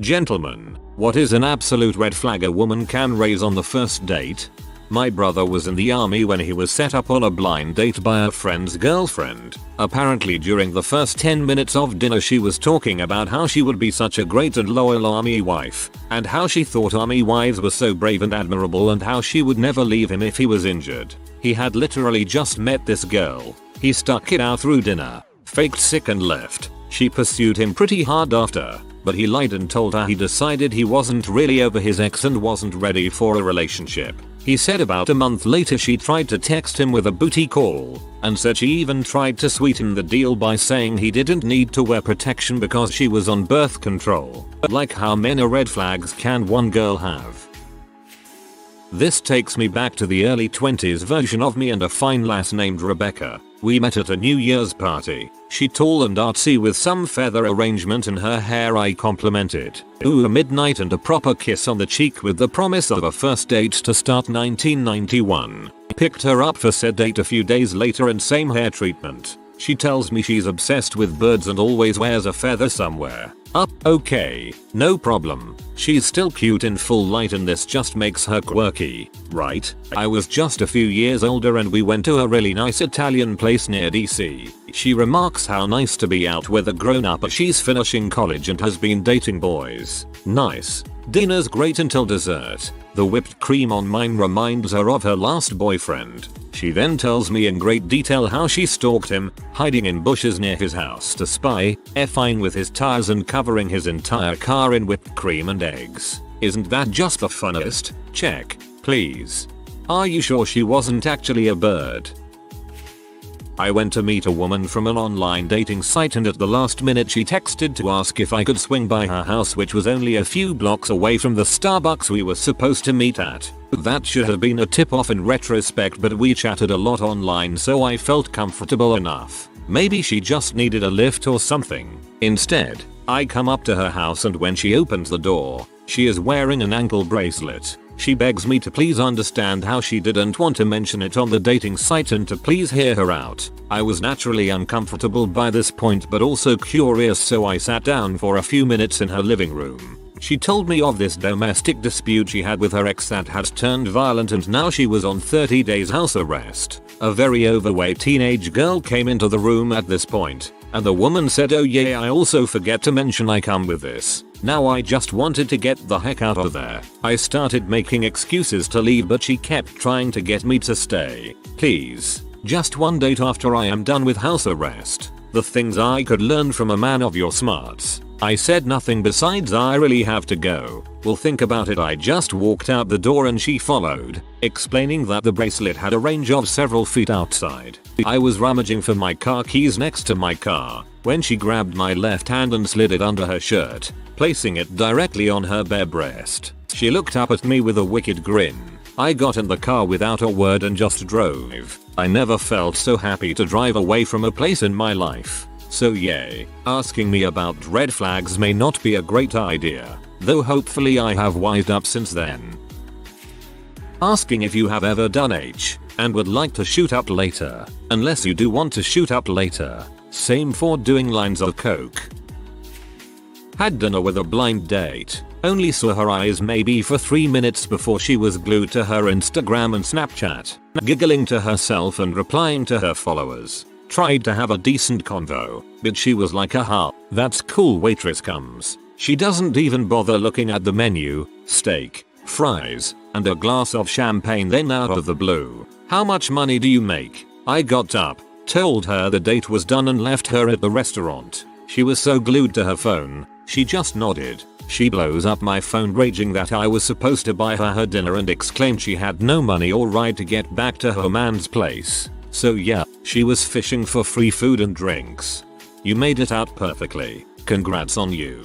Gentlemen, what is an absolute red flag a woman can raise on the first date? My brother was in the army when he was set up on a blind date by a friend's girlfriend. Apparently during the first 10 minutes of dinner she was talking about how she would be such a great and loyal army wife, and how she thought army wives were so brave and admirable and how she would never leave him if he was injured. He had literally just met this girl. He stuck it out through dinner, faked sick and left. She pursued him pretty hard after, but he lied and told her he decided he wasn't really over his ex and wasn't ready for a relationship. He said about a month later she tried to text him with a booty call, and said she even tried to sweeten the deal by saying he didn't need to wear protection because she was on birth control. Like how many red flags can one girl have? This takes me back to the early 20s version of me and a fine lass named Rebecca. We met at a New Year's party. She tall and artsy with some feather arrangement in her hair I complimented. Ooh, a midnight and a proper kiss on the cheek with the promise of a first date to start 1991. Picked her up for said date a few days later and same hair treatment. She tells me she's obsessed with birds and always wears a feather somewhere. Okay, no problem. She's still cute in full light and this just makes her quirky, right? I was just a few years older and we went to a really nice Italian place near DC. She remarks how nice to be out with a grown-up but she's finishing college and has been dating boys. Nice. Dinner's great until dessert. The whipped cream on mine reminds her of her last boyfriend. She then tells me in great detail how she stalked him, hiding in bushes near his house to spy, effing with his tires and covering his entire car in whipped cream and eggs. Isn't that just the funniest? Check, please. Are you sure she wasn't actually a bird? I went to meet a woman from an online dating site and at the last minute she texted to ask if I could swing by her house, which was only a few blocks away from the Starbucks we were supposed to meet at. That should have been a tip-off in retrospect, but we chatted a lot online so I felt comfortable enough. Maybe she just needed a lift or something. Instead, I come up to her house and when she opens the door, she is wearing an ankle bracelet. She begs me to please understand how she didn't want to mention it on the dating site and to please hear her out. I was naturally uncomfortable by this point but also curious, so I sat down for a few minutes in her living room. She told me of this domestic dispute she had with her ex that had turned violent and now she was on 30 days house arrest. A very overweight teenage girl came into the room at this point, and the woman said, "Oh yeah, I also forget to mention I come with this." Now I just wanted to get the heck out of there. I started making excuses to leave but she kept trying to get me to stay. Please, just one date after I am done with house arrest. The things I could learn from a man of your smarts. I said nothing besides I really have to go. Well, think about it. I just walked out the door and she followed, explaining that the bracelet had a range of several feet outside. I was rummaging for my car keys next to my car when she grabbed my left hand and slid it under her shirt, placing it directly on her bare breast. She looked up at me with a wicked grin. I got in the car without a word and just drove. I never felt so happy to drive away from a place in my life. So yay. Asking me about red flags may not be a great idea, though hopefully I have wised up since then. Asking if you have ever done H and would like to shoot up later, unless you do want to shoot up later. Same for doing lines of coke. Had dinner with a blind date. Only saw her eyes maybe for 3 minutes before she was glued to her Instagram and Snapchat, giggling to herself and replying to her followers. Tried to have a decent convo, but she was like, "Aha, that's cool." Waitress comes. She doesn't even bother looking at the menu. Steak, fries, and a glass of champagne. Then out of the blue, "How much money do you make?" I got up, told her the date was done and left her at the restaurant. She was so glued to her phone, she just nodded. She blows up my phone raging that I was supposed to buy her dinner and exclaimed she had no money or ride to get back to her man's place. So yeah, she was fishing for free food and drinks. You made it out perfectly. Congrats on you.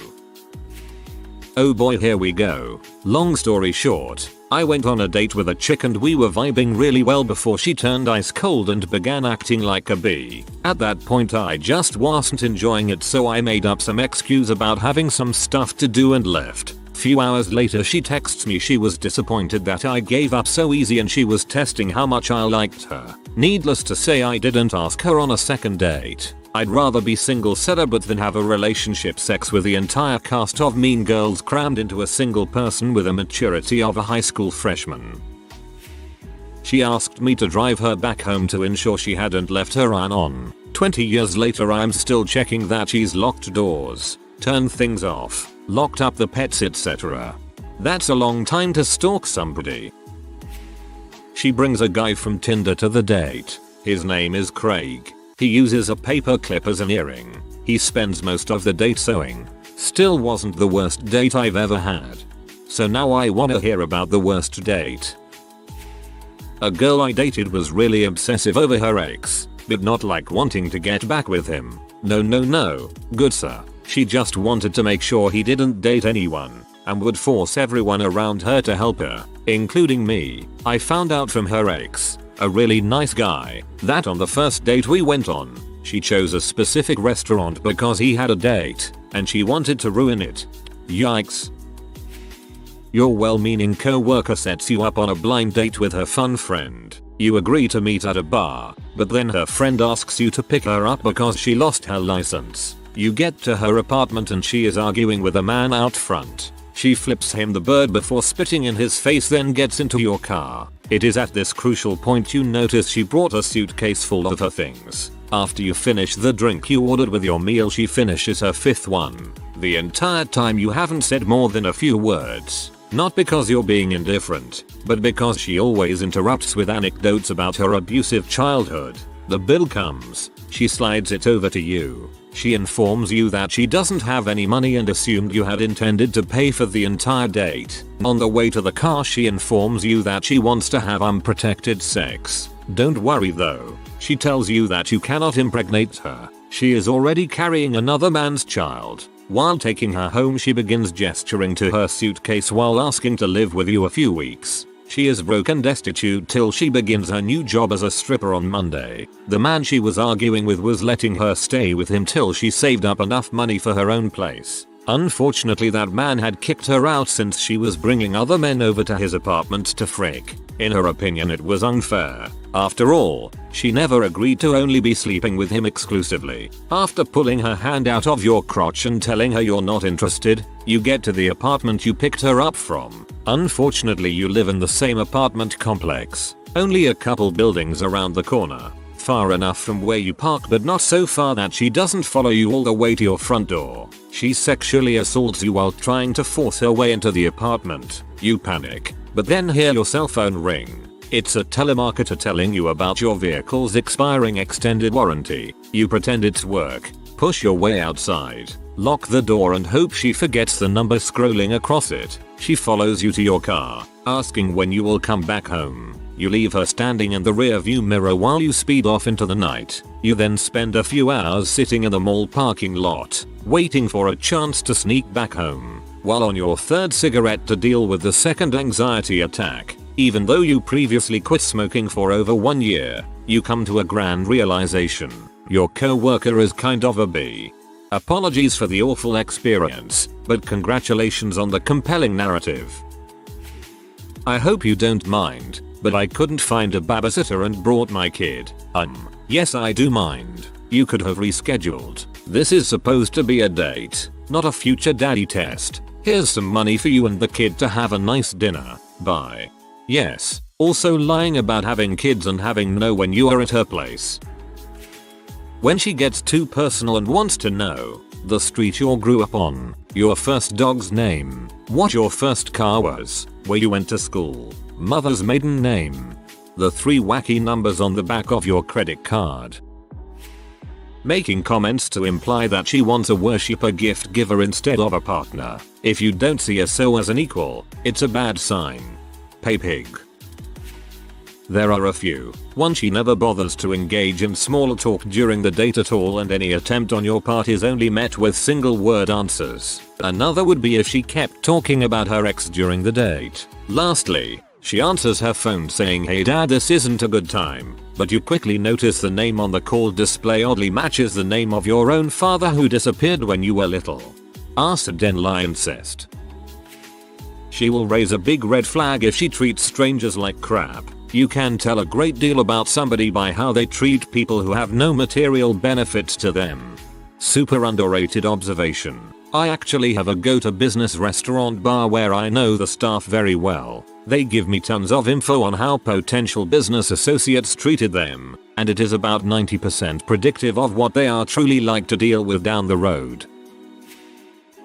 Oh boy, here we go. Long story short, I went on a date with a chick and we were vibing really well before she turned ice cold and began acting like a bee. At that point I just wasn't enjoying it, so I made up some excuse about having some stuff to do and left. Few hours later she texts me she was disappointed that I gave up so easy and she was testing how much I liked her. Needless to say I didn't ask her on a second date. I'd rather be single celibate than have a relationship sex with the entire cast of Mean Girls crammed into a single person with the maturity of a high school freshman. She asked me to drive her back home to ensure she hadn't left her iron on. 20 years later I'm still checking that she's locked doors, turned things off, locked up the pets etc. That's a long time to stalk somebody. She brings a guy from Tinder to the date. His name is Craig. He uses a paper clip as an earring. He spends most of the date sewing. Still wasn't the worst date I've ever had. So now I wanna hear about the worst date. A girl I dated was really obsessive over her ex, but not like wanting to get back with him. No, good sir. She just wanted to make sure he didn't date anyone and would force everyone around her to help her, including me. I found out from her ex, a really nice guy, that on the first date we went on, she chose a specific restaurant because he had a date and she wanted to ruin it. Yikes. Your well-meaning co-worker sets you up on a blind date with her fun friend. You agree to meet at a bar, but then her friend asks you to pick her up because she lost her license. You get to her apartment and she is arguing with a man out front. She flips him the bird before spitting in his face, then gets into your car. It is at this crucial point you notice she brought a suitcase full of her things. After you finish the drink you ordered with your meal, she finishes her fifth one. The entire time you haven't said more than a few words. Not because you're being indifferent, but because she always interrupts with anecdotes about her abusive childhood. The bill comes. She slides it over to you. She informs you that she doesn't have any money and assumed you had intended to pay for the entire date. On the way to the car she informs you that she wants to have unprotected sex. Don't worry though. She tells you that you cannot impregnate her. She is already carrying another man's child. While taking her home she begins gesturing to her suitcase while asking to live with you a few weeks. She is broke and destitute till she begins her new job as a stripper on Monday. The man she was arguing with was letting her stay with him till she saved up enough money for her own place. Unfortunately that man had kicked her out since she was bringing other men over to his apartment to frick. In her opinion it was unfair. After all, she never agreed to only be sleeping with him exclusively. After pulling her hand out of your crotch and telling her you're not interested, you get to the apartment you picked her up from. Unfortunately you live in the same apartment complex, only a couple buildings around the corner. Far enough from where you park but not so far that she doesn't follow you all the way to your front door. She sexually assaults you while trying to force her way into the apartment. You panic, but then hear your cell phone ring. It's a telemarketer telling you about your vehicle's expiring extended warranty. You pretend it's work, push your way outside, lock the door and hope she forgets the number scrolling across it. She follows you to your car, asking when you will come back home. You leave her standing in the rear view mirror while you speed off into the night. You then spend a few hours sitting in the mall parking lot, waiting for a chance to sneak back home, while on your third cigarette to deal with the second anxiety attack. Even though you previously quit smoking for over 1 year, you come to a grand realization. Your co-worker is kind of a bee. Apologies for the awful experience, but congratulations on the compelling narrative. I hope you don't mind, but I couldn't find a babysitter and brought my kid. Yes I do mind. You could have rescheduled. This is supposed to be a date, not a future daddy test. Here's some money for you and the kid to have a nice dinner. Bye. Yes, also lying about having kids and having know when you are at her place. When she gets too personal and wants to know the street you grew up on, your first dog's name, what your first car was, where you went to school, mother's maiden name, the 3 wacky numbers on the back of your credit card. Making comments to imply that she wants a worshipper gift giver instead of a partner. If you don't see her so as an equal, it's a bad sign. Pay pig. There are a few. One, she never bothers to engage in small talk during the date at all and any attempt on your part is only met with single word answers. Another would be if she kept talking about her ex during the date. Lastly, she answers her phone saying hey dad this isn't a good time, but you quickly notice the name on the call display oddly matches the name of your own father who disappeared when you were little. Accidental incest. She will raise a big red flag if she treats strangers like crap. You can tell a great deal about somebody by how they treat people who have no material benefits to them. Super underrated observation. I actually have a go-to business restaurant bar where I know the staff very well. They give me tons of info on how potential business associates treated them, and it is about 90% predictive of what they are truly like to deal with down the road.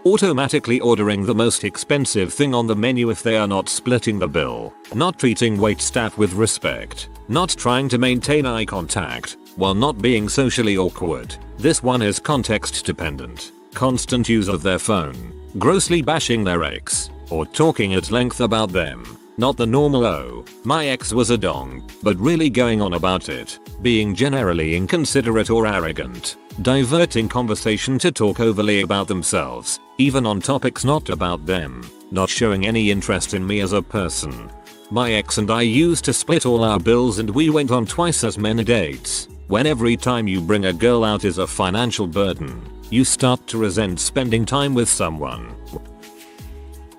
Automatically ordering the most expensive thing on the menu if they are not splitting the bill. Not treating waitstaff with respect. Not trying to maintain eye contact while not being socially awkward. This one is context dependent. Constant use of their phone. Grossly bashing their ex. Or talking at length about them. Not the normal "oh, my ex was a dong," but really going on about it. Being generally inconsiderate or arrogant. Diverting conversation to talk overly about themselves, even on topics not about them. Not showing any interest in me as a person. My ex and I used to split all our bills and we went on twice as many dates. When every time you bring a girl out is a financial burden, you start to resent spending time with someone.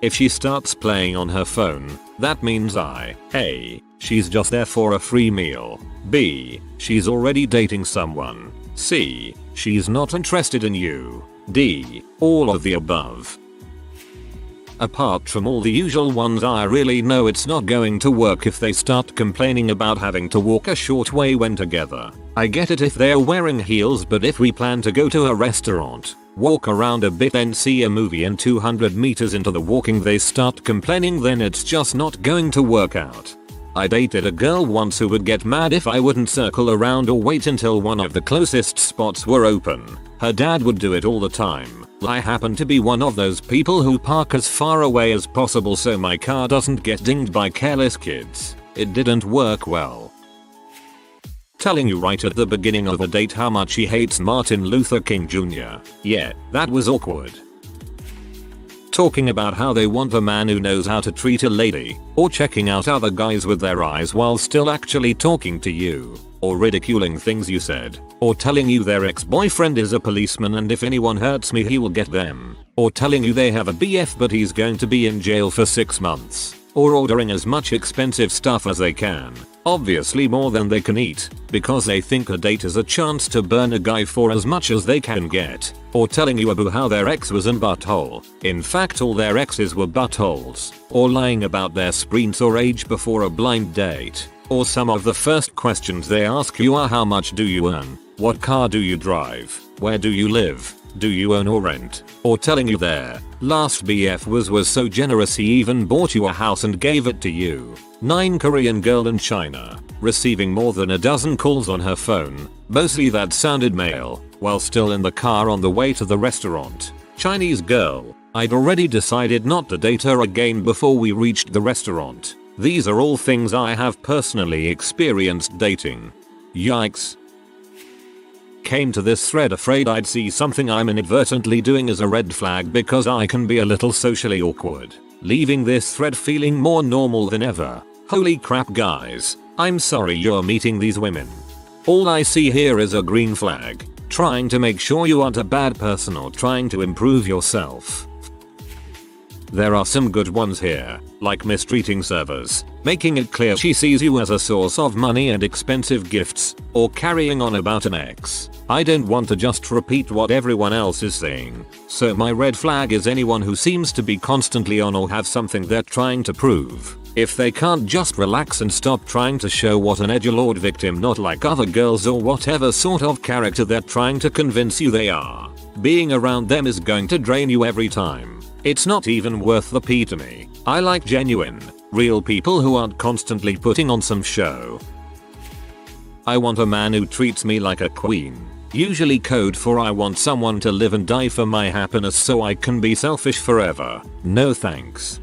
If she starts playing on her phone, that means A. She's just there for a free meal. B. She's already dating someone. C. She's not interested in you. D. All of the above. Apart from all the usual ones, I really know it's not going to work if they start complaining about having to walk a short way when together. I get it if they're wearing heels, but if we plan to go to a restaurant, walk around a bit then see a movie and 200 meters into the walking they start complaining, then it's just not going to work out. I dated a girl once who would get mad if I wouldn't circle around or wait until one of the closest spots were open. Her dad would do it all the time. I happen to be one of those people who park as far away as possible so my car doesn't get dinged by careless kids. It didn't work well. Telling you right at the beginning of a date how much he hates Martin Luther King Jr. Yeah, that was awkward. Talking about how they want a man who knows how to treat a lady, or checking out other guys with their eyes while still actually talking to you, or ridiculing things you said, or telling you their ex-boyfriend is a policeman and if anyone hurts me he will get them, or telling you they have a BF but he's going to be in jail for 6 months, or ordering as much expensive stuff as they can, obviously more than they can eat, because they think a date is a chance to burn a guy for as much as they can get, or telling you about how their ex was an butthole, in fact all their exes were buttholes, or lying about their sprints or age before a blind date, or some of the first questions they ask you are how much do you earn, what car do you drive, where do you live, do you own or rent, or telling you their last BF was so generous he even bought you a house and gave it to you. 9 Korean girl in China, receiving more than a dozen calls on her phone, mostly that sounded male, while still in the car on the way to the restaurant. Chinese girl, I'd already decided not to date her again before we reached the restaurant. These are all things I have personally experienced dating. Yikes. Came to this thread afraid I'd see something I'm inadvertently doing as a red flag because I can be a little socially awkward. Leaving this thread feeling more normal than ever. Holy crap guys, I'm sorry you're meeting these women. All I see here is a green flag. Trying to make sure you aren't a bad person or trying to improve yourself. There are some good ones here, like mistreating servers, making it clear she sees you as a source of money and expensive gifts, or carrying on about an ex. I don't want to just repeat what everyone else is saying, so my red flag is anyone who seems to be constantly on or have something they're trying to prove. If they can't just relax and stop trying to show what an edgelord victim not like other girls or whatever sort of character they're trying to convince you they are, being around them is going to drain you every time. It's not even worth the pee to me. I like genuine, real people who aren't constantly putting on some show. I want a man who treats me like a queen. Usually code for I want someone to live and die for my happiness so I can be selfish forever. No thanks.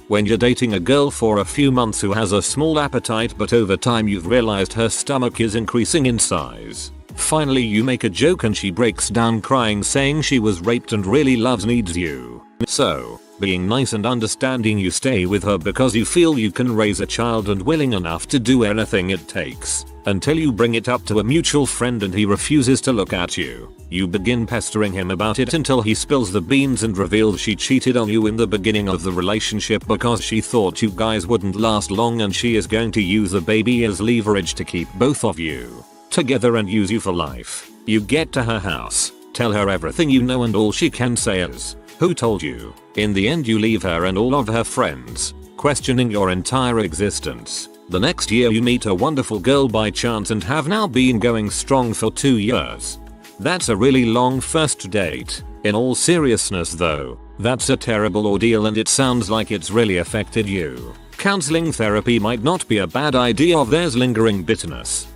When you're dating a girl for a few months who has a small appetite but over time you've realized her stomach is increasing in size. Finally you make a joke and she breaks down crying saying she was raped and really needs you. So, being nice and understanding, you stay with her because you feel you can raise a child and willing enough to do anything it takes. Until you bring it up to a mutual friend and he refuses to look at you. You begin pestering him about it until he spills the beans and reveals she cheated on you in the beginning of the relationship because she thought you guys wouldn't last long and she is going to use the baby as leverage to keep both of you together and use you for life. You get to her house, tell her everything you know, and all she can say is, "Who told you?" In the end you leave her and all of her friends, questioning your entire existence. The next year you meet a wonderful girl by chance and have now been going strong for 2 years. That's a really long first date. In all seriousness though, that's a terrible ordeal and it sounds like it's really affected you. Counseling therapy might not be a bad idea if there's lingering bitterness.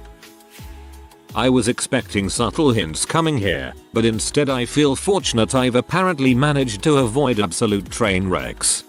I was expecting subtle hints coming here, but instead I feel fortunate I've apparently managed to avoid absolute train wrecks.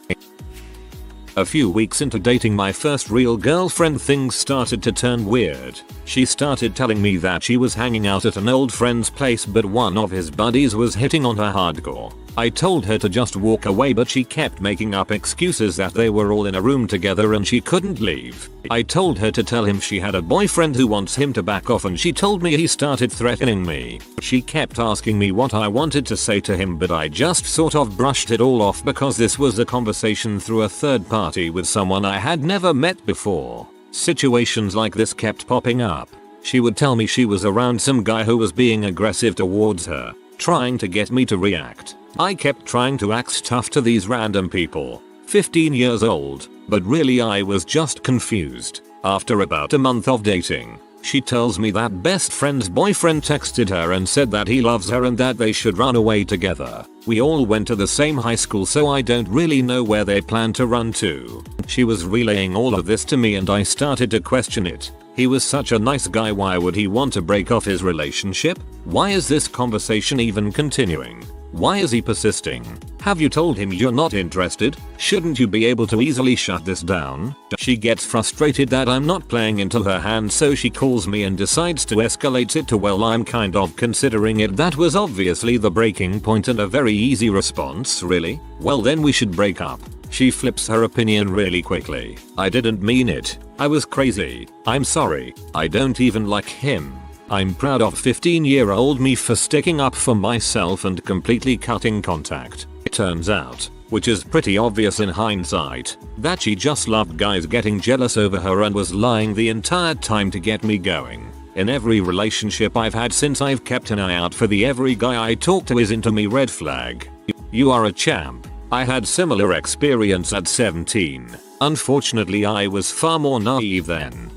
A few weeks into dating my first real girlfriend, things started to turn weird. She started telling me that she was hanging out at an old friend's place but one of his buddies was hitting on her hardcore. I told her to just walk away but she kept making up excuses that they were all in a room together and she couldn't leave. I told her to tell him she had a boyfriend who wants him to back off and she told me he started threatening me. She kept asking me what I wanted to say to him but I just sort of brushed it all off because this was a conversation through a third party with someone I had never met before. Situations like this kept popping up. She would tell me she was around some guy who was being aggressive towards her, trying to get me to react. I kept trying to act tough to these random people, 15 years old, but really I was just confused. After about a month of dating, she tells me that best friend's boyfriend texted her and said that he loves her and that they should run away together. We all went to the same high school so I don't really know where they plan to run to. She was relaying all of this to me and I started to question it. He was such a nice guy, why would he want to break off his relationship? Why is this conversation even continuing? Why is he persisting? Have you told him you're not interested? Shouldn't you be able to easily shut this down? She gets frustrated that I'm not playing into her hand so she calls me and decides to escalate it to, well, I'm kind of considering it. That was obviously the breaking point and a very easy response, really? Well then we should break up. She flips her opinion really quickly. I didn't mean it. I was crazy. I'm sorry. I don't even like him. I'm proud of 15-year-old me for sticking up for myself and completely cutting contact. It turns out, which is pretty obvious in hindsight, that she just loved guys getting jealous over her and was lying the entire time to get me going. In every relationship I've had since, I've kept an eye out for the every guy I talk to is into me red flag. You are a champ. I had similar experience at 17. Unfortunately I was far more naive then.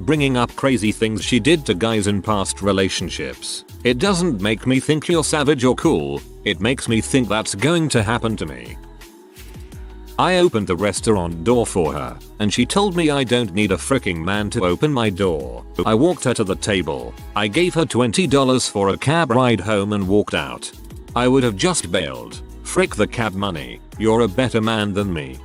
Bringing up crazy things she did to guys in past relationships. It doesn't make me think you're savage or cool, it makes me think that's going to happen to me. I opened the restaurant door for her, and she told me I don't need a freaking man to open my door. I walked her to the table, I gave her $20 for a cab ride home and walked out. I would have just bailed. Frick the cab money, you're a better man than me.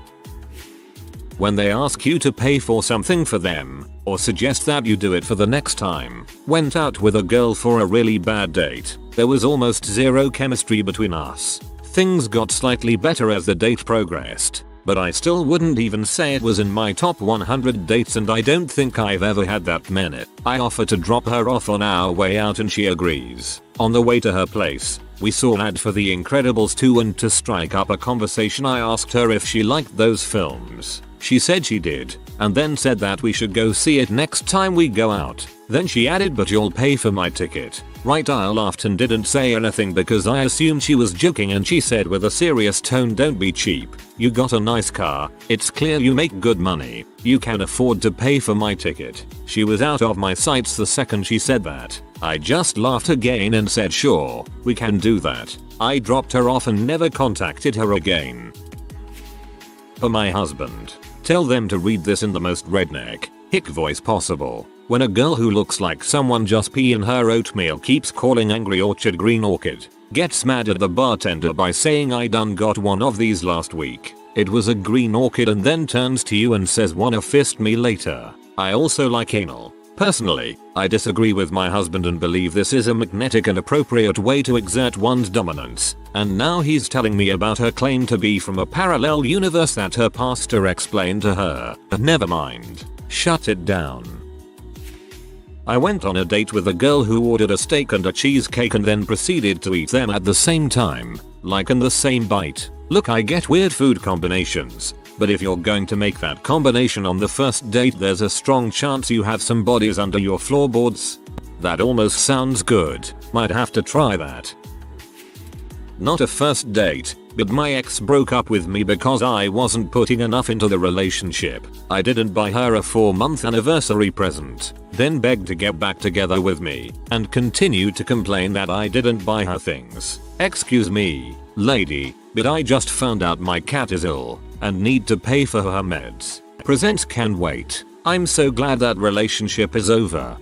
When they ask you to pay for something for them, or suggest that you do it for the next time. Went out with a girl for a really bad date. There was almost zero chemistry between us. Things got slightly better as the date progressed, but I still wouldn't even say it was in my top 100 dates and I don't think I've ever had that many. I offer to drop her off on our way out and she agrees. On the way to her place, we saw an ad for The Incredibles 2 and to strike up a conversation I asked her if she liked those films. She said she did, and then said that we should go see it next time we go out. Then she added, but you'll pay for my ticket. Right, I laughed and didn't say anything because I assumed she was joking, and she said with a serious tone, don't be cheap. You got a nice car, it's clear you make good money. You can afford to pay for my ticket. She was out of my sights the second she said that. I just laughed again and said sure, we can do that. I dropped her off and never contacted her again. For my husband. Tell them to read this in the most redneck, hick voice possible. When a girl who looks like someone just pee in her oatmeal keeps calling Angry Orchard Green Orchid, gets mad at the bartender by saying I done got one of these last week. It was a green orchid, and then turns to you and says wanna fist me later. I also like anal. Personally, I disagree with my husband and believe this is a magnetic and appropriate way to exert one's dominance, and now he's telling me about her claim to be from a parallel universe that her pastor explained to her. Never mind. Shut it down. I went on a date with a girl who ordered a steak and a cheesecake and then proceeded to eat them at the same time, like in the same bite. Look, I get weird food combinations, but if you're going to make that combination on the first date, there's a strong chance you have some bodies under your floorboards. That almost sounds good. Might have to try that. Not a first date, but my ex broke up with me because I wasn't putting enough into the relationship. I didn't buy her a 4-month anniversary present, then begged to get back together with me, and continued to complain that I didn't buy her things. Excuse me, lady, but I just found out my cat is ill and need to pay for her meds. Presents can wait. I'm so glad that relationship is over.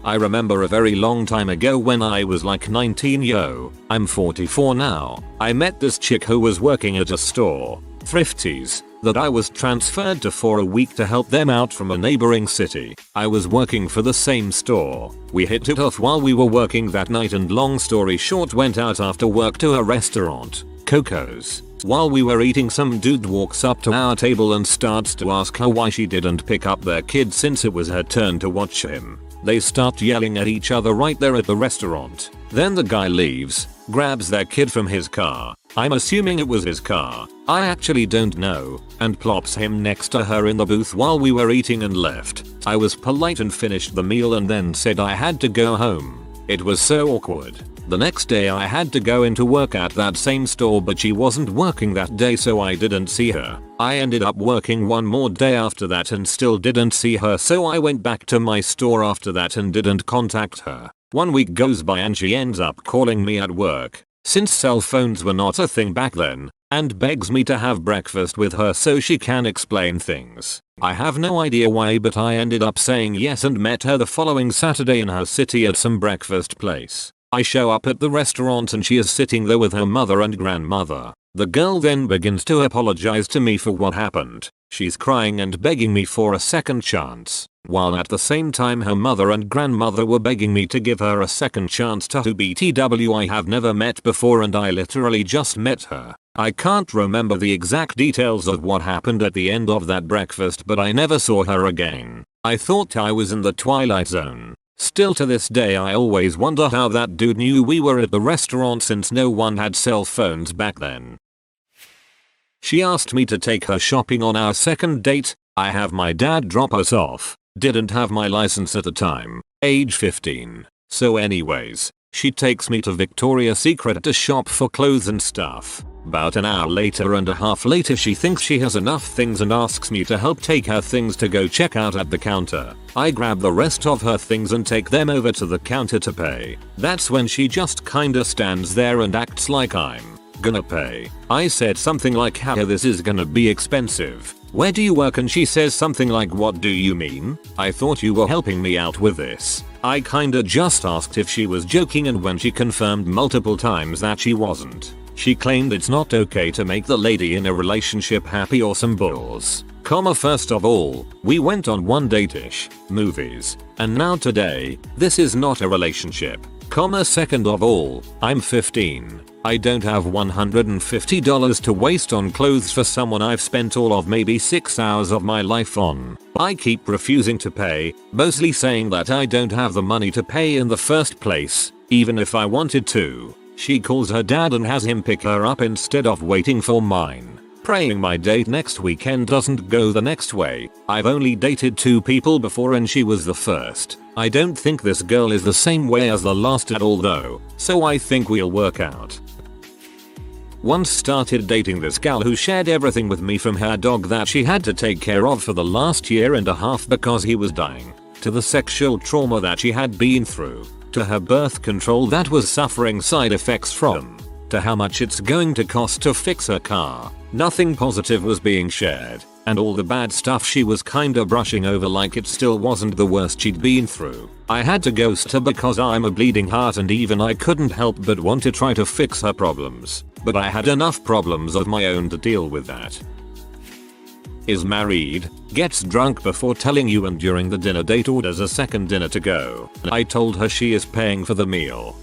I remember a very long time ago when I was like 19. I'm 44 now. I met this chick who was working at a store, Thrifties, that I was transferred to for a week to help them out from a neighboring city. I was working for the same store. We hit it off while we were working that night and long story short went out after work to a restaurant, Coco's. While we were eating, some dude walks up to our table and starts to ask her why she didn't pick up their kid since it was her turn to watch him. They start yelling at each other right there at the restaurant. Then the guy leaves, grabs their kid from his car, I'm assuming it was his car, I actually don't know, and plops him next to her in the booth while we were eating and left. I was polite and finished the meal and then said I had to go home. It was so awkward. The next day I had to go into work at that same store, but she wasn't working that day so I didn't see her. I ended up working one more day after that and still didn't see her, so I went back to my store after that and didn't contact her. 1 week goes by and she ends up calling me at work, since cell phones were not a thing back then, and begs me to have breakfast with her so she can explain things. I have no idea why, but I ended up saying yes and met her the following Saturday in her city at some breakfast place. I show up at the restaurant and she is sitting there with her mother and grandmother. The girl then begins to apologize to me for what happened. She's crying and begging me for a second chance, while at the same time her mother and grandmother were begging me to give her a second chance to BTW. I have never met before and I literally just met her. I can't remember the exact details of what happened at the end of that breakfast, but I never saw her again. I thought I was in the Twilight Zone. Still to this day I always wonder how that dude knew we were at the restaurant since no one had cell phones back then. She asked me to take her shopping on our second date. I have my dad drop us off. Didn't have my license at the time. Age 15. So anyways, she takes me to Victoria's Secret to shop for clothes and stuff. About an hour later and a half later she thinks she has enough things and asks me to help take her things to go check out at the counter. I grab the rest of her things and take them over to the counter to pay. That's when she just kinda stands there and acts like I'm gonna pay. I said something like, "How this is gonna be expensive. Where do you work?" And she says something like, "What do you mean? I thought you were helping me out with this." I kinda just asked if she was joking, and when she confirmed multiple times that she wasn't, she claimed it's not okay to make the lady in a relationship happy or some balls. First of all, we went on one date-ish, movies, and now today, this is not a relationship. Second of all, I'm 15. I don't have $150 to waste on clothes for someone I've spent all of maybe 6 hours of my life on. I keep refusing to pay, mostly saying that I don't have the money to pay in the first place, even if I wanted to. She calls her dad and has him pick her up instead of waiting for mine. Praying my date next weekend doesn't go the next way. I've only dated 2 people before and she was the first. I don't think this girl is the same way as the last at all though, so I think we'll work out. Once started dating this gal who shared everything with me, from her dog that she had to take care of for the last year and a half because he was dying, to the sexual trauma that she had been through, to her birth control that was suffering side effects from, to how much it's going to cost to fix her car. Nothing positive was being shared, and all the bad stuff she was kinda brushing over like it still wasn't the worst she'd been through. I had to ghost her because I'm a bleeding heart and even I couldn't help but want to try to fix her problems, but I had enough problems of my own to deal with that. is married, gets drunk before telling you and during the dinner date orders a second dinner to go. I told her she is paying for the meal.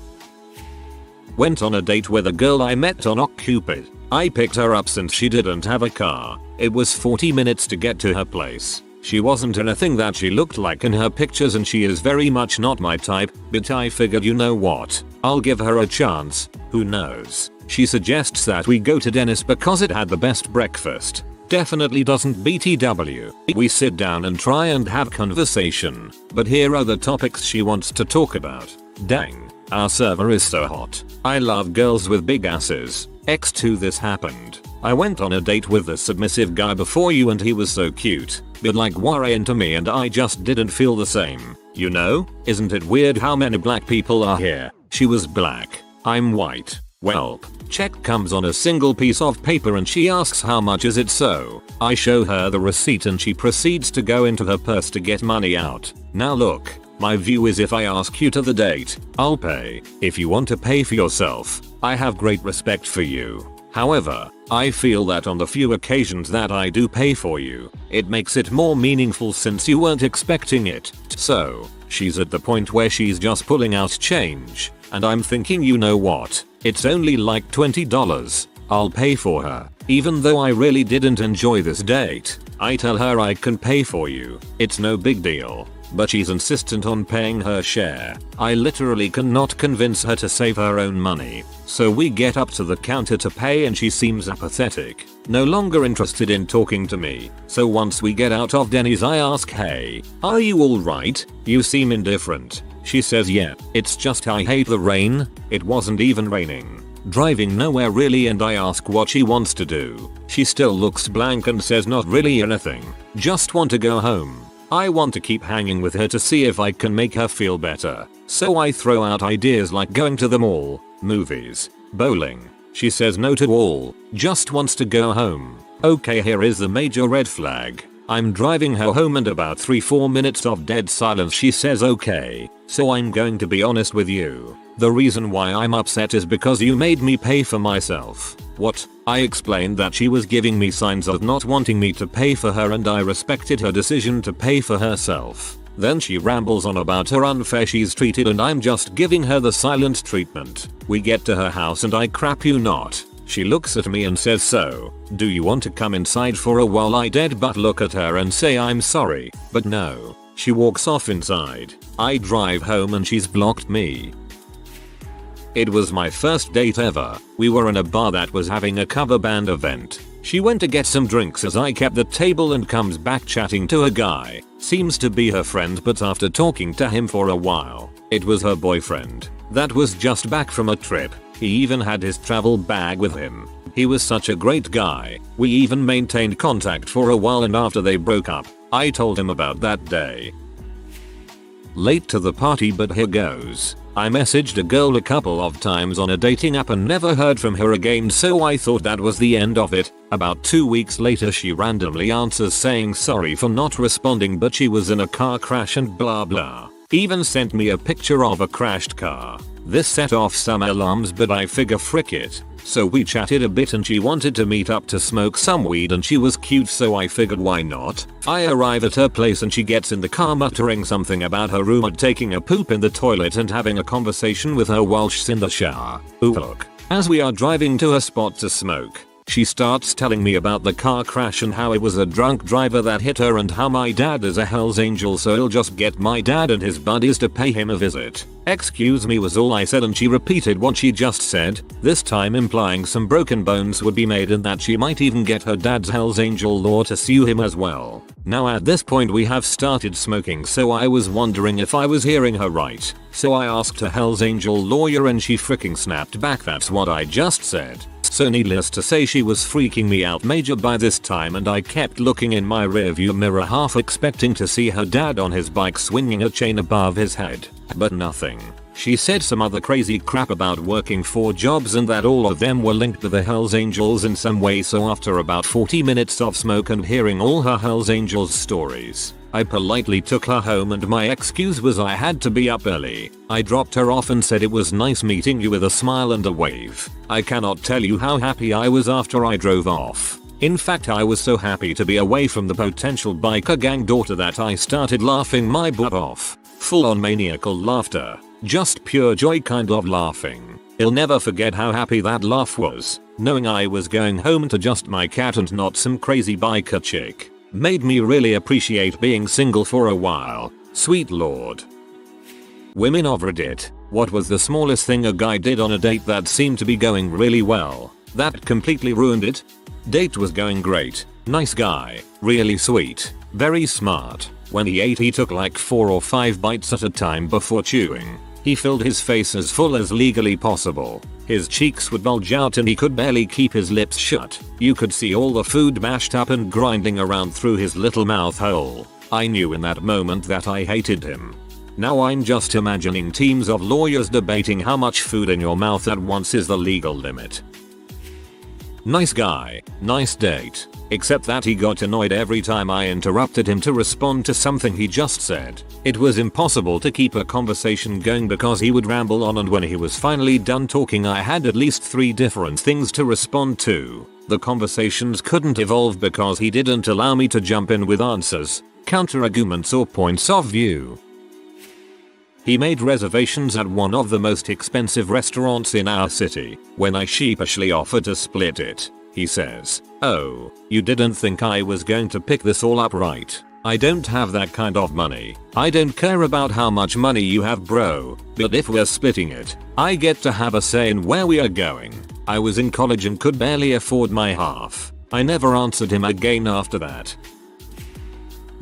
Went on a date with a girl I met on OkCupid. I picked her up since she didn't have a car. It was 40 minutes to get to her place. She wasn't anything that she looked like in her pictures and she is very much not my type, but I figured, you know what, I'll give her a chance, who knows. She suggests that we go to Dennis because it had the best breakfast. Definitely doesn't BTW. We sit down and try and have conversation, but here are the topics she wants to talk about. Dang, our server is so hot. I love girls with big asses. X2 this happened. I went on a date with the submissive guy before you and he was so cute, but like war into me and I just didn't feel the same. You know, isn't it weird how many black people are here? She was black. I'm white. Welp. Check comes on a single piece of paper and she asks how much is it, so I show her the receipt and she proceeds to go into her purse to get money out. Now look, my view is if I ask you to the date, I'll pay. If you want to pay for yourself, I have great respect for you. However, I feel that on the few occasions that I do pay for you, it makes it more meaningful since you weren't expecting it. So, she's at the point where she's just pulling out change, and I'm thinking, you know what, it's only like $20. I'll pay for her. Even though I really didn't enjoy this date, I tell her I can pay for you. It's no big deal. But she's insistent on paying her share. I literally cannot convince her to save her own money. So we get up to the counter to pay and she seems apathetic. No longer interested in talking to me. So once we get out of Denny's I ask, hey, are you alright? You seem indifferent. She says, yeah, it's just I hate the rain. It wasn't even raining. Driving nowhere really, and I ask what she wants to do. She still looks blank and says not really anything. Just want to go home. I want to keep hanging with her to see if I can make her feel better. So I throw out ideas like going to the mall, movies, bowling. She says no to all, just wants to go home. Okay, here is the major red flag. I'm driving her home and about 3-4 minutes of dead silence she says okay, so I'm going to be honest with you. The reason why I'm upset is because you made me pay for myself. What? I explained that she was giving me signs of not wanting me to pay for her and I respected her decision to pay for herself. Then she rambles on about how unfair she's treated and I'm just giving her the silent treatment. We get to her house and I crap you not. She looks at me and says, so, do you want to come inside for a while? I dead but look at her and say I'm sorry, but no. She walks off inside. I drive home and she's blocked me. It was my first date ever. We were in a bar that was having a cover band event. She went to get some drinks as I kept the table and comes back chatting to a guy. Seems to be her friend, but after talking to him for a while, it was her boyfriend. That was just back from a trip. He even had his travel bag with him. He was such a great guy. We even maintained contact for a while and after they broke up, I told him about that day. Late to the party, but here goes. I messaged a girl a couple of times on a dating app and never heard from her again, so I thought that was the end of it. About 2 weeks later she randomly answers saying sorry for not responding but she was in a car crash and blah blah. Even sent me a picture of a crashed car. This set off some alarms but I figure frick it. So we chatted a bit and she wanted to meet up to smoke some weed and she was cute, so I figured why not. I arrive at her place and she gets in the car muttering something about her roommate taking a poop in the toilet and having a conversation with her while she's in the shower. Ooh, look. As we are driving to her spot to smoke, she starts telling me about the car crash and how it was a drunk driver that hit her and how my dad is a Hell's Angel, so he'll just get my dad and his buddies to pay him a visit. Excuse me was all I said and she repeated what she just said, this time implying some broken bones would be made and that she might even get her dad's Hell's Angel law to sue him as well. Now at this point we have started smoking, so I was wondering if I was hearing her right. So I asked a Hell's Angel lawyer and she freaking snapped back, that's what I just said. So needless to say she was freaking me out major by this time and I kept looking in my rearview mirror half expecting to see her dad on his bike swinging a chain above his head. But nothing. She said some other crazy crap about working 4 jobs and that all of them were linked to the Hells Angels in some way, so after about 40 minutes of smoke and hearing all her Hells Angels stories, I politely took her home and my excuse was I had to be up early. I dropped her off and said it was nice meeting you with a smile and a wave. I cannot tell you how happy I was after I drove off. In fact, I was so happy to be away from the potential biker gang daughter that I started laughing my butt off. Full on maniacal laughter. Just pure joy kind of laughing. I'll never forget how happy that laugh was. Knowing I was going home to just my cat and not some crazy biker chick. Made me really appreciate being single for a while. Sweet lord. Women of Reddit. What was the smallest thing a guy did on a date that seemed to be going really well, that completely ruined it? Date was going great. Nice guy. Really sweet. Very smart. When he ate, he took like 4 or 5 bites at a time before chewing. He filled his face as full as legally possible. His cheeks would bulge out and he could barely keep his lips shut. You could see all the food mashed up and grinding around through his little mouth hole. I knew in that moment that I hated him. Now I'm just imagining teams of lawyers debating how much food in your mouth at once is the legal limit. Nice guy, nice date. Except that he got annoyed every time I interrupted him to respond to something he just said. It was impossible to keep a conversation going because he would ramble on, and when he was finally done talking I had at least 3 different things to respond to. The conversations couldn't evolve because he didn't allow me to jump in with answers, counter-arguments or points of view. He made reservations at one of the most expensive restaurants in our city. When I sheepishly offered to split it, he says, "Oh, you didn't think I was going to pick this all up, right? I don't have that kind of money. I don't care about how much money you have, bro, but if we're splitting it, I get to have a say in where we are going." I was in college and could barely afford my half. I never answered him again after that.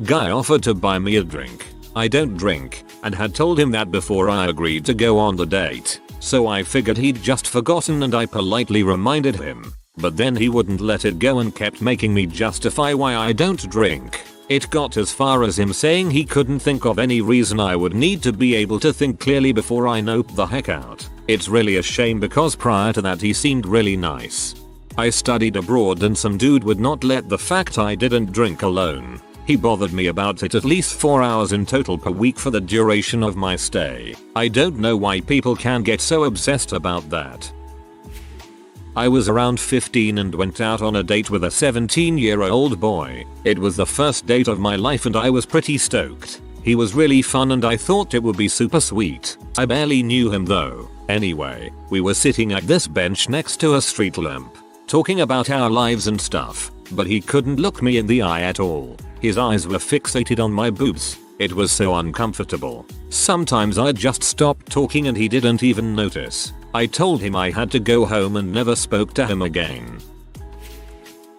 Guy offered to buy me a drink. I don't drink, and had told him that before I agreed to go on the date, so I figured he'd just forgotten and I politely reminded him. But then he wouldn't let it go and kept making me justify why I don't drink. It got as far as him saying he couldn't think of any reason I would need to be able to think clearly before I noped the heck out. It's really a shame because prior to that he seemed really nice. I studied abroad and some dude would not let the fact I didn't drink alone. He bothered me about it at least 4 hours in total per week for the duration of my stay. I don't know why people can get so obsessed about that. I was around 15 and went out on a date with a 17-year-old boy. It was the first date of my life and I was pretty stoked. He was really fun and I thought it would be super sweet. I barely knew him though. Anyway, we were sitting at this bench next to a street lamp, talking about our lives and stuff, but he couldn't look me in the eye at all. His eyes were fixated on my boobs. It was so uncomfortable. Sometimes I'd just stop talking and he didn't even notice. I told him I had to go home and never spoke to him again.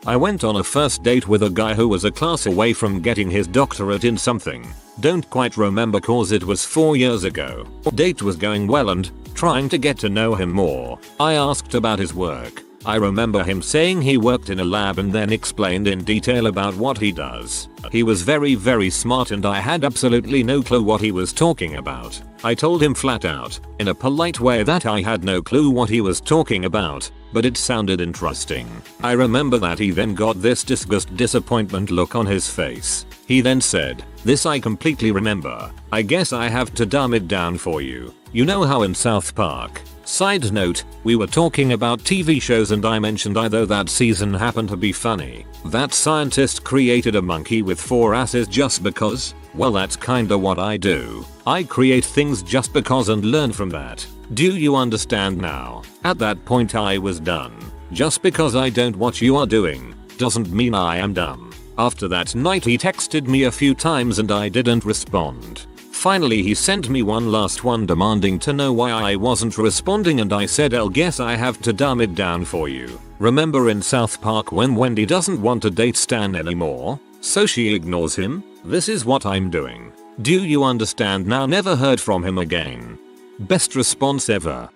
I went on a first date with a guy who was a class away from getting his doctorate in something. Don't quite remember cause it was 4 years ago. Date was going well and trying to get to know him more. I asked about his work. I remember him saying he worked in a lab and then explained in detail about what he does. He was very smart and I had absolutely no clue what he was talking about. I told him flat out, in a polite way, that I had no clue what he was talking about, but it sounded interesting. I remember that he then got this disappointment look on his face. He then said, "This I completely remember. I guess I have to dumb it down for you. You know how in South Park." Side note, we were talking about TV shows and I mentioned though that season happened to be funny. That scientist created a monkey with 4 asses just because? Well, that's kinda what I do. I create things just because and learn from that. Do you understand now? At that point I was done. Just because I don't what you are doing doesn't mean I am dumb. After that night he texted me a few times and I didn't respond. Finally he sent me one last one demanding to know why I wasn't responding and I said, "I'll guess I have to dumb it down for you. Remember in South Park when Wendy doesn't want to date Stan anymore? So she ignores him? This is what I'm doing. Do you understand now?" Never heard from him again. Best response ever.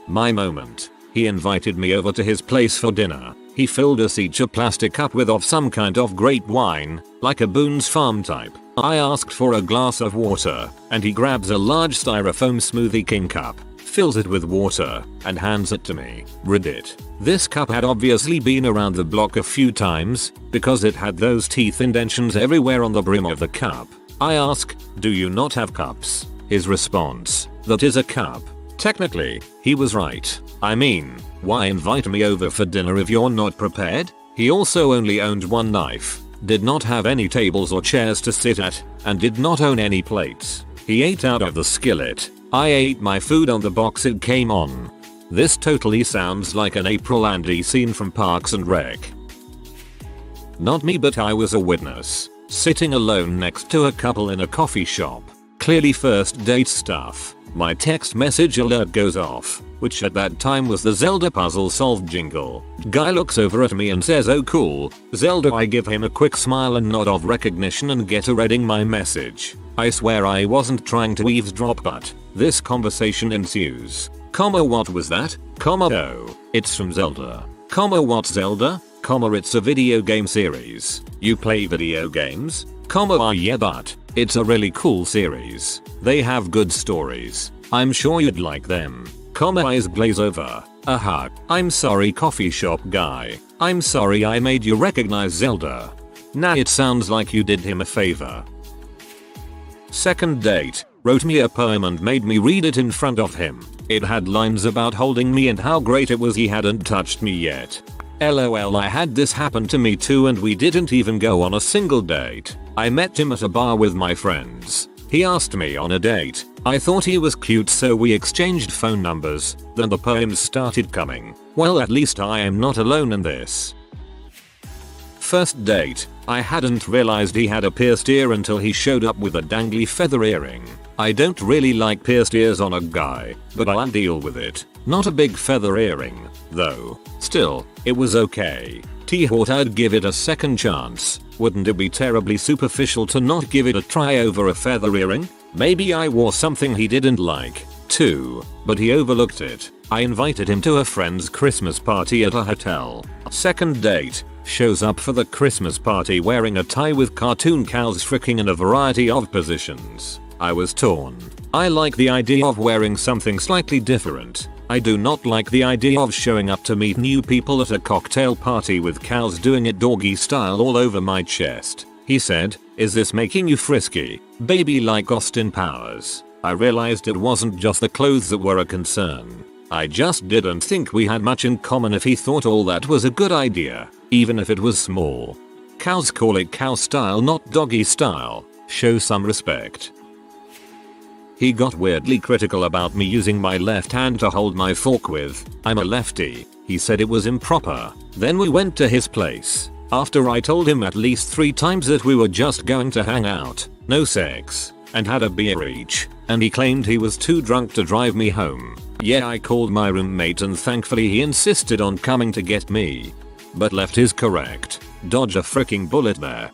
My moment. He invited me over to his place for dinner. He filled us each a plastic cup with of some kind of great wine, like a Boone's Farm type. I asked for a glass of water, and he grabs a large styrofoam Smoothie King cup, fills it with water, and hands it to me. Reddit. This cup had obviously been around the block a few times, because it had those teeth indentions everywhere on the brim of the cup. I ask, "Do you not have cups?" His response, "That is a cup." Technically, he was right. I mean, why invite me over for dinner if you're not prepared? He also only owned one knife, did not have any tables or chairs to sit at, and did not own any plates. He ate out of the skillet. I ate my food on the box it came on. This totally sounds like an April Andy scene from Parks and Rec. Not me, but I was a witness, sitting alone next to a couple in a coffee shop. Clearly first date stuff. My text message alert goes off, which at that time was the Zelda puzzle solved jingle. Guy looks over at me and says, "Oh cool, Zelda." I give him a quick smile and nod of recognition and get to reading my message. I swear I wasn't trying to eavesdrop, but this conversation ensues. What was that? Oh, it's from Zelda. What Zelda? It's a video game series. You play video games? Yeah, but it's a really cool series. They have good stories. I'm sure you'd like them. Eyes glaze over. I'm sorry, coffee shop guy. I'm sorry I made you recognize Zelda. Nah, it sounds like you did him a favor. Second date. Wrote me a poem and made me read it in front of him. It had lines about holding me and how great it was he hadn't touched me yet. LOL, I had this happen to me too, and we didn't even go on a single date. I met him at a bar with my friends. He asked me on a date. I thought he was cute, so we exchanged phone numbers. Then the poems started coming. Well, at least I am not alone in this. First date. I hadn't realized he had a pierced ear until he showed up with a dangly feather earring. I don't really like pierced ears on a guy, but I'll deal with it. Not a big feather earring, though. Still, it was okay. Thought I'd give it a second chance. Wouldn't it be terribly superficial to not give it a try over a feather earring? Maybe I wore something he didn't like, too, but he overlooked it. I invited him to a friend's Christmas party at a hotel. Second date. Shows up for the Christmas party wearing a tie with cartoon cows freaking in a variety of positions. I was torn. I like the idea of wearing something slightly different. I do not like the idea of showing up to meet new people at a cocktail party with cows doing it doggy style all over my chest. He said, "Is this making you frisky, baby, like Austin Powers?" I realized it wasn't just the clothes that were a concern. I just didn't think we had much in common if he thought all that was a good idea, even if it was small. Cows call it cow style, not doggy style. Show some respect. He got weirdly critical about me using my left hand to hold my fork with. I'm a lefty. He said it was improper. Then we went to his place. After I told him at least 3 times that we were just going to hang out, no sex, and had a beer each, and he claimed he was too drunk to drive me home. Yeah, I called my roommate and thankfully he insisted on coming to get me. But left is correct. Dodge a freaking bullet there.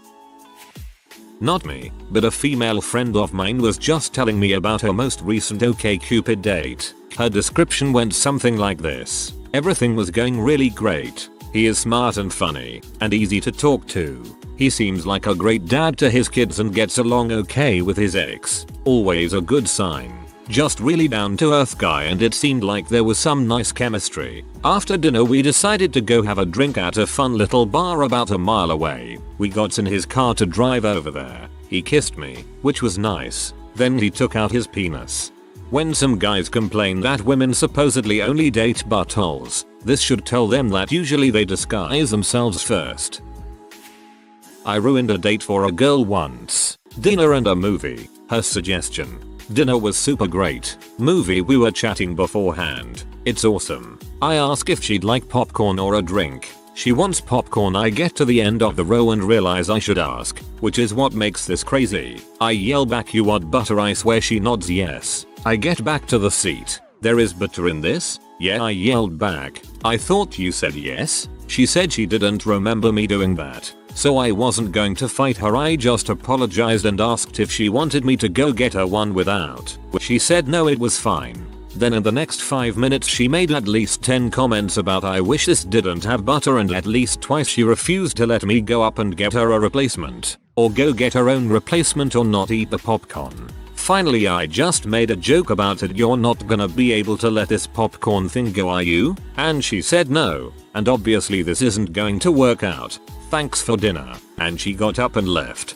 Not me, but a female friend of mine was just telling me about her most recent OkCupid date. Her description went something like this. Everything was going really great. He is smart and funny, and easy to talk to. He seems like a great dad to his kids and gets along okay with his ex. Always a good sign. Just really down to earth guy, and it seemed like there was some nice chemistry. After dinner we decided to go have a drink at a fun little bar about a mile away. We got in his car to drive over there. He kissed me, which was nice. Then he took out his penis. When some guys complain that women supposedly only date buttholes, this should tell them that usually they disguise themselves first. I ruined a date for a girl once. Dinner and a movie. Her suggestion. Dinner was super great. Movie, we were chatting beforehand. It's awesome. I ask if she'd like popcorn or a drink. She wants popcorn. I get to the end of the row and realize I should ask, which is what makes this crazy. I yell back, "You want butter?" I swear she nods yes. I get back to the seat. "There is butter in this?" "Yeah," I yelled back. "I thought you said yes." She said she didn't remember me doing that. So I wasn't going to fight her. I just apologized and asked if she wanted me to go get her one without. She said no, it was fine. Then in the next 5 minutes she made at least 10 comments about "I wish this didn't have butter," and at least twice she refused to let me go up and get her a replacement, or go get her own replacement, or not eat the popcorn. Finally I just made a joke about it. "You're not gonna be able to let this popcorn thing go, are you?" And she said no, and obviously this isn't going to work out. "Thanks for dinner," and she got up and left.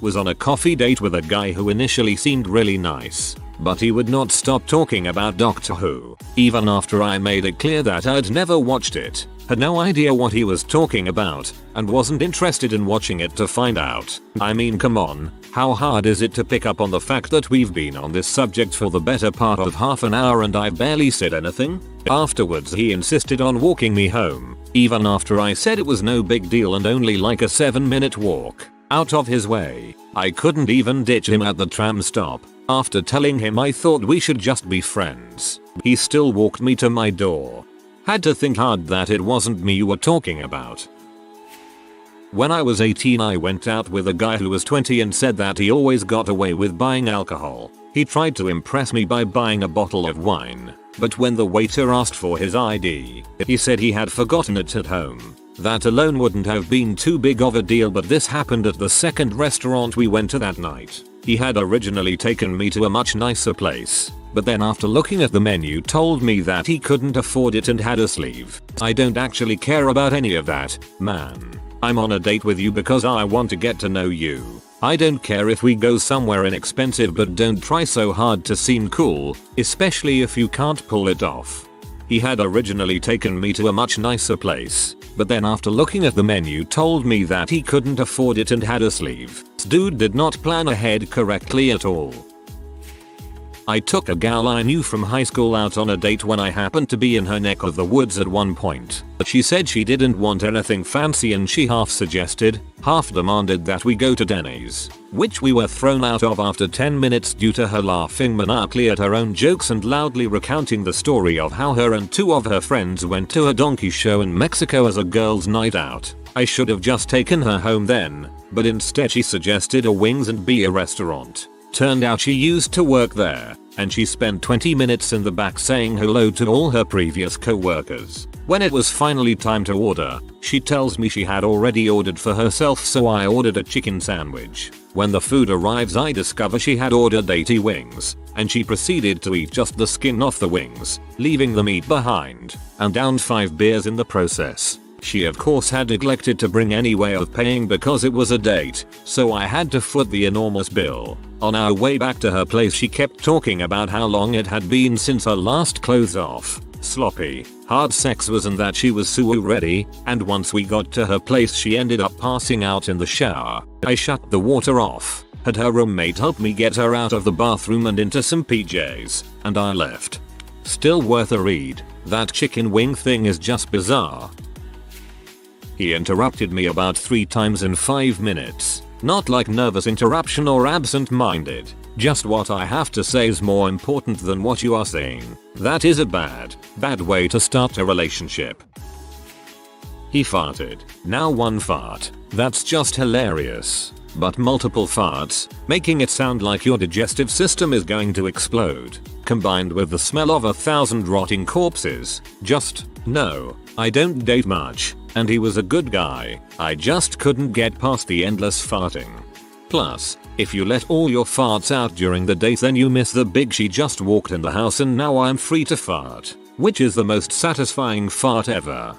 Was on a coffee date with a guy who initially seemed really nice. but he would not stop talking about Doctor Who, even after I made it clear that I'd never watched it, had no idea what he was talking about, and wasn't interested in watching it to find out. I mean, come on, how hard is it to pick up on the fact that we've been on this subject for the better part of half an hour and I've barely said anything? Afterwards he insisted on walking me home, even after I said it was no big deal and only like a 7-minute walk. Out of his way. I couldn't even ditch him at the tram stop. After telling him I thought we should just be friends, he still walked me to my door. Had to think hard that it wasn't me you were talking about. When I was 18 I went out with a guy who was 20 and said that he always got away with buying alcohol. He tried to impress me by buying a bottle of wine, but when the waiter asked for his ID, he said he had forgotten it at home. That alone wouldn't have been too big of a deal, but this happened at the second restaurant we went to that night. He had originally taken me to a much nicer place, but then after looking at the menu told me that he couldn't afford it and had us leave. I don't actually care about any of that, man. I'm on a date with you because I want to get to know you. I don't care if we go somewhere inexpensive, but don't try so hard to seem cool, especially if you can't pull it off. He had originally taken me to a much nicer place, but then after looking at the menu told me that he couldn't afford it and had us leave. This dude did not plan ahead correctly at all. I took a gal I knew from high school out on a date when I happened to be in her neck of the woods at one point. She said she didn't want anything fancy and she half suggested, half demanded that we go to Denny's, which we were thrown out of after 10 minutes due to her laughing maniacally at her own jokes and loudly recounting the story of how her and 2 of her friends went to a donkey show in Mexico as a girls' night out. I should have just taken her home then, but instead she suggested a wings and beer restaurant. Turned out she used to work there, and she spent 20 minutes in the back saying hello to all her previous co-workers. When it was finally time to order, she tells me she had already ordered for herself, so I ordered a chicken sandwich. When the food arrives I discover she had ordered 80 wings, and she proceeded to eat just the skin off the wings, leaving the meat behind, and downed 5 beers in the process. She of course had neglected to bring any way of paying because it was a date, so I had to foot the enormous bill. On our way back to her place she kept talking about how long it had been since her last clothes off, sloppy, hard sex was and that she was so ready, and once we got to her place she ended up passing out in the shower. I shut the water off, had her roommate help me get her out of the bathroom and into some PJs, and I left. Still worth a read. That chicken wing thing is just bizarre. He interrupted me about 3 times in 5 minutes. Not like nervous interruption or absent-minded. Just what I have to say is more important than what you are saying. That is a bad way to start a relationship. He farted. Now one fart. That's just hilarious. But multiple farts, making it sound like your digestive system is going to explode. Combined with the smell of 1,000 rotting corpses. Just, no, I don't date much. And he was a good guy, I just couldn't get past the endless farting. Plus, if you let all your farts out during the date then you miss the big she just walked in the house and now I'm free to fart, which is the most satisfying fart ever.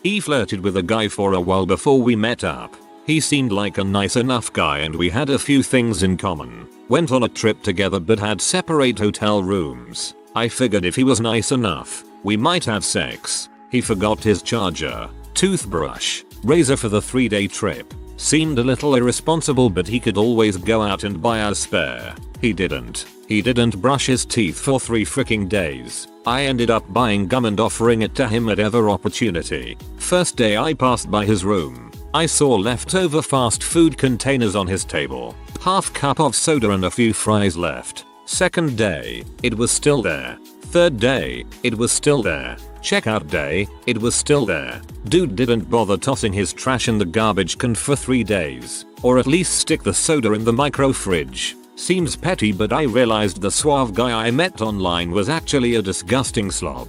He flirted with a guy for a while before we met up. He seemed like a nice enough guy and we had a few things in common. Went on a trip together but had separate hotel rooms. I figured if he was nice enough, we might have sex. He forgot his charger, toothbrush, razor for the 3-day trip. Seemed a little irresponsible but he could always go out and buy a spare. He didn't. He didn't brush his teeth for 3 freaking days. I ended up buying gum and offering it to him at every opportunity. First day I passed by his room. I saw leftover fast food containers on his table. Half cup of soda and a few fries left. Second day, it was still there. Third day, it was still there. Checkout day, it was still there. Dude didn't bother tossing his trash in the garbage can for 3 days. Or at least stick the soda in the micro fridge. Seems petty but I realized the suave guy I met online was actually a disgusting slob.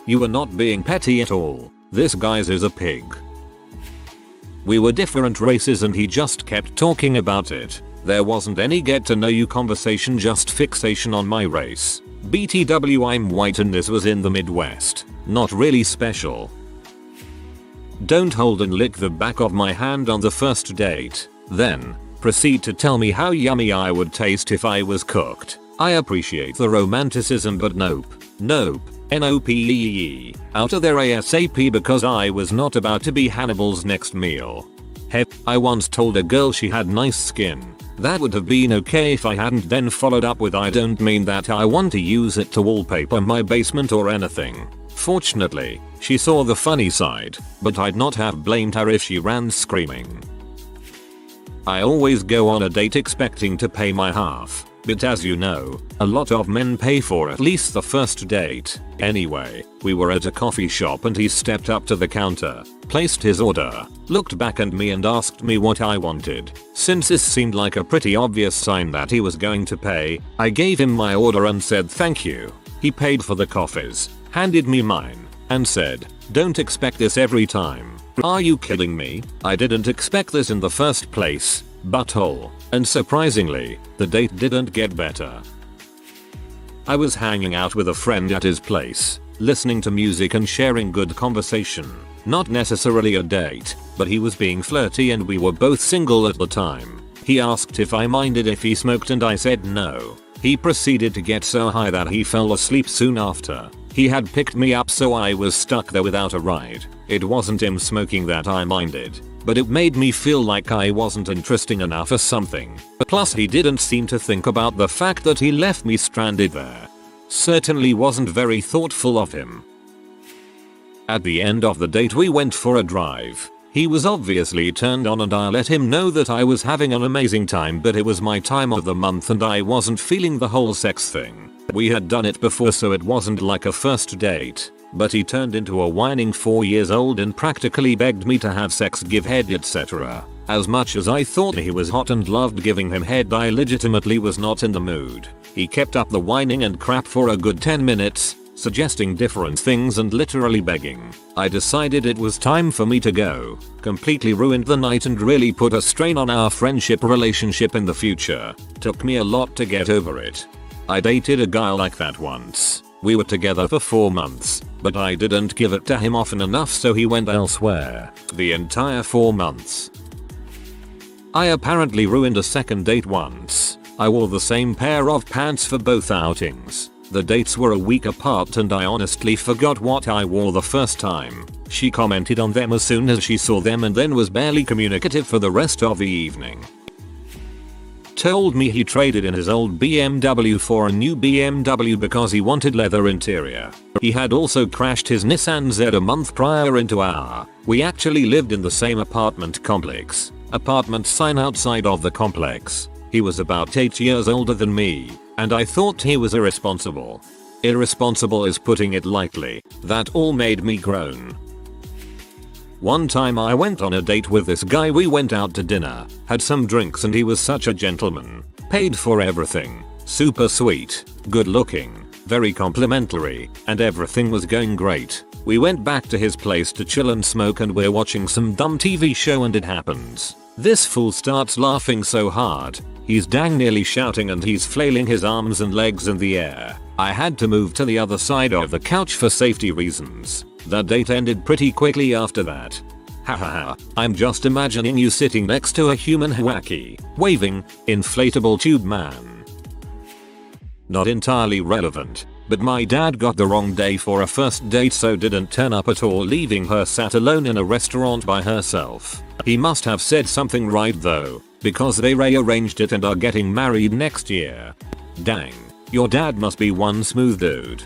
You were not being petty at all. This guy's is a pig. We were different races and he just kept talking about it. There wasn't any get to know you conversation, just fixation on my race. BTW I'm white and this was in the Midwest. Not really special. Don't hold and lick the back of my hand on the first date. Then, proceed to tell me how yummy I would taste if I was cooked. I appreciate the romanticism but nope. Nope. Nope. Out of there ASAP because I was not about to be Hannibal's next meal. Heck, I once told a girl she had nice skin. That would have been okay if I hadn't then followed up with I don't mean that I want to use it to wallpaper my basement or anything. Fortunately, she saw the funny side, but I'd not have blamed her if she ran screaming. I always go on a date expecting to pay my half, but as you know, a lot of men pay for at least the first date. Anyway, we were at a coffee shop and he stepped up to the counter, placed his order, looked back at me and asked me what I wanted. Since this seemed like a pretty obvious sign that he was going to pay, I gave him my order and said thank you. He paid for the coffees, handed me mine, and said, "Don't expect this every time." Are you kidding me? I didn't expect this in the first place, butthole. And surprisingly, the date didn't get better. I was hanging out with a friend at his place, listening to music and sharing good conversation. Not necessarily a date, but he was being flirty and we were both single at the time. He asked if I minded if he smoked and I said no. He proceeded to get so high that he fell asleep soon after. He had picked me up so I was stuck there without a ride. It wasn't him smoking that I minded, but it made me feel like I wasn't interesting enough or something. Plus he didn't seem to think about the fact that he left me stranded there. Certainly wasn't very thoughtful of him. At the end of the date we went for a drive. He was obviously turned on and I let him know that I was having an amazing time but it was my time of the month and I wasn't feeling the whole sex thing. We had done it before so it wasn't like a first date, but he turned into a whining 4 years old and practically begged me to have sex, give head, etc. As much as I thought he was hot and loved giving him head, I legitimately was not in the mood. He kept up the whining and crap for a good 10 minutes, suggesting different things and literally begging. I decided it was time for me to go. Completely ruined the night and really put a strain on our friendship relationship in the future. Took me a lot to get over it. I dated a guy like that once. We were together for 4 months, but I didn't give it to him often enough so he went elsewhere. The entire 4 months. I apparently ruined a second date once. I wore the same pair of pants for both outings. The dates were a week apart and I honestly forgot what I wore the first time. She commented on them as soon as she saw them and then was barely communicative for the rest of the evening. Told me he traded in his old BMW for a new BMW because he wanted leather interior. He had also crashed his Nissan Z a month prior into our. We actually lived in the same apartment complex. Apartment sign outside of the complex. He was about 8 years older than me, and I thought he was irresponsible. Irresponsible is putting it lightly. That all made me groan. One time I went on a date with this guy. We went out to dinner, had some drinks and he was such a gentleman. Paid for everything. Super sweet, good looking, very complimentary, and everything was going great. We went back to his place to chill and smoke and we're watching some dumb TV show and it happens. This fool starts laughing so hard, he's dang nearly shouting and he's flailing his arms and legs in the air. I had to move to the other side of the couch for safety reasons. The date ended pretty quickly after that. Hahaha, I'm just imagining you sitting next to a human wacky, waving, inflatable tube man. Not entirely relevant, but my dad got the wrong day for a first date so didn't turn up at all, leaving her sat alone in a restaurant by herself. He must have said something right though, because they rearranged it and are getting married next year. Dang, your dad must be one smooth dude.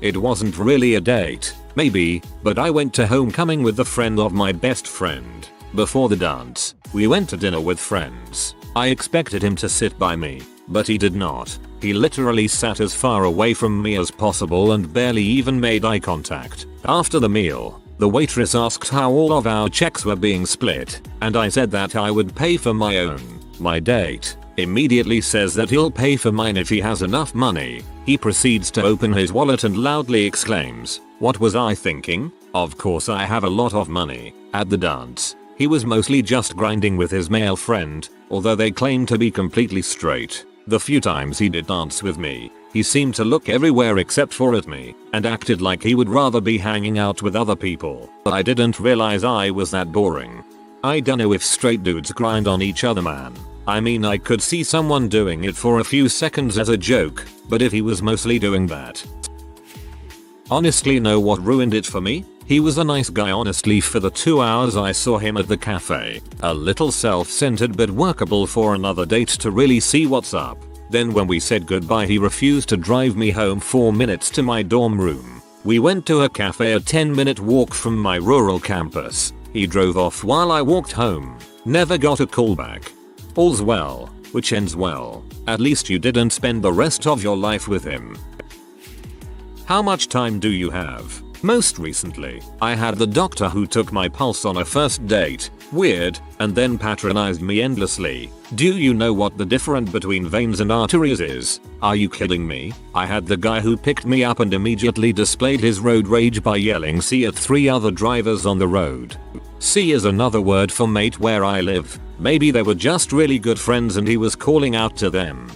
It wasn't really a date, maybe, but I went to homecoming with the friend of my best friend. Before the dance, we went to dinner with friends. I expected him to sit by me, but he did not. He literally sat as far away from me as possible and barely even made eye contact. After the meal, the waitress asked how all of our checks were being split, and I said that I would pay for my own. My date immediately says that he'll pay for mine if he has enough money. He proceeds to open his wallet and loudly exclaims, "What was I thinking? Of course I have a lot of money." At the dance, he was mostly just grinding with his male friend, although they claimed to be completely straight. The few times he did dance with me, he seemed to look everywhere except for at me, and acted like he would rather be hanging out with other people. I didn't realize I was that boring. I don't know if straight dudes grind on each other, man. I mean, I could see someone doing it for a few seconds as a joke, but if he was mostly doing that. Honestly, know what ruined it for me? He was a nice guy honestly for the 2 hours I saw him at the cafe. A little self-centered but workable for another date to really see what's up. Then when we said goodbye he refused to drive me home 4 minutes to my dorm room. We went to a cafe a 10-minute walk from my rural campus. He drove off while I walked home. Never got a call back. All's well, which ends well. At least you didn't spend the rest of your life with him. How much time do you have? Most recently, I had the doctor who took my pulse on a first date. Weird, and then patronized me endlessly. Do you know what the difference between veins and arteries is? Are you kidding me? I had the guy who picked me up and immediately displayed his road rage by yelling "see" at 3 other drivers on the road. See is another word for mate where I live. Maybe they were just really good friends and he was calling out to them.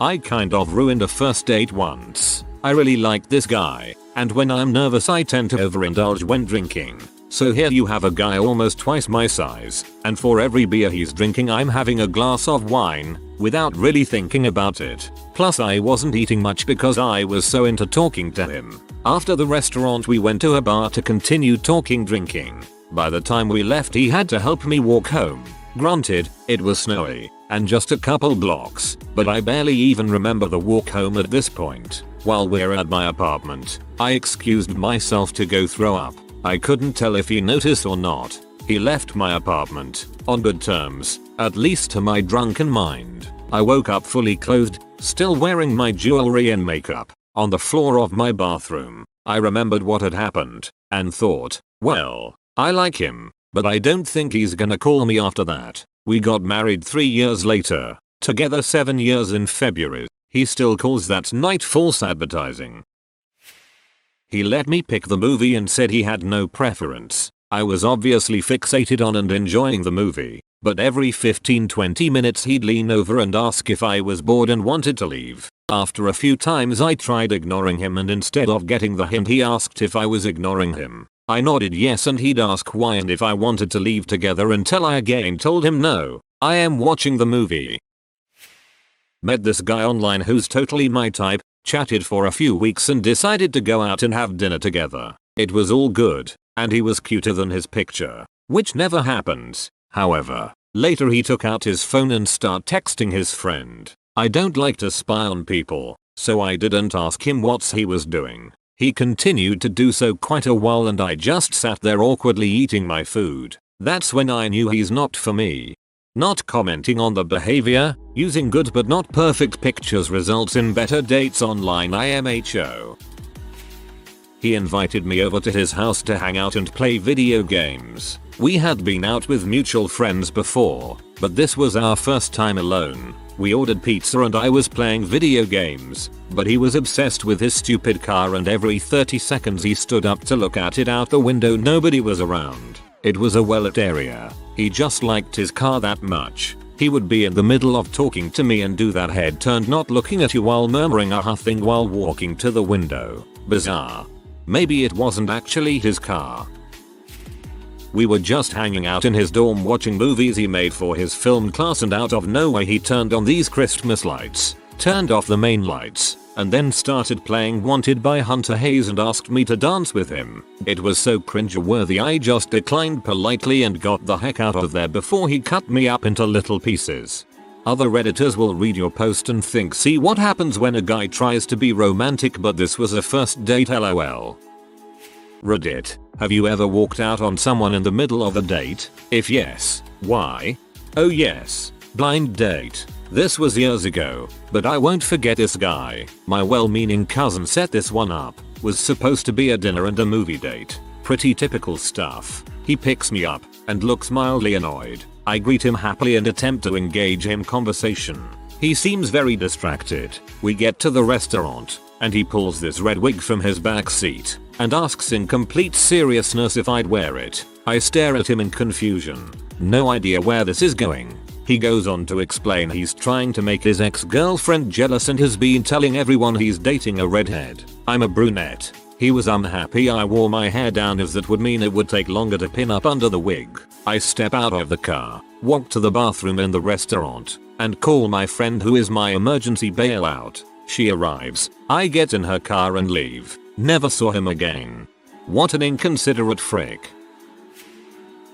I kind of ruined a first date once. I really liked this guy, and when I'm nervous I tend to overindulge when drinking. So here you have a guy almost twice my size, and for every beer he's drinking I'm having a glass of wine, without really thinking about it. Plus I wasn't eating much because I was so into talking to him. After the restaurant we went to a bar to continue talking drinking. By the time we left he had to help me walk home. Granted, it was snowy, and just a couple blocks, but I barely even remember the walk home at this point. While we're at my apartment, I excused myself to go throw up. I couldn't tell if he noticed or not. He left my apartment, on good terms, at least to my drunken mind. I woke up fully clothed, still wearing my jewelry and makeup, on the floor of my bathroom. I remembered what had happened, and thought, well, I like him, but I don't think he's gonna call me after that. We got married 3 years later, together 7 years in February. He still calls that night false advertising. He let me pick the movie and said he had no preference. I was obviously fixated on and enjoying the movie, but every 15-20 minutes he'd lean over and ask if I was bored and wanted to leave. After a few times I tried ignoring him and instead of getting the hint he asked if I was ignoring him. I nodded yes and he'd ask why and if I wanted to leave together until I again told him no, I am watching the movie. Met this guy online who's totally my type, chatted for a few weeks and decided to go out and have dinner together. It was all good, and he was cuter than his picture, which never happens. However, later he took out his phone and started texting his friend. I don't like to spy on people, so I didn't ask him what he was doing. He continued to do so quite a while and I just sat there awkwardly eating my food. That's when I knew he's not for me. Not commenting on the behavior, using good but not perfect pictures results in better dates online IMHO. He invited me over to his house to hang out and play video games. We had been out with mutual friends before, but this was our first time alone. We ordered pizza and I was playing video games, but he was obsessed with his stupid car and every 30 seconds he stood up to look at it out the window. Nobody was around. It was a well-lit area. He just liked his car that much. He would be in the middle of talking to me and do that head turned not looking at you while murmuring a thing while walking to the window. Bizarre. Maybe it wasn't actually his car. We were just hanging out in his dorm watching movies he made for his film class and out of nowhere he turned on these Christmas lights, turned off the main lights, and then started playing Wanted by Hunter Hayes and asked me to dance with him. It was so cringe-worthy I just declined politely and got the heck out of there before he cut me up into little pieces. Other redditors will read your post and think, see what happens when a guy tries to be romantic, but this was a first date lol. Reddit, have you ever walked out on someone in the middle of a date? If yes, why? Oh yes, blind date. This was years ago, but I won't forget this guy. My well-meaning cousin set this one up. Was supposed to be a dinner and a movie date. Pretty typical stuff. He picks me up and looks mildly annoyed. I greet him happily and attempt to engage in conversation. He seems very distracted. We get to the restaurant and he pulls this red wig from his back seat and asks in complete seriousness if I'd wear it. I stare at him in confusion. No idea where this is going. He goes on to explain he's trying to make his ex-girlfriend jealous and has been telling everyone he's dating a redhead. I'm a brunette. He was unhappy I wore my hair down as that would mean it would take longer to pin up under the wig. I step out of the car, walk to the bathroom in the restaurant, and call my friend who is my emergency bailout. She arrives, I get in her car and leave. Never saw him again. What an inconsiderate frick.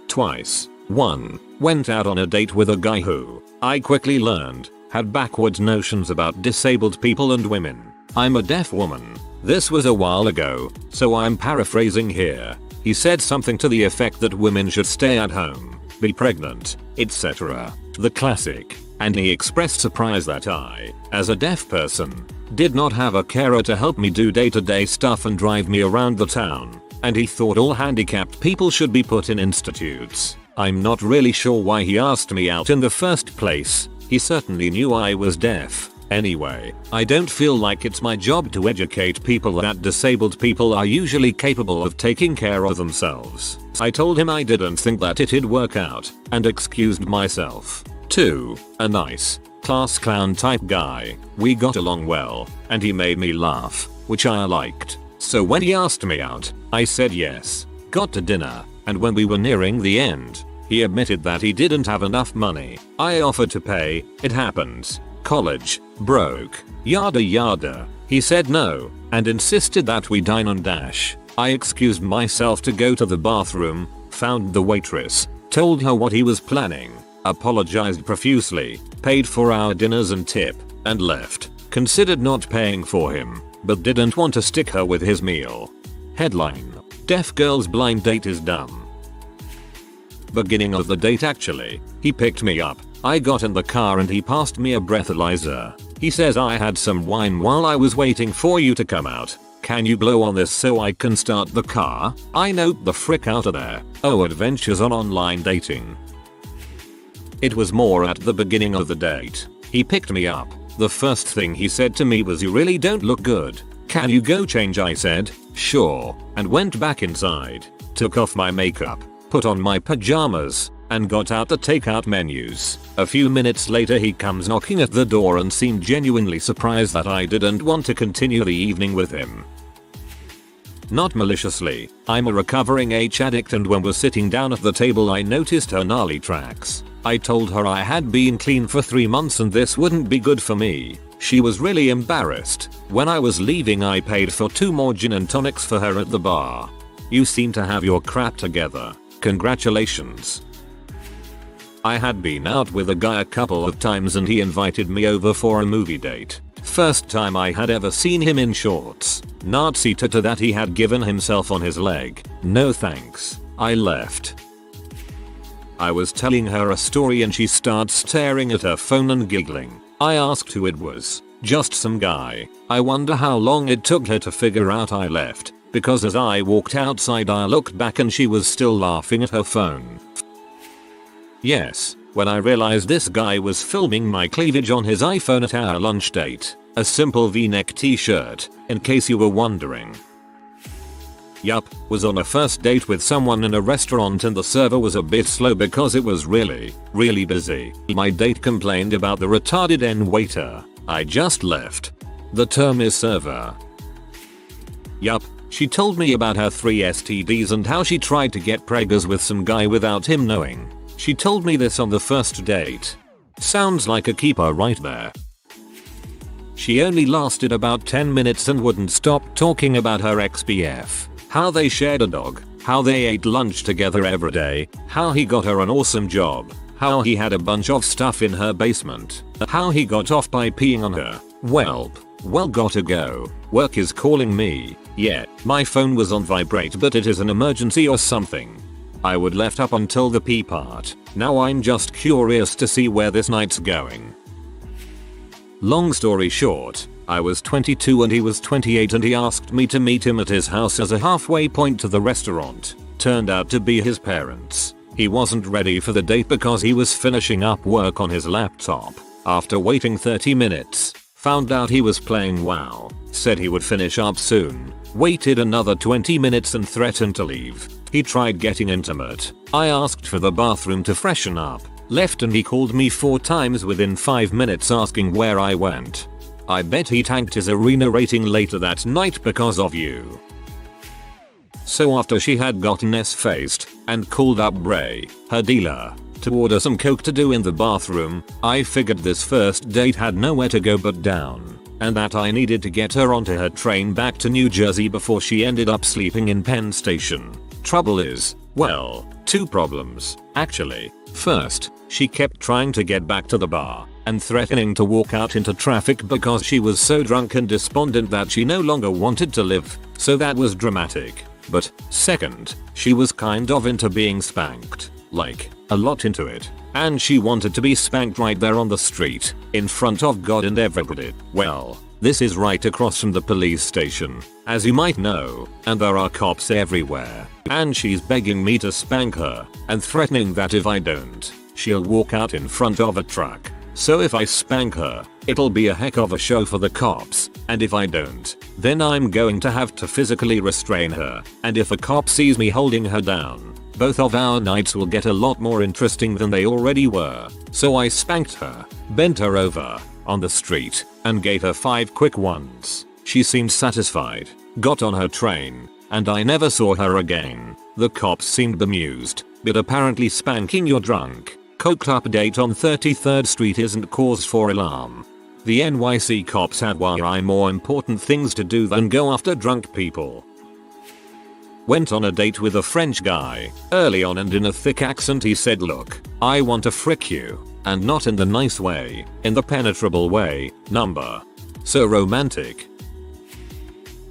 Twice. 1. Went out on a date with a guy who, I quickly learned, had backwards notions about disabled people and women. I'm a deaf woman. This was a while ago, so I'm paraphrasing here. He said something to the effect that women should stay at home, be pregnant, etc. The classic. And he expressed surprise that I, as a deaf person, did not have a carer to help me do day-to-day stuff and drive me around the town, and he thought all handicapped people should be put in institutes. I'm not really sure why he asked me out in the first place. He certainly knew I was deaf. Anyway, I don't feel like it's my job to educate people that disabled people are usually capable of taking care of themselves. I told him I didn't think that it'd work out, and excused myself. 2. A nice, class clown type guy. We got along well, and he made me laugh, which I liked. So when he asked me out, I said yes. Got to dinner, and when we were nearing the end, he admitted that he didn't have enough money. I offered to pay. It happens. College, broke, yada yada. He said no, and insisted that we dine on Dash. I excused myself to go to the bathroom, found the waitress, told her what he was planning, apologized profusely, paid for our dinners and tip, and left. Considered not paying for him, but didn't want to stick her with his meal. Headline: Deaf girl's blind date is dumb. Beginning of the date actually, he picked me up. I got in the car and he passed me a breathalyzer. He says I had some wine while I was waiting for you to come out. Can you blow on this so I can start the car? I note the frick out of there. Oh, adventures on online dating. It was more at the beginning of the date. He picked me up. The first thing he said to me was, "You really don't look good. Can you go change?" I said, "Sure," and went back inside, took off my makeup, put on my pajamas, and got out the takeout menus. A few minutes later he comes knocking at the door and seemed genuinely surprised that I didn't want to continue the evening with him. Not maliciously, I'm a recovering H addict, and when we're sitting down at the table I noticed her gnarly tracks. I told her I had been clean for 3 months and this wouldn't be good for me. She was really embarrassed. When I was leaving I paid for 2 more gin and tonics for her at the bar. You seem to have your crap together. Congratulations. I had been out with a guy a couple of times and he invited me over for a movie date. First time I had ever seen him in shorts. Nazi tattoo that he had given himself on his leg. No thanks. I left. I was telling her a story and she starts staring at her phone and giggling. I asked who it was. Just some guy. I wonder how long it took her to figure out I left, because as I walked outside I looked back and she was still laughing at her phone. Yes, when I realized this guy was filming my cleavage on his iPhone at our lunch date. A simple v-neck t-shirt, in case you were wondering. Yup, was on a first date with someone in a restaurant and the server was a bit slow because it was really busy. My date complained about the retarded waiter. I just left. The term is server. Yup, she told me about her 3 STDs and how she tried to get preggers with some guy without him knowing. She told me this on the first date. Sounds like a keeper right there. She only lasted about 10 minutes and wouldn't stop talking about her ex-BF. How they shared a dog, how they ate lunch together every day, how he got her an awesome job, how he had a bunch of stuff in her basement, how he got off by peeing on her. Well, gotta go. Work is calling me. Yeah, my phone was on vibrate but it is an emergency or something. I would left up until the pee part. Now I'm just curious to see where this night's going. Long story short, I was 22 and he was 28 and he asked me to meet him at his house as a halfway point to the restaurant. Turned out to be his parents. He wasn't ready for the date because he was finishing up work on his laptop. After waiting 30 minutes, found out he was playing WoW. Said he would finish up soon. Waited another 20 minutes and threatened to leave. He tried getting intimate. I asked for the bathroom to freshen up. Left and he called me 4 times within 5 minutes asking where I went. I bet he tanked his arena rating later that night because of you. So after she had gotten S-faced and called up Bray, her dealer, to order some coke to do in the bathroom, I figured this first date had nowhere to go but down, and that I needed to get her onto her train back to New Jersey before she ended up sleeping in Penn Station. Trouble is, well, two problems, actually. First, she kept trying to get back to the bar and threatening to walk out into traffic because she was so drunk and despondent that she no longer wanted to live, so that was dramatic. But second, she was kind of into being spanked, like, a lot into it, and she wanted to be spanked right there on the street, in front of God and everybody. Well, this is right across from the police station, as you might know, and there are cops everywhere, and she's begging me to spank her, and threatening that if I don't, she'll walk out in front of a truck. So if I spank her, it'll be a heck of a show for the cops, and if I don't, then I'm going to have to physically restrain her, and if a cop sees me holding her down, both of our nights will get a lot more interesting than they already were. So I spanked her, bent her over, on the street, and gave her 5 quick ones. She seemed satisfied, got on her train, and I never saw her again. The cops seemed bemused, but apparently spanking your drunk, coked up date on 33rd Street isn't cause for alarm. The NYC cops had way more important things to do than go after drunk people. Went on a date with a French guy. Early on and in a thick accent he said, "Look, I want to frick you. And not in the nice way, in the penetrable way, number." So romantic.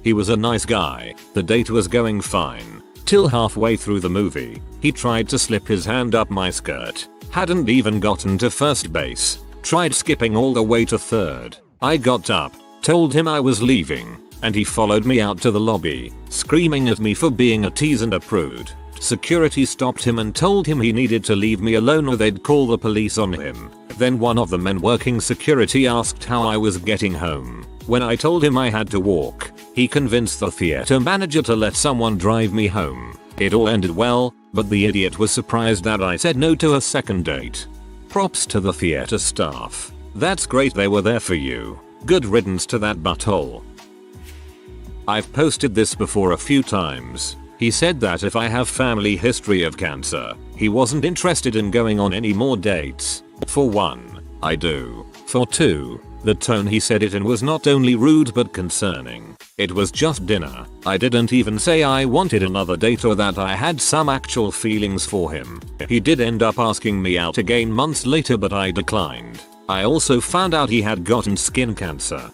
He was a nice guy. The date was going fine. Till halfway through the movie, he tried to slip his hand up my skirt. Hadn't even gotten to first base. Tried skipping all the way to third. I got up, told him I was leaving, and he followed me out to the lobby, screaming at me for being a tease and a prude. Security stopped him and told him he needed to leave me alone or they'd call the police on him. Then one of the men working security asked how I was getting home. When I told him I had to walk, he convinced the theater manager to let someone drive me home. It all ended well, but the idiot was surprised that I said no to a second date. Props to the theater staff. That's great they were there for you. Good riddance to that butthole. I've posted this before a few times. He said that if I have family history of cancer, he wasn't interested in going on any more dates. For one, I do. For two, the tone he said it in was not only rude but concerning. It was just dinner. I didn't even say I wanted another date or that I had some actual feelings for him. He did end up asking me out again months later but I declined. I also found out he had gotten skin cancer.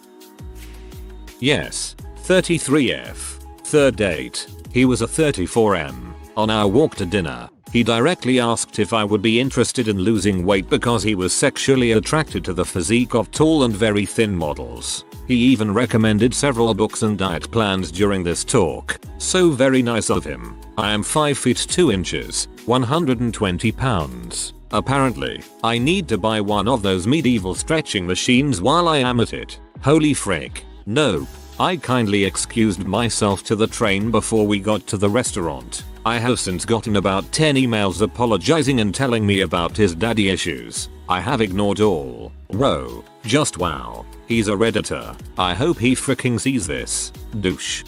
Yes, 33F. Third date. He was a 34M. On our walk to dinner, he directly asked if I would be interested in losing weight because he was sexually attracted to the physique of tall and very thin models. He even recommended several books and diet plans during this talk. So very nice of him. I am 5 feet 2 inches, 120 pounds. Apparently, I need to buy one of those medieval stretching machines while I am at it. Holy frick. Nope. I kindly excused myself to the train before we got to the restaurant. I have since gotten about 10 emails apologizing and telling me about his daddy issues. I have ignored all. Whoa. Just wow. He's a Redditor. I hope he fricking sees this. Douche.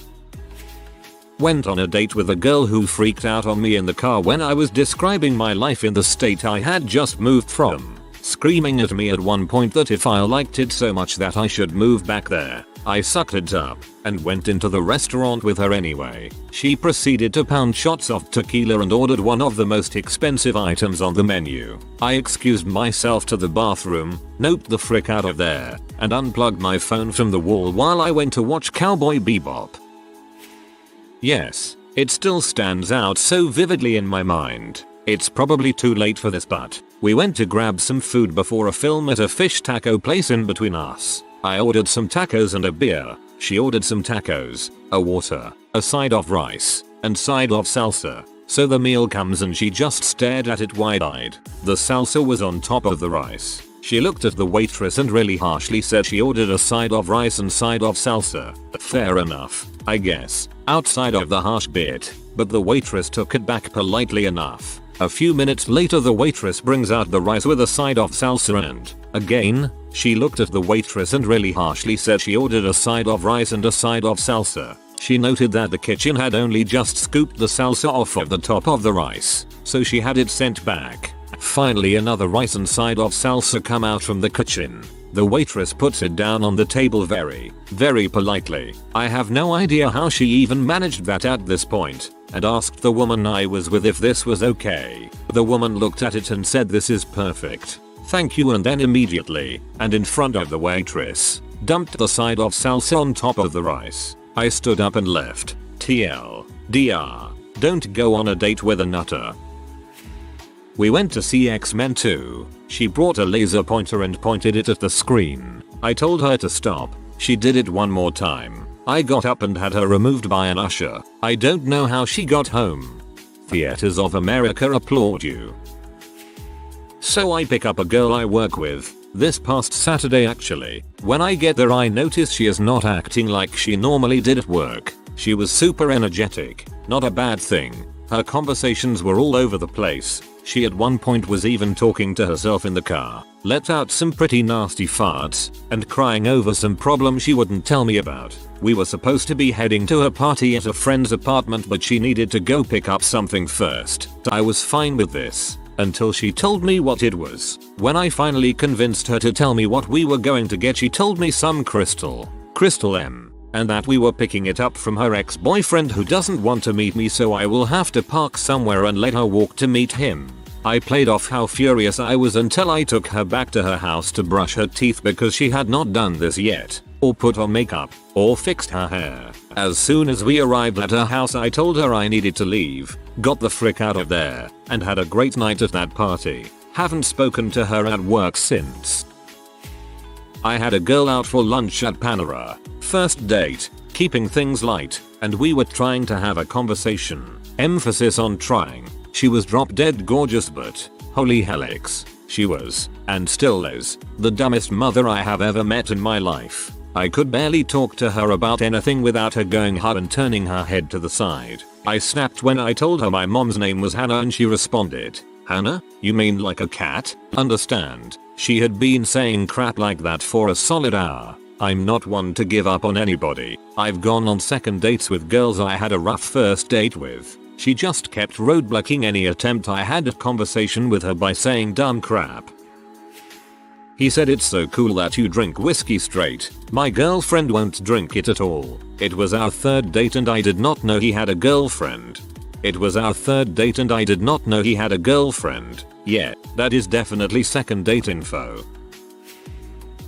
Went on a date with a girl who freaked out on me in the car when I was describing my life in the state I had just moved from, screaming at me at one point that if I liked it so much that I should move back there. I sucked it up and went into the restaurant with her anyway. She proceeded to pound shots of tequila and ordered one of the most expensive items on the menu. I excused myself to the bathroom, noped the frick out of there, and unplugged my phone from the wall while I went to watch Cowboy Bebop. Yes, it still stands out so vividly in my mind. It's probably too late for this but we went to grab some food before a film at a fish taco place in between us. I ordered some tacos and a beer. She ordered some tacos, a water, a side of rice, and side of salsa. So the meal comes and she just stared at it wide-eyed. The salsa was on top of the rice. She looked at the waitress and really harshly said she ordered a side of rice and side of salsa. Fair enough, I guess, outside of the harsh bit, but the waitress took it back politely enough. A few minutes later the waitress brings out the rice with a side of salsa and, again, she looked at the waitress and really harshly said she ordered a side of rice and a side of salsa. She noted that the kitchen had only just scooped the salsa off of the top of the rice, so she had it sent back. Finally another rice and side of salsa come out from the kitchen. The waitress puts it down on the table very politely. I have no idea how she even managed that at this point, and asked the woman I was with if this was okay. The woman looked at it and said, "This is perfect. Thank you," and then immediately, and in front of the waitress, dumped the side of salsa on top of the rice. I stood up and left. TLDR. Don't go on a date with a nutter. We went to see X-Men 2. She brought a laser pointer and pointed it at the screen. I told her to stop. She did it one more time. I got up and had her removed by an usher. I don't know how she got home. Theaters of America applaud you. So I pick up a girl I work with. This past Saturday actually. When I get there I notice she is not acting like she normally did at work. She was super energetic. Not a bad thing. Her conversations were all over the place. She at one point was even talking to herself in the car, let out some pretty nasty farts, and crying over some problem she wouldn't tell me about. We were supposed to be heading to a party at a friend's apartment, but she needed to go pick up something first. I was fine with this, until she told me what it was. When I finally convinced her to tell me what we were going to get, she told me some crystal M, and that we were picking it up from her ex-boyfriend who doesn't want to meet me, so I will have to park somewhere and let her walk to meet him. I played off how furious I was until I took her back to her house to brush her teeth because she had not done this yet, or put on makeup, or fixed her hair. As soon as we arrived at her house I told her I needed to leave, got the frick out of there, and had a great night at that party. Haven't spoken to her at work since. I had a girl out for lunch at Panera. First date, keeping things light, and we were trying to have a conversation. Emphasis on trying. She was drop dead gorgeous, but holy helix, she was, and still is, the dumbest mother I have ever met in my life. I could barely talk to her about anything without her going hard and turning her head to the side. I snapped when I told her my mom's name was Hannah and she responded, "Hannah? You mean like a cat? Understand?" She had been saying crap like that for a solid hour. I'm not one to give up on anybody. I've gone on second dates with girls I had a rough first date with. She just kept roadblocking any attempt I had at conversation with her by saying dumb crap. He said, "It's so cool that you drink whiskey straight. My girlfriend won't drink it at all." It was our third date and I did not know he had a girlfriend. Yeah, that is definitely second date info.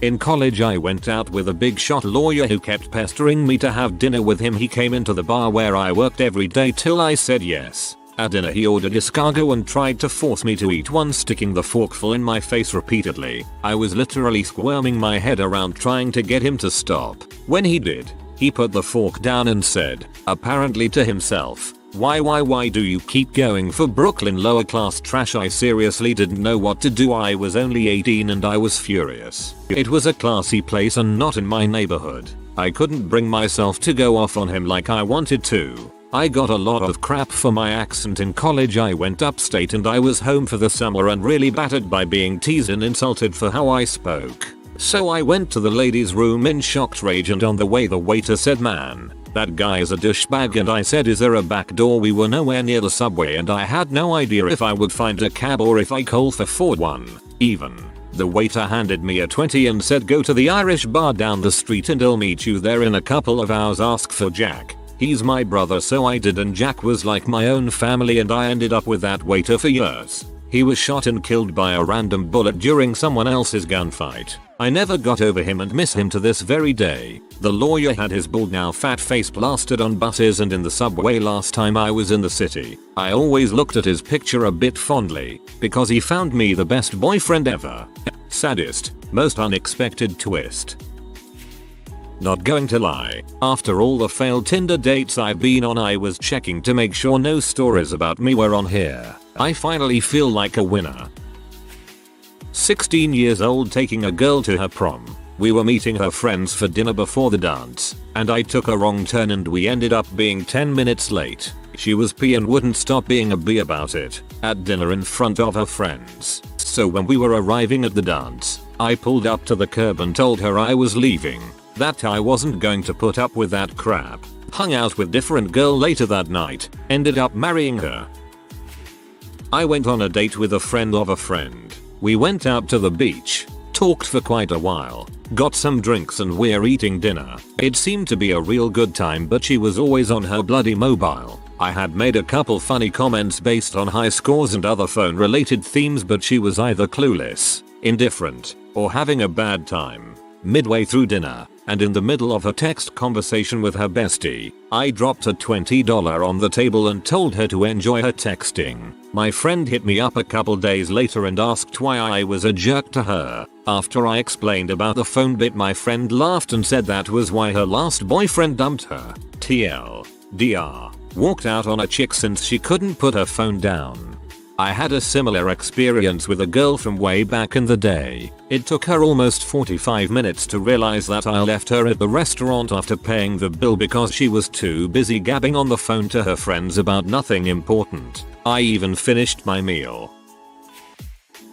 In college I went out with a big shot lawyer who kept pestering me to have dinner with him. He came into the bar where I worked every day till I said yes. At dinner he ordered escargot and tried to force me to eat one, sticking the forkful in my face repeatedly. I was literally squirming my head around trying to get him to stop. When he did, he put the fork down and said, apparently to himself, why do you keep going for Brooklyn lower class trash?" I seriously didn't know what to do. I was only 18 and I was furious. It was a classy place and not in my neighborhood. I couldn't bring myself to go off on him like I wanted to. I got a lot of crap for my accent in college. I went upstate and I was home for the summer and really battered by being teased and insulted for how I spoke. So I went to the ladies' room in shocked rage, and on the way the waiter said, "Man, that guy is a douchebag," and I said, "Is there a back door?" We were nowhere near the subway and I had no idea if I would find a cab or if I call for one. Even. The waiter handed me a 20 and said, "Go to the Irish bar down the street and I'll meet you there in a couple of hours. Ask for Jack. He's my brother." So I did, and Jack was like my own family, and I ended up with that waiter for years. He was shot and killed by a random bullet during someone else's gunfight. I never got over him and miss him to this very day. The lawyer had his bald now fat face plastered on buses and in the subway last time I was in the city. I always looked at his picture a bit fondly, because he found me the best boyfriend ever. Saddest, most unexpected twist. Not going to lie, after all the failed Tinder dates I've been on, I was checking to make sure no stories about me were on here. I finally feel like a winner. 16 years old, taking a girl to her prom. We were meeting her friends for dinner before the dance, and I took a wrong turn and we ended up being 10 minutes late. She was P and wouldn't stop being a B about it, at dinner in front of her friends. So when we were arriving at the dance, I pulled up to the curb and told her I was leaving, that I wasn't going to put up with that crap. Hung out with different girl later that night, ended up marrying her. I went on a date with a friend of a friend. We went out to the beach, talked for quite a while, got some drinks and we're eating dinner. It seemed to be a real good time but she was always on her bloody mobile. I had made a couple funny comments based on high scores and other phone related themes but she was either clueless, indifferent, or having a bad time. Midway through dinner, and in the middle of a text conversation with her bestie, I dropped a $20 on the table and told her to enjoy her texting. My friend hit me up a couple days later and asked why I was a jerk to her. After I explained about the phone bit, my friend laughed and said that was why her last boyfriend dumped her. TLDR. Walked out on a chick since she couldn't put her phone down. I had a similar experience with a girl from way back in the day. It took her almost 45 minutes to realize that I left her at the restaurant after paying the bill because she was too busy gabbing on the phone to her friends about nothing important. I even finished my meal.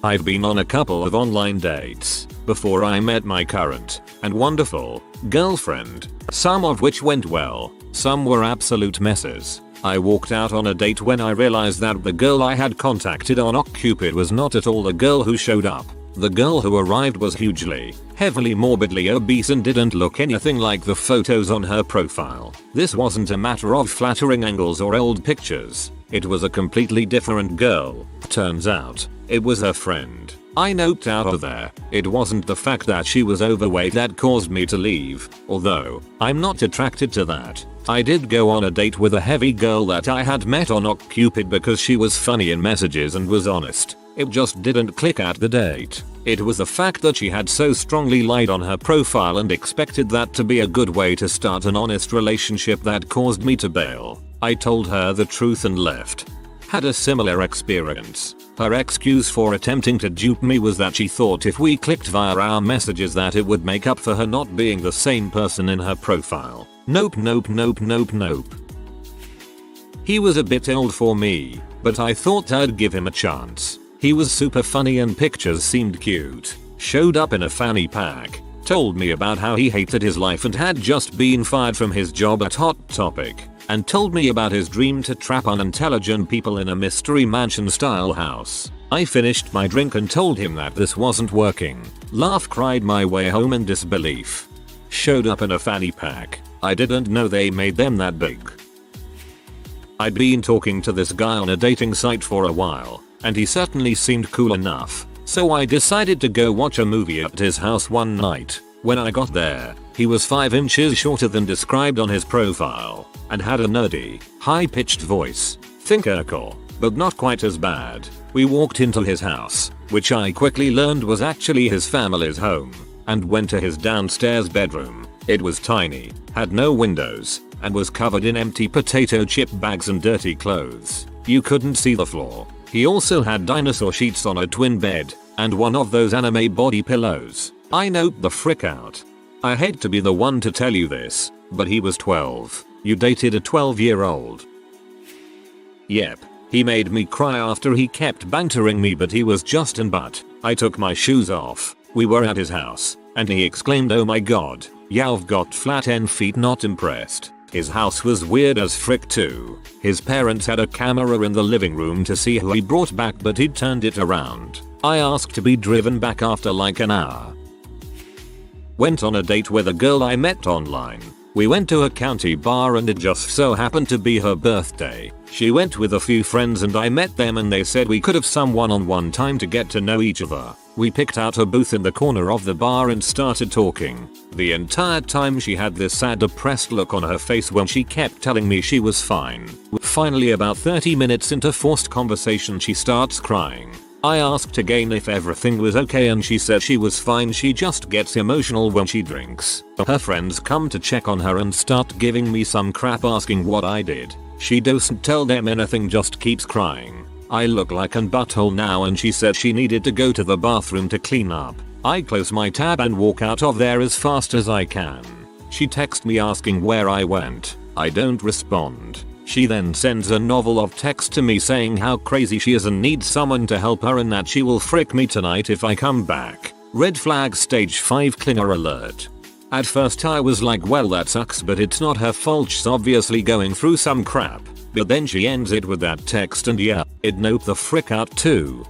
I've been on a couple of online dates before I met my current and wonderful girlfriend, some of which went well, some were absolute messes. I walked out on a date when I realized that the girl I had contacted on OkCupid was not at all the girl who showed up. The girl who arrived was hugely, heavily morbidly obese and didn't look anything like the photos on her profile. This wasn't a matter of flattering angles or old pictures. It was a completely different girl. Turns out, it was her friend. I noped out of there. It wasn't the fact that she was overweight that caused me to leave, although I'm not attracted to that. I did go on a date with a heavy girl that I had met on OkCupid because she was funny in messages and was honest. It just didn't click at the date. It was the fact that she had so strongly lied on her profile and expected that to be a good way to start an honest relationship that caused me to bail. I told her the truth and left. Had a similar experience. Her excuse for attempting to dupe me was that she thought if we clicked via our messages that it would make up for her not being the same person in her profile. Nope, nope, nope, nope, nope. He was a bit old for me, but I thought I'd give him a chance. He was super funny and pictures seemed cute. Showed up in a fanny pack. Told me about how he hated his life and had just been fired from his job at Hot Topic. And told me about his dream to trap unintelligent people in a mystery mansion style house. I finished my drink and told him that this wasn't working. Laugh cried my way home in disbelief. Showed up in a fanny pack. I didn't know they made them that big. I'd been talking to this guy on a dating site for a while, and he certainly seemed cool enough, so I decided to go watch a movie at his house one night. When I got there, he was 5 inches shorter than described on his profile, and had a nerdy, high-pitched voice. Think Urkel, but not quite as bad. We walked into his house, which I quickly learned was actually his family's home, and went to his downstairs bedroom. It was tiny, had no windows, and was covered in empty potato chip bags and dirty clothes. You couldn't see the floor. He also had dinosaur sheets on a twin bed, and one of those anime body pillows. I noped the frick out. I hate to be the one to tell you this, but he was 12. You dated a 12-year-old. Yep. He made me cry after he kept bantering me, but he was just an butt. I took my shoes off. We were at his house, and he exclaimed, "Oh my god, you've got flat 10 feet, not impressed." His house was weird as frick too. His parents had a camera in the living room to see who he brought back, but he'd turned it around. I asked to be driven back after like an hour. Went on a date with a girl I met online. We went to a county bar and it just so happened to be her birthday. She went with a few friends and I met them and they said we could have some one-on-one time to get to know each other. We picked out a booth in the corner of the bar and started talking. The entire time she had this sad depressed look on her face when she kept telling me she was fine. Finally, about 30 minutes into forced conversation, she starts crying. I asked again if everything was okay and she said she was fine, she just gets emotional when she drinks. Her friends come to check on her and start giving me some crap asking what I did. She doesn't tell them anything, just keeps crying. I look like an butthole now and she said she needed to go to the bathroom to clean up. I close my tab and walk out of there as fast as I can. She texts me asking where I went. I don't respond. She then sends a novel of text to me saying how crazy she is and needs someone to help her and that she will frick me tonight if I come back. Red flag stage 5 clinger alert. At first I was like, well, that sucks, but it's not her fault, she's obviously going through some crap. But then she ends it with that text, and yeah, it noped the frick out too.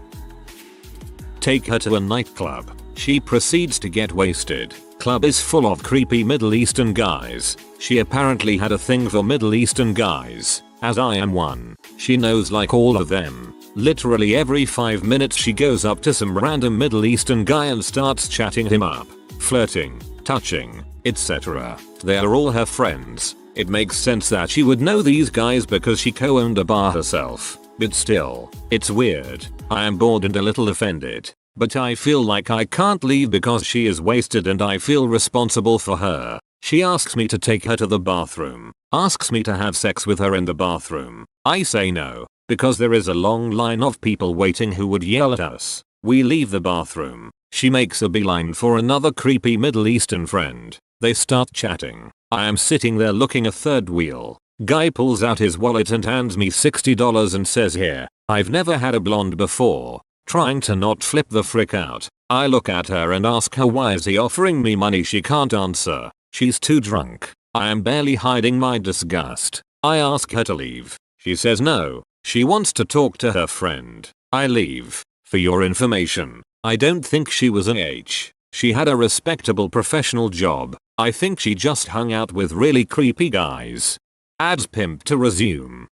Take her to a nightclub. She proceeds to get wasted. Club is full of creepy Middle Eastern guys. She apparently had a thing for Middle Eastern guys, as I am one. She knows like all of them. Literally every 5 minutes she goes up to some random Middle Eastern guy and starts chatting him up, flirting, touching, etc. They are all her friends. It makes sense that she would know these guys because she co-owned a bar herself. But still, it's weird. I am bored and a little offended. But I feel like I can't leave because she is wasted and I feel responsible for her. She asks me to take her to the bathroom. Asks me to have sex with her in the bathroom. I say no, because there is a long line of people waiting who would yell at us. We leave the bathroom. She makes a beeline for another creepy Middle Eastern friend. They start chatting. I am sitting there looking a third wheel. Guy pulls out his wallet and hands me $60 and says, here, I've never had a blonde before. Trying to not flip the frick out. I look at her and ask her why is he offering me money. She can't answer. She's too drunk. I am barely hiding my disgust. I ask her to leave. She says no. She wants to talk to her friend. I leave. For your information, I don't think she was an H. She had a respectable professional job. I think she just hung out with really creepy guys. Ads pimp to resume.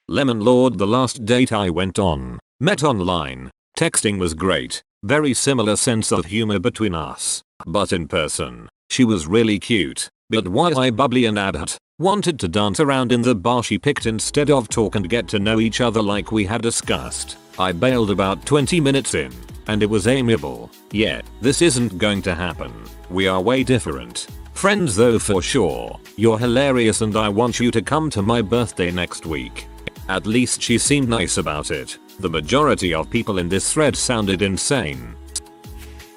Lemon Lord, the last date I went on. Met online. Texting was great. Very similar sense of humor between us. But in person, she was really cute. But why bubbly and adult. Wanted to dance around in the bar she picked instead of talk and get to know each other like we had discussed. I bailed about 20 minutes in. And it was amiable. Yeah, this isn't going to happen. We are way different. Friends though for sure. You're hilarious and I want you to come to my birthday next week. At least she seemed nice about it. The majority of people in this thread sounded insane.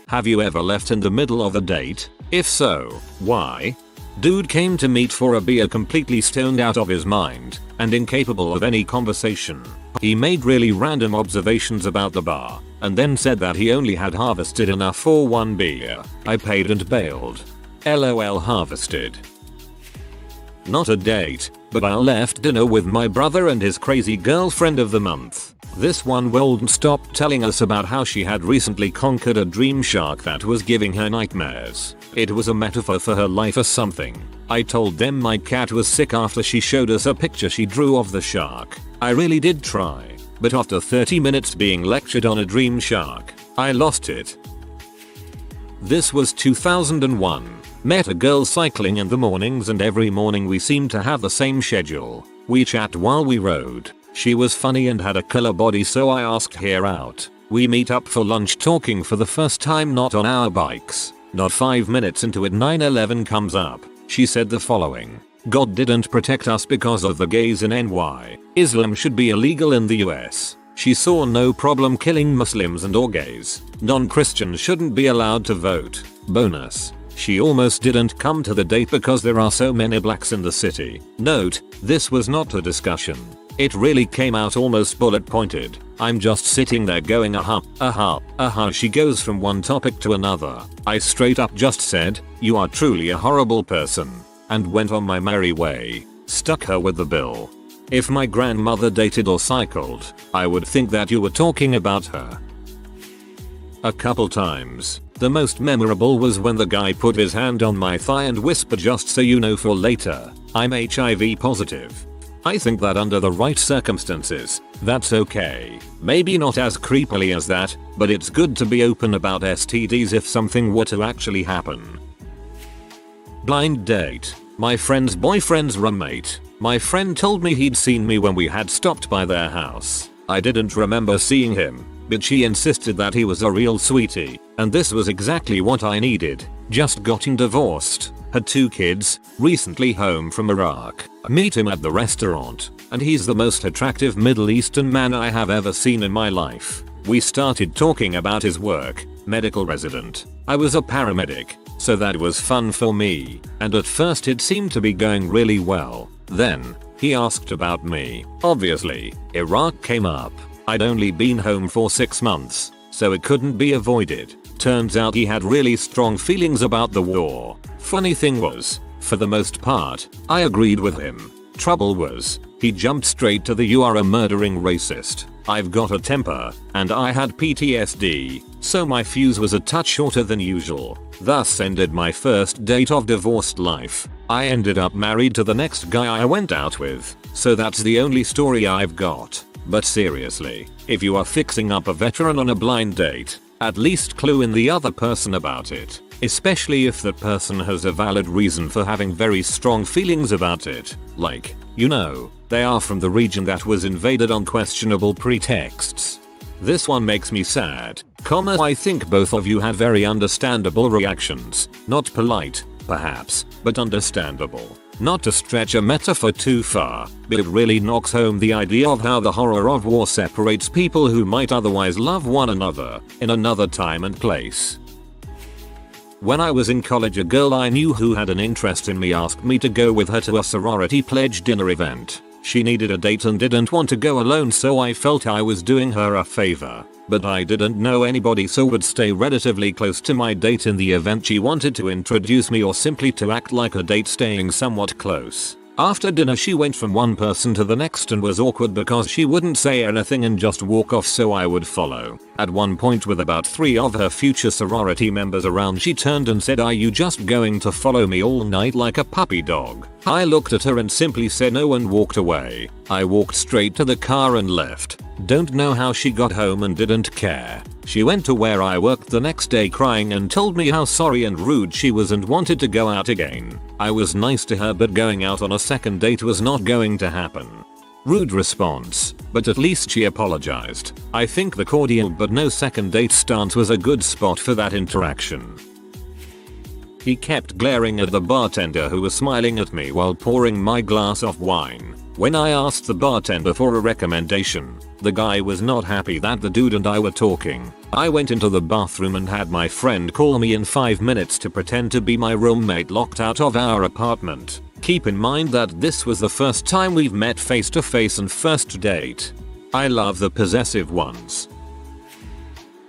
Have you ever left in the middle of a date? If so, why? Dude came to meet for a beer completely stoned out of his mind and incapable of any conversation. He made really random observations about the bar and then said that he only had harvested enough for one beer. I paid and bailed. LOL harvested. Not a date, but I left dinner with my brother and his crazy girlfriend of the month. This one wouldn't stop telling us about how she had recently conquered a dream shark that was giving her nightmares. It was a metaphor for her life or something. I told them my cat was sick after she showed us a picture she drew of the shark. I really did try, but after 30 minutes being lectured on a dream shark, I lost it. This was 2001. Met a girl cycling in the mornings and every morning we seemed to have the same schedule. We chat while we rode. She was funny and had a killer body, so I asked her out. We meet up for lunch, talking for the first time not on our bikes. Not 5 minutes into it 9/11 comes up. She said the following: God didn't protect us because of the gays in NY. Islam should be illegal in the US. She saw no problem killing Muslims and or gays. Non-Christians shouldn't be allowed to vote. Bonus: she almost didn't come to the date because there are so many blacks in the city. Note, this was not a discussion. It really came out almost bullet pointed. I'm just sitting there going aha. She goes from one topic to another. I straight up just said, you are truly a horrible person. And went on my merry way. Stuck her with the bill. If my grandmother dated or cycled, I would think that you were talking about her. A couple times. The most memorable was when the guy put his hand on my thigh and whispered, just so you know for later, I'm HIV positive. I think that under the right circumstances, that's okay. Maybe not as creepily as that, but it's good to be open about STDs if something were to actually happen. Blind date. My friend's boyfriend's roommate. My friend told me he'd seen me when we had stopped by their house. I didn't remember seeing him, but she insisted that he was a real sweetie, and this was exactly what I needed. Just gotten divorced, had 2 kids, recently home from Iraq. Meet him at the restaurant, and he's the most attractive Middle Eastern man I have ever seen in my life. We started talking about his work, medical resident. I was a paramedic, so that was fun for me, and at first it seemed to be going really well. Then, he asked about me. Obviously, Iraq came up. I'd only been home for 6 months, so it couldn't be avoided. Turns out he had really strong feelings about the war. Funny thing was, for the most part, I agreed with him. Trouble was, he jumped straight to the "you are a murdering racist, I've got a temper, and I had PTSD, so my fuse was a touch shorter than usual. Thus ended my first date of divorced life. I ended up married to the next guy I went out with, so that's the only story I've got. But seriously, if you are fixing up a veteran on a blind date, at least clue in the other person about it, especially if that person has a valid reason for having very strong feelings about it, like, you know, they are from the region that was invaded on questionable pretexts. This one makes me sad, I think both of you had very understandable reactions, not polite, perhaps, but understandable. Not to stretch a metaphor too far, but it really knocks home the idea of how the horror of war separates people who might otherwise love one another, in another time and place. When I was in college, a girl I knew who had an interest in me asked me to go with her to a sorority pledge dinner event. She needed a date and didn't want to go alone, so I felt I was doing her a favor. But I didn't know anybody, so would stay relatively close to my date in the event she wanted to introduce me or simply to act like a date, staying somewhat close. After dinner she went from one person to the next and was awkward because she wouldn't say anything and just walk off, so I would follow. At one point, with about 3 of her future sorority members around, she turned and said, "Are you just going to follow me all night like a puppy dog?" I looked at her and simply said no and walked away. I walked straight to the car and left. Don't know how she got home and didn't care. She went to where I worked the next day crying and told me how sorry and rude she was and wanted to go out again. I was nice to her, but going out on a second date was not going to happen. Rude response, but at least she apologized. I think the cordial but no second date stance was a good spot for that interaction. He kept glaring at the bartender who was smiling at me while pouring my glass of wine. When I asked the bartender for a recommendation, the guy was not happy that the dude and I were talking. I went into the bathroom and had my friend call me in 5 minutes to pretend to be my roommate locked out of our apartment. Keep in mind that this was the first time we've met face to face and first date. I love the possessive ones.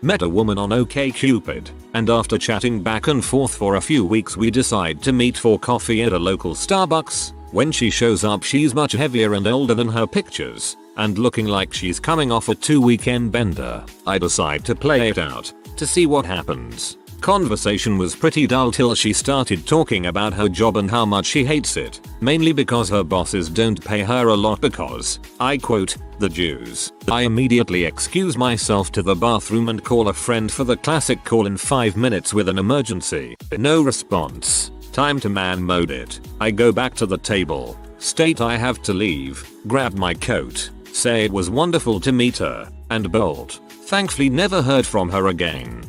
Met a woman on OkCupid, and after chatting back and forth for a few weeks we decide to meet for coffee at a local Starbucks. When she shows up, she's much heavier and older than her pictures, and looking like she's coming off a 2-weekend bender. I decide to play it out, to see what happens. Conversation was pretty dull till she started talking about her job and how much she hates it, mainly because her bosses don't pay her a lot because, I quote, "the Jews." I immediately excuse myself to the bathroom and call a friend for the classic call in 5 minutes with an emergency. No response. Time to man mode it. I go back to the table, state I have to leave, grab my coat, say it was wonderful to meet her, and bolt. Thankfully never heard from her again.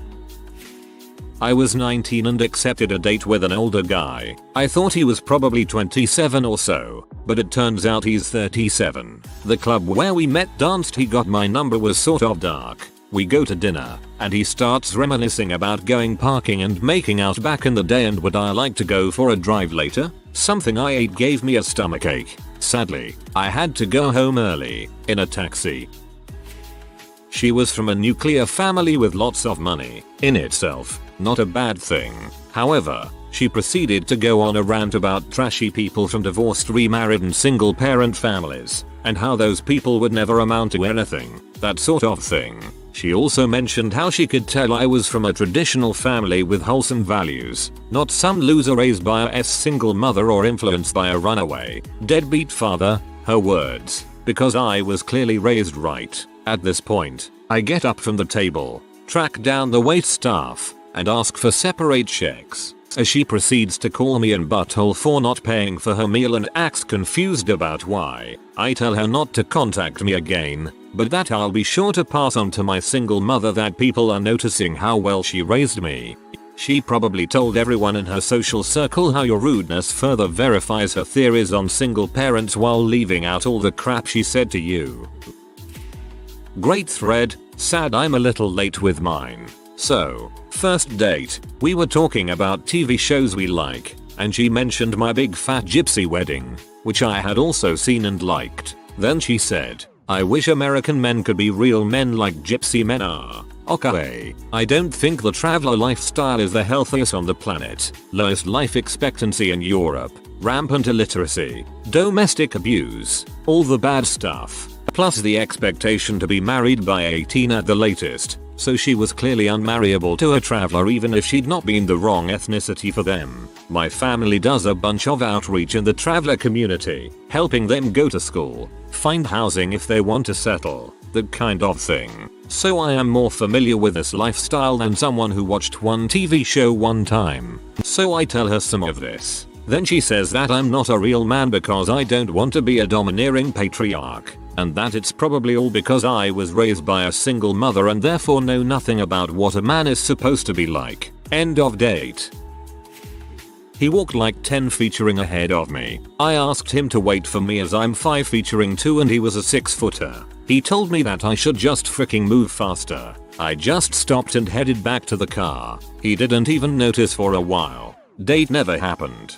I was 19 and accepted a date with an older guy. I thought he was probably 27 or so, but it turns out he's 37. The club where we met danced, he got my number, was sort of dark. We go to dinner, and he starts reminiscing about going parking and making out back in the day and would I like to go for a drive later? Something I ate gave me a stomachache. Sadly, I had to go home early, in a taxi. She was from a nuclear family with lots of money. In itself, not a bad thing. However, she proceeded to go on a rant about trashy people from divorced, remarried and single parent families, and how those people would never amount to anything, that sort of thing. She also mentioned how she could tell I was from a traditional family with wholesome values, not some loser raised by a single mother or influenced by a runaway, deadbeat father, her words, because I was clearly raised right. At this point, I get up from the table, track down the waitstaff, and ask for separate checks, as she proceeds to call me an butthole for not paying for her meal and acts confused about why. I tell her not to contact me again, but that I'll be sure to pass on to my single mother that people are noticing how well she raised me. She probably told everyone in her social circle how your rudeness further verifies her theories on single parents while leaving out all the crap she said to you. Great thread, sad I'm a little late with mine. So, first date, we were talking about TV shows we like, and she mentioned My Big Fat Gypsy Wedding, which I had also seen and liked. Then she said, I wish American men could be real men like gypsy men are. Okay, I don't think the traveler lifestyle is the healthiest on the planet. Lowest life expectancy in Europe, rampant illiteracy, domestic abuse, all the bad stuff. Plus the expectation to be married by 18 at the latest. So she was clearly unmarriable to a traveler even if she'd not been the wrong ethnicity for them. My family does a bunch of outreach in the traveler community, helping them go to school, find housing if they want to settle, that kind of thing. So I am more familiar with this lifestyle than someone who watched one TV show one time. So I tell her some of this. Then she says that I'm not a real man because I don't want to be a domineering patriarch. And that it's probably all because I was raised by a single mother and therefore know nothing about what a man is supposed to be like. End of date. He walked like 10 featuring ahead of me. I asked him to wait for me as I'm 5 featuring 2 and he was a 6-footer. He told me that I should just freaking move faster. I just stopped and headed back to the car. He didn't even notice for a while. Date never happened.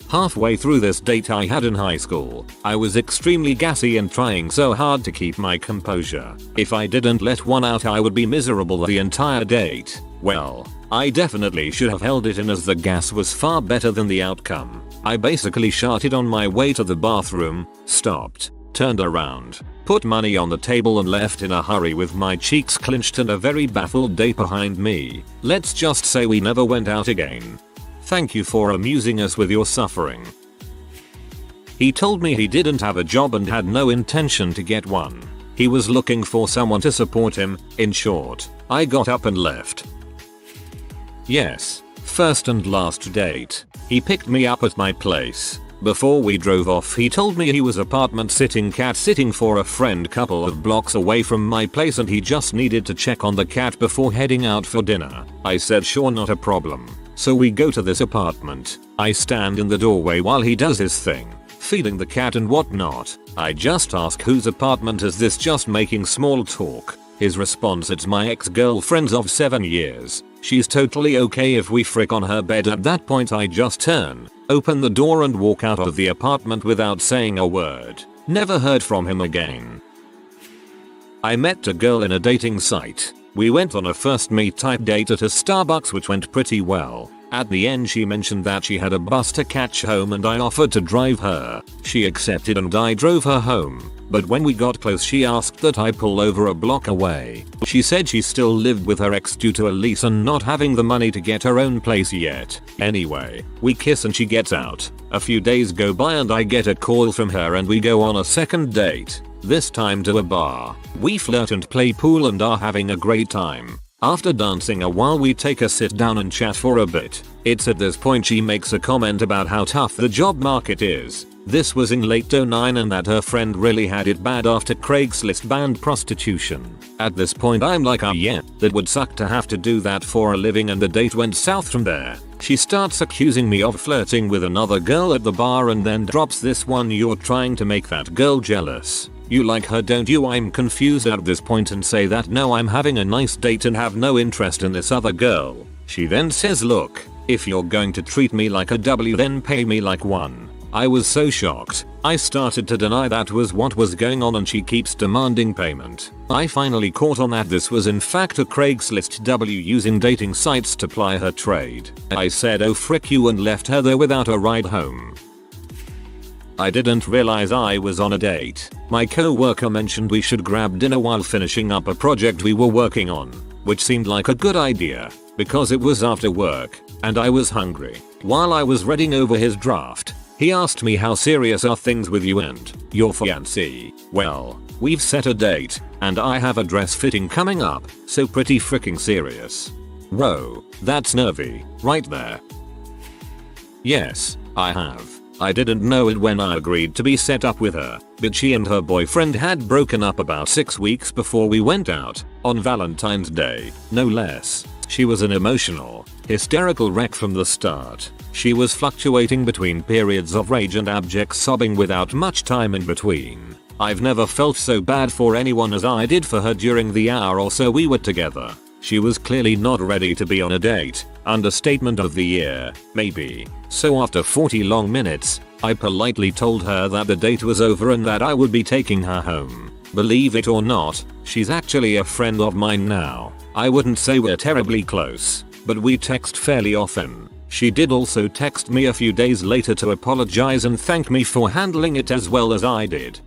Halfway through this date I had in high school, I was extremely gassy and trying so hard to keep my composure. If I didn't let one out I would be miserable the entire date. Well, I definitely should have held it in as the gas was far better than the outcome. I basically sharted on my way to the bathroom, stopped, turned around, put money on the table and left in a hurry with my cheeks clenched and a very baffled date behind me. Let's just say we never went out again. Thank you for amusing us with your suffering. He told me he didn't have a job and had no intention to get one. He was looking for someone to support him. In short, I got up and left. Yes, first and last date. He picked me up at my place. Before we drove off he told me he was cat sitting for a friend couple of blocks away from my place and he just needed to check on the cat before heading out for dinner. I said sure, not a problem. So we go to this apartment. I stand in the doorway while he does his thing, feeding the cat and whatnot. I just ask whose apartment is this, just making small talk. His response, it's my ex-girlfriend's of 7 years. She's totally okay if we frick on her bed. At that point I just turn, open the door and walk out of the apartment without saying a word. Never heard from him again. I met a girl in a dating site. We went on a first meet type date at a Starbucks which went pretty well. At the end she mentioned that she had a bus to catch home and I offered to drive her. She accepted and I drove her home. But when we got close she asked that I pull over a block away. She said she still lived with her ex due to a lease and not having the money to get her own place yet. Anyway, we kiss and she gets out. A few days go by and I get a call from her and we go on a second date. This time to a bar. We flirt and play pool and are having a great time. After dancing a while we take a sit down and chat for a bit. It's at this point she makes a comment about how tough the job market is. This was in late 09 and that her friend really had it bad after Craigslist banned prostitution. At this point I'm like, oh yeah, that would suck to have to do that for a living, and the date went south from there. She starts accusing me of flirting with another girl at the bar and then drops this one, you're trying to make that girl jealous. You like her, don't you? I'm confused at this point and say that no, I'm having a nice date and have no interest in this other girl. She then says, look, if you're going to treat me like a W then pay me like one. I was so shocked. I started to deny that was what was going on and she keeps demanding payment. I finally caught on that this was in fact a Craigslist W using dating sites to ply her trade. I said oh frick you and left her there without a ride home. I didn't realize I was on a date. My co-worker mentioned we should grab dinner while finishing up a project we were working on, which seemed like a good idea because it was after work and I was hungry. While I was reading over his draft, he asked me how serious are things with you and your fiancé. Well, we've set a date and I have a dress fitting coming up, so pretty freaking serious. Whoa, that's nervy, right there. Yes, I have. I didn't know it when I agreed to be set up with her, but she and her boyfriend had broken up about 6 weeks before we went out, on Valentine's Day, no less. She was an emotional, hysterical wreck from the start. She was fluctuating between periods of rage and abject sobbing without much time in between. I've never felt so bad for anyone as I did for her during the hour or so we were together. She was clearly not ready to be on a date. Understatement of the year, maybe. So after 40 long minutes, I politely told her that the date was over and that I would be taking her home. Believe it or not, she's actually a friend of mine now. I wouldn't say we're terribly close, but we text fairly often. She did also text me a few days later to apologize and thank me for handling it as well as I did.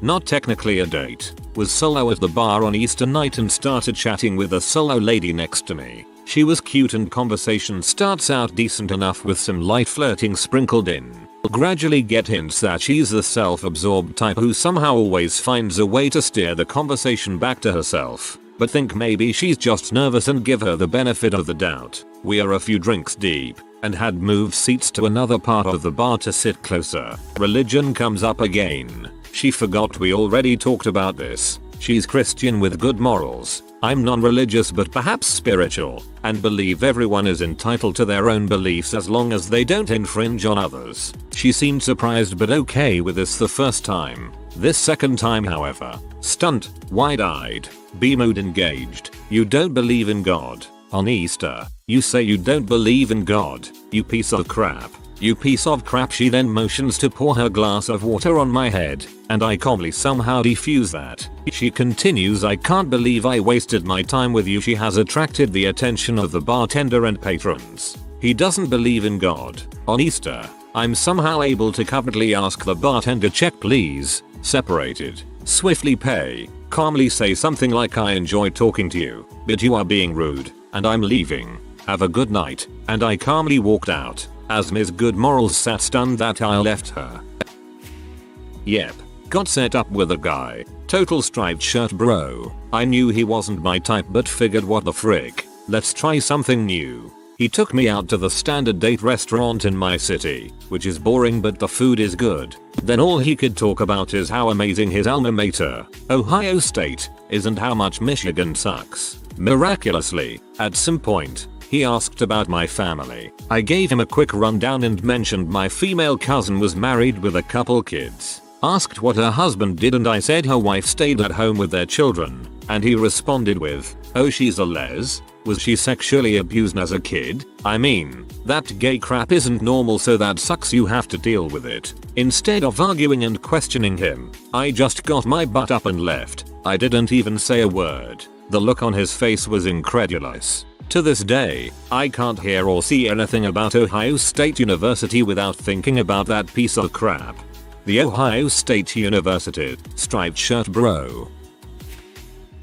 Not technically a date, was solo at the bar on Easter night and started chatting with a solo lady next to me. She was cute and conversation starts out decent enough with some light flirting sprinkled in. Gradually get hints that she's the self-absorbed type who somehow always finds a way to steer the conversation back to herself, but think maybe she's just nervous and give her the benefit of the doubt. We are a few drinks deep and had moved seats to another part of the bar to sit closer. Religion comes up again. She forgot we already talked about this. She's Christian with good morals. I'm non-religious but perhaps spiritual, and believe everyone is entitled to their own beliefs as long as they don't infringe on others. She seemed surprised but okay with this the first time. This second time however, stunned, wide-eyed, B-mood engaged. You don't believe in God. On Easter, you say you don't believe in God, you piece of crap. You piece of crap. She then motions to pour her glass of water on my head, and I calmly somehow defuse that. She continues, I can't believe I wasted my time with you. She has attracted the attention of the bartender and patrons. He doesn't believe in God. On Easter, I'm somehow able to covertly ask the bartender, check please, separated, swiftly pay, calmly say something like I enjoy talking to you, but you are being rude, and I'm leaving. Have a good night, and I calmly walked out. As Ms. Good Morals sat stunned that I left her. Yep. Got set up with a guy. Total striped shirt bro. I knew he wasn't my type but figured what the frick. Let's try something new. He took me out to the standard date restaurant in my city, which is boring but the food is good. Then all he could talk about is how amazing his alma mater, Ohio State, is and how much Michigan sucks. Miraculously, at some point, he asked about my family. I gave him a quick rundown and mentioned my female cousin was married with a couple kids. Asked what her husband did and I said her wife stayed at home with their children, and he responded with, oh she's a les? Was she sexually abused as a kid? I mean, that gay crap isn't normal so that sucks, you have to deal with it. Instead of arguing and questioning him, I just got my butt up and left. I didn't even say a word. The look on his face was incredulous. To this day, I can't hear or see anything about Ohio State University without thinking about that piece of crap. The Ohio State University, striped shirt bro.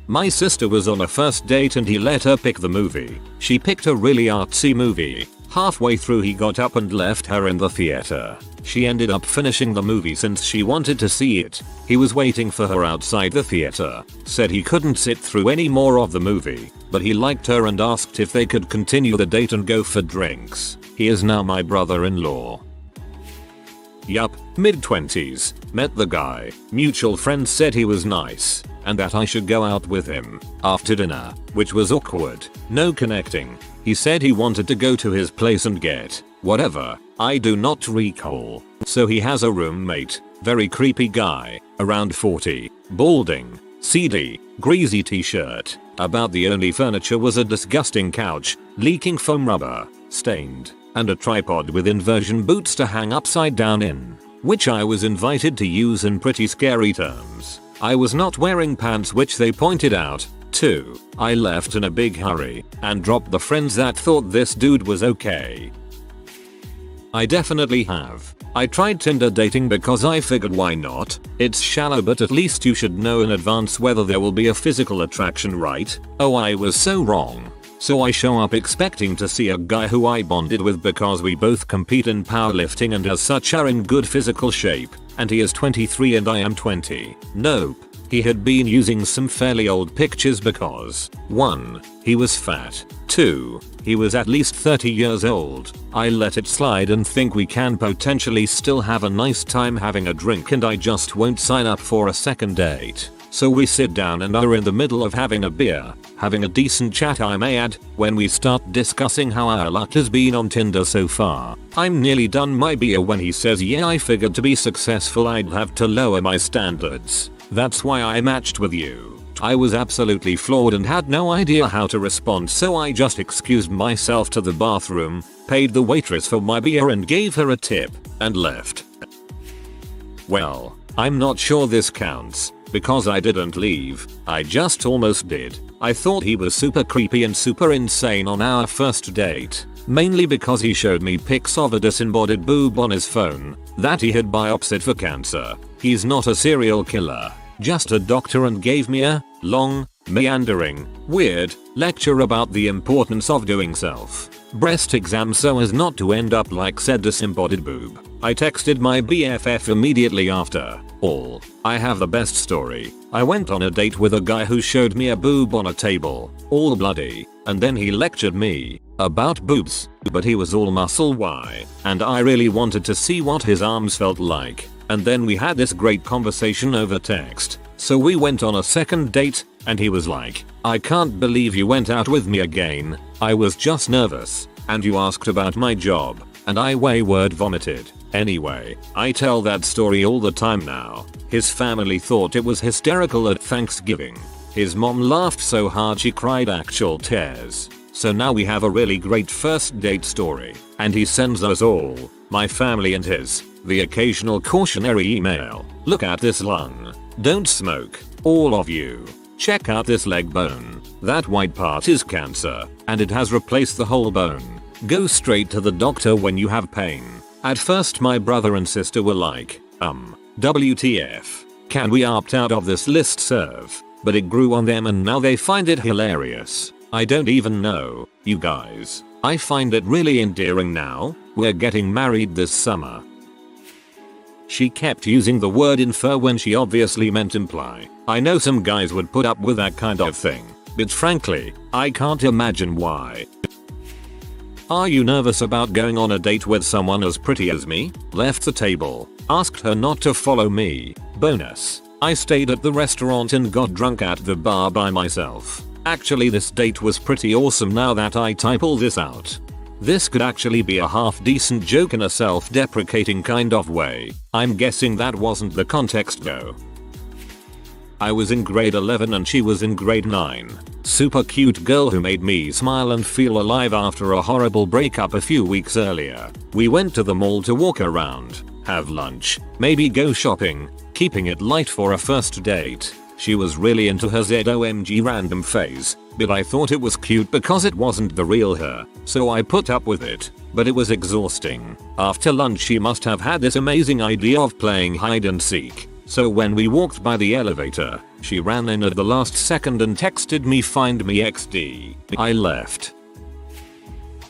My sister was on a first date and he let her pick the movie. She picked a really artsy movie. Halfway through he got up and left her in the theater. She ended up finishing the movie since she wanted to see it. He was waiting for her outside the theater, said he couldn't sit through any more of the movie, but he liked her and asked if they could continue the date and go for drinks. He is now my brother-in-law. Yup, mid-20s, met the guy, mutual friends said he was nice, and that I should go out with him. After dinner, which was awkward, no connecting, he said he wanted to go to his place and get whatever, I do not recall. So he has a roommate, very creepy guy, around 40, balding, seedy, greasy t-shirt. About the only furniture was a disgusting couch, leaking foam rubber, stained, and a tripod with inversion boots to hang upside down in, which I was invited to use in pretty scary terms. I was not wearing pants, which they pointed out, too. I left in a big hurry, and dropped the friends that thought this dude was okay. I definitely have. I tried Tinder dating because I figured why not? It's shallow but at least you should know in advance whether there will be a physical attraction, right? Oh, I was so wrong. So I show up expecting to see a guy who I bonded with because we both compete in powerlifting and as such are in good physical shape, and he is 23 and I am 20. Nope. He had been using some fairly old pictures because 1. He was fat. 2. He was at least 30 years old. I let it slide and think we can potentially still have a nice time having a drink and I just won't sign up for a second date. So we sit down and are in the middle of having a beer, having a decent chat I may add, when we start discussing how our luck has been on Tinder so far. I'm nearly done my beer when he says yeah, I figured to be successful I'd have to lower my standards. That's why I matched with you. I was absolutely floored and had no idea how to respond, so I just excused myself to the bathroom, paid the waitress for my beer and gave her a tip, and left. Well, I'm not sure this counts, because I didn't leave, I just almost did. I thought he was super creepy and super insane on our first date, mainly because he showed me pics of a disembodied boob on his phone that he had biopsied for cancer. He's not a serial killer, just a doctor, and gave me a long, meandering, weird lecture about the importance of doing self-breast exams so as not to end up like said disembodied boob. I texted my BFF immediately after. I have the best story. I went on a date with a guy who showed me a boob on a table, all bloody, and then he lectured me about boobs, but he was all muscle. Why? And I really wanted to see what his arms felt like. And then we had this great conversation over text. So we went on a second date, and he was like, I can't believe you went out with me again. I was just nervous. And you asked about my job, and I wayward vomited. Anyway, I tell that story all the time now. His family thought it was hysterical at Thanksgiving. His mom laughed so hard she cried actual tears. So now we have a really great first date story. And he sends us all, my family and his, the occasional cautionary email. Look at this lung. Don't smoke. All of you. Check out this leg bone. That white part is cancer, and it has replaced the whole bone. Go straight to the doctor when you have pain. At first my brother and sister were like, WTF. Can we opt out of this listserv? But it grew on them and now they find it hilarious. I don't even know, you guys. I find it really endearing now. We're getting married this summer. She kept using the word infer when she obviously meant imply. I know some guys would put up with that kind of thing, but frankly, I can't imagine why. Are you nervous about going on a date with someone as pretty as me? Left the table. Asked her not to follow me. Bonus. I stayed at the restaurant and got drunk at the bar by myself. Actually, this date was pretty awesome now that I type all this out. This could actually be a half decent joke in a self-deprecating kind of way. I'm guessing that wasn't the context though. I was in grade 11 and she was in grade 9. Super cute girl who made me smile and feel alive after a horrible breakup a few weeks earlier. We went to the mall to walk around, have lunch, maybe go shopping, keeping it light for a first date. She was really into her ZOMG random phase, but I thought it was cute because it wasn't the real her, so I put up with it, but it was exhausting. After lunch she must have had this amazing idea of playing hide and seek. So when we walked by the elevator, she ran in at the last second and texted me find me XD. I left.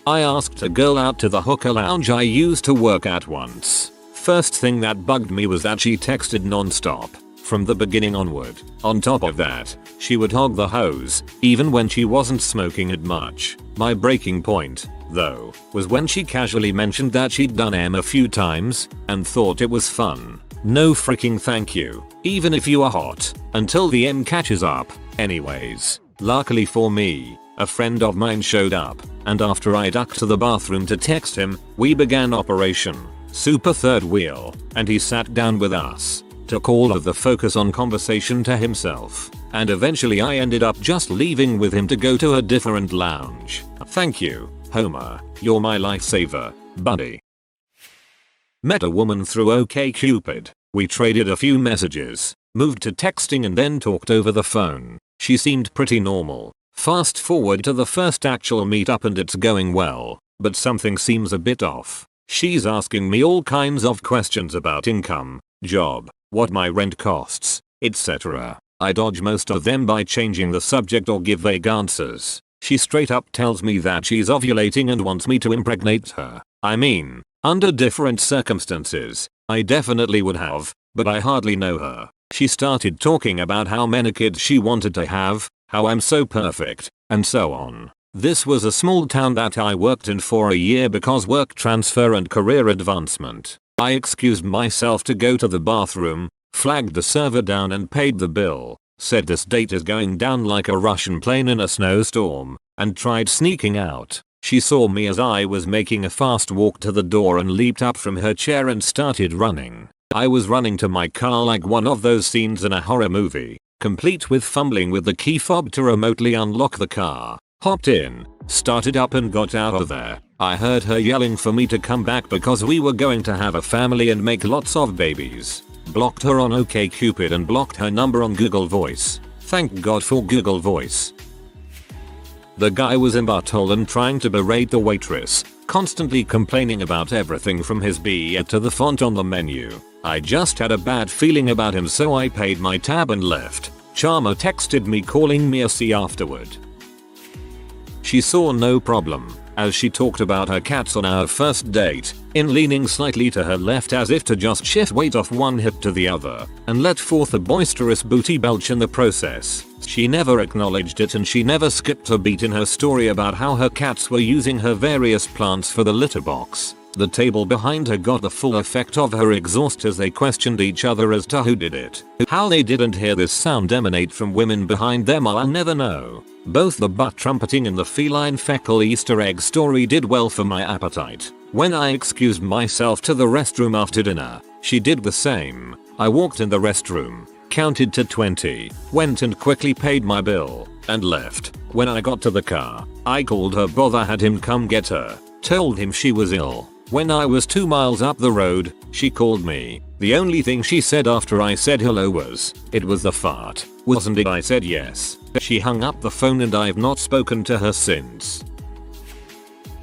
I asked a girl out to the hookah lounge I used to work at once. First thing that bugged me was that she texted non-stop, from the beginning onward. On top of that, she would hog the hose, even when she wasn't smoking it much. My breaking point, though, was when she casually mentioned that she'd done M a few times, and thought it was fun. No freaking thank you, even if you are hot, until the M catches up. Anyways, luckily for me, a friend of mine showed up, and after I ducked to the bathroom to text him, we began Operation Super Third Wheel, and he sat down with us, took all of the focus on conversation to himself, and eventually I ended up just leaving with him to go to a different lounge. Thank you, Homer, you're my lifesaver, buddy. Met a woman through OkCupid. We traded a few messages, moved to texting and then talked over the phone. She seemed pretty normal. Fast forward to the first actual meetup and it's going well, but something seems a bit off. She's asking me all kinds of questions about income, job, what my rent costs, etc. I dodge most of them by changing the subject or give vague answers. She straight up tells me that she's ovulating and wants me to impregnate her. I mean, under different circumstances, I definitely would have, but I hardly know her. She started talking about how many kids she wanted to have, how I'm so perfect, and so on. This was a small town that I worked in for a year because work transfer and career advancement. I excused myself to go to the bathroom, flagged the server down and paid the bill, said this date is going down like a Russian plane in a snowstorm, and tried sneaking out. She saw me as I was making a fast walk to the door and leaped up from her chair and started running. I was running to my car like one of those scenes in a horror movie, complete with fumbling with the key fob to remotely unlock the car. Hopped in, started up and got out of there. I heard her yelling for me to come back because we were going to have a family and make lots of babies. Blocked her on OkCupid and blocked her number on Google Voice. Thank God for Google Voice. The guy was in butthole and trying to berate the waitress, constantly complaining about everything from his beer to the font on the menu. I just had a bad feeling about him, so I paid my tab and left. Charmer texted me calling me a C afterward. She saw no problem, as she talked about her cats on our first date, in leaning slightly to her left as if to just shift weight off one hip to the other, and let forth a boisterous booty belch in the process. She never acknowledged it, and she never skipped a beat in her story about how her cats were using her various plants for the litter box. The table behind her got the full effect of her exhaust as they questioned each other as to who did it. How they didn't hear this sound emanate from women behind them, I'll never know. Both the butt trumpeting and the feline fecal Easter egg story did well for my appetite. When I excused myself to the restroom after dinner, she did the same. I walked in the restroom, counted to 20, went and quickly paid my bill, and left. When I got to the car, I called her brother, had him come get her, told him she was ill. When I was 2 miles up the road, she called me. The only thing she said after I said hello was, "It was the fart, wasn't it?" I said yes. She hung up the phone and I've not spoken to her since.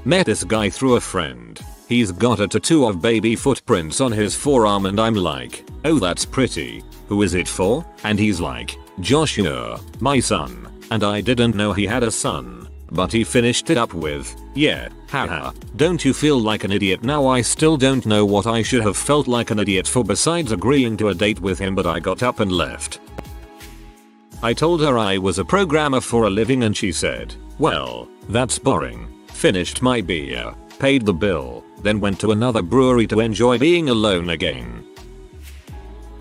Met this guy through a friend. He's got a tattoo of baby footprints on his forearm and I'm like, "Oh, that's pretty. Who is it for?" And he's like, "Joshua, my son." And I didn't know he had a son. But he finished it up with, "Yeah, haha. Don't you feel like an idiot now?" I still don't know what I should have felt like an idiot for besides agreeing to a date with him, but I got up and left. I told her I was a programmer for a living and she said, "Well, that's boring." Finished my beer, paid the bill, then went to another brewery to enjoy being alone again.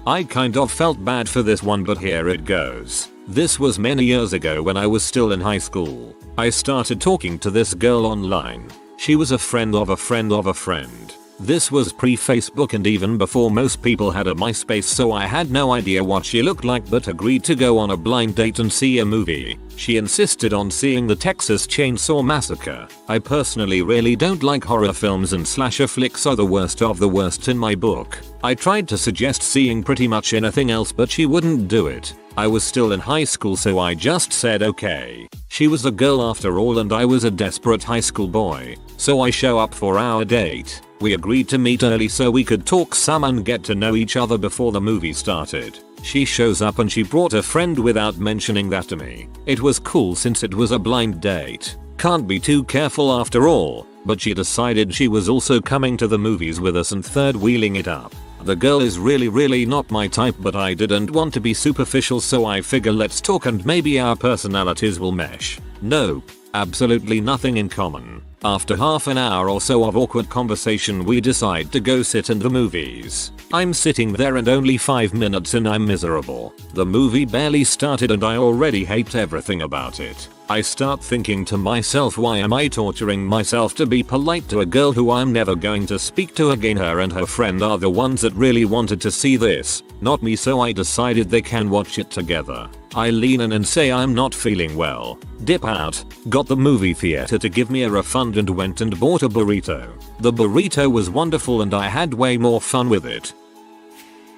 I kind of felt bad for this one, but here it goes. This was many years ago when I was still in high school. I started talking to this girl online. She was a friend of a friend of a friend. This was pre-Facebook and even before most people had a MySpace, so I had no idea what she looked like but agreed to go on a blind date and see a movie. She insisted on seeing the Texas Chainsaw Massacre. I personally really don't like horror films and slasher flicks are the worst of the worst in my book. I tried to suggest seeing pretty much anything else but she wouldn't do it. I was still in high school, so I just said okay. She was a girl after all and I was a desperate high school boy. So I show up for our date. We agreed to meet early so we could talk some and get to know each other before the movie started. She shows up and she brought a friend without mentioning that to me. It was cool since it was a blind date. Can't be too careful after all, but she decided she was also coming to the movies with us and third wheeling it up. The girl is really not my type, but I didn't want to be superficial, so I figure let's talk and maybe our personalities will mesh. Nope, absolutely nothing in common. After half an hour or so of awkward conversation we decide to go sit in the movies. I'm sitting there and only 5 minutes in I'm miserable. The movie barely started and I already hate everything about it. I start thinking to myself, why am I torturing myself to be polite to a girl who I'm never going to speak to again? Her and her friend are the ones that really wanted to see this, not me, so I decided they can watch it together. I lean in and say I'm not feeling well, dip out, got the movie theater to give me a refund and went and bought a burrito. The burrito was wonderful and I had way more fun with it.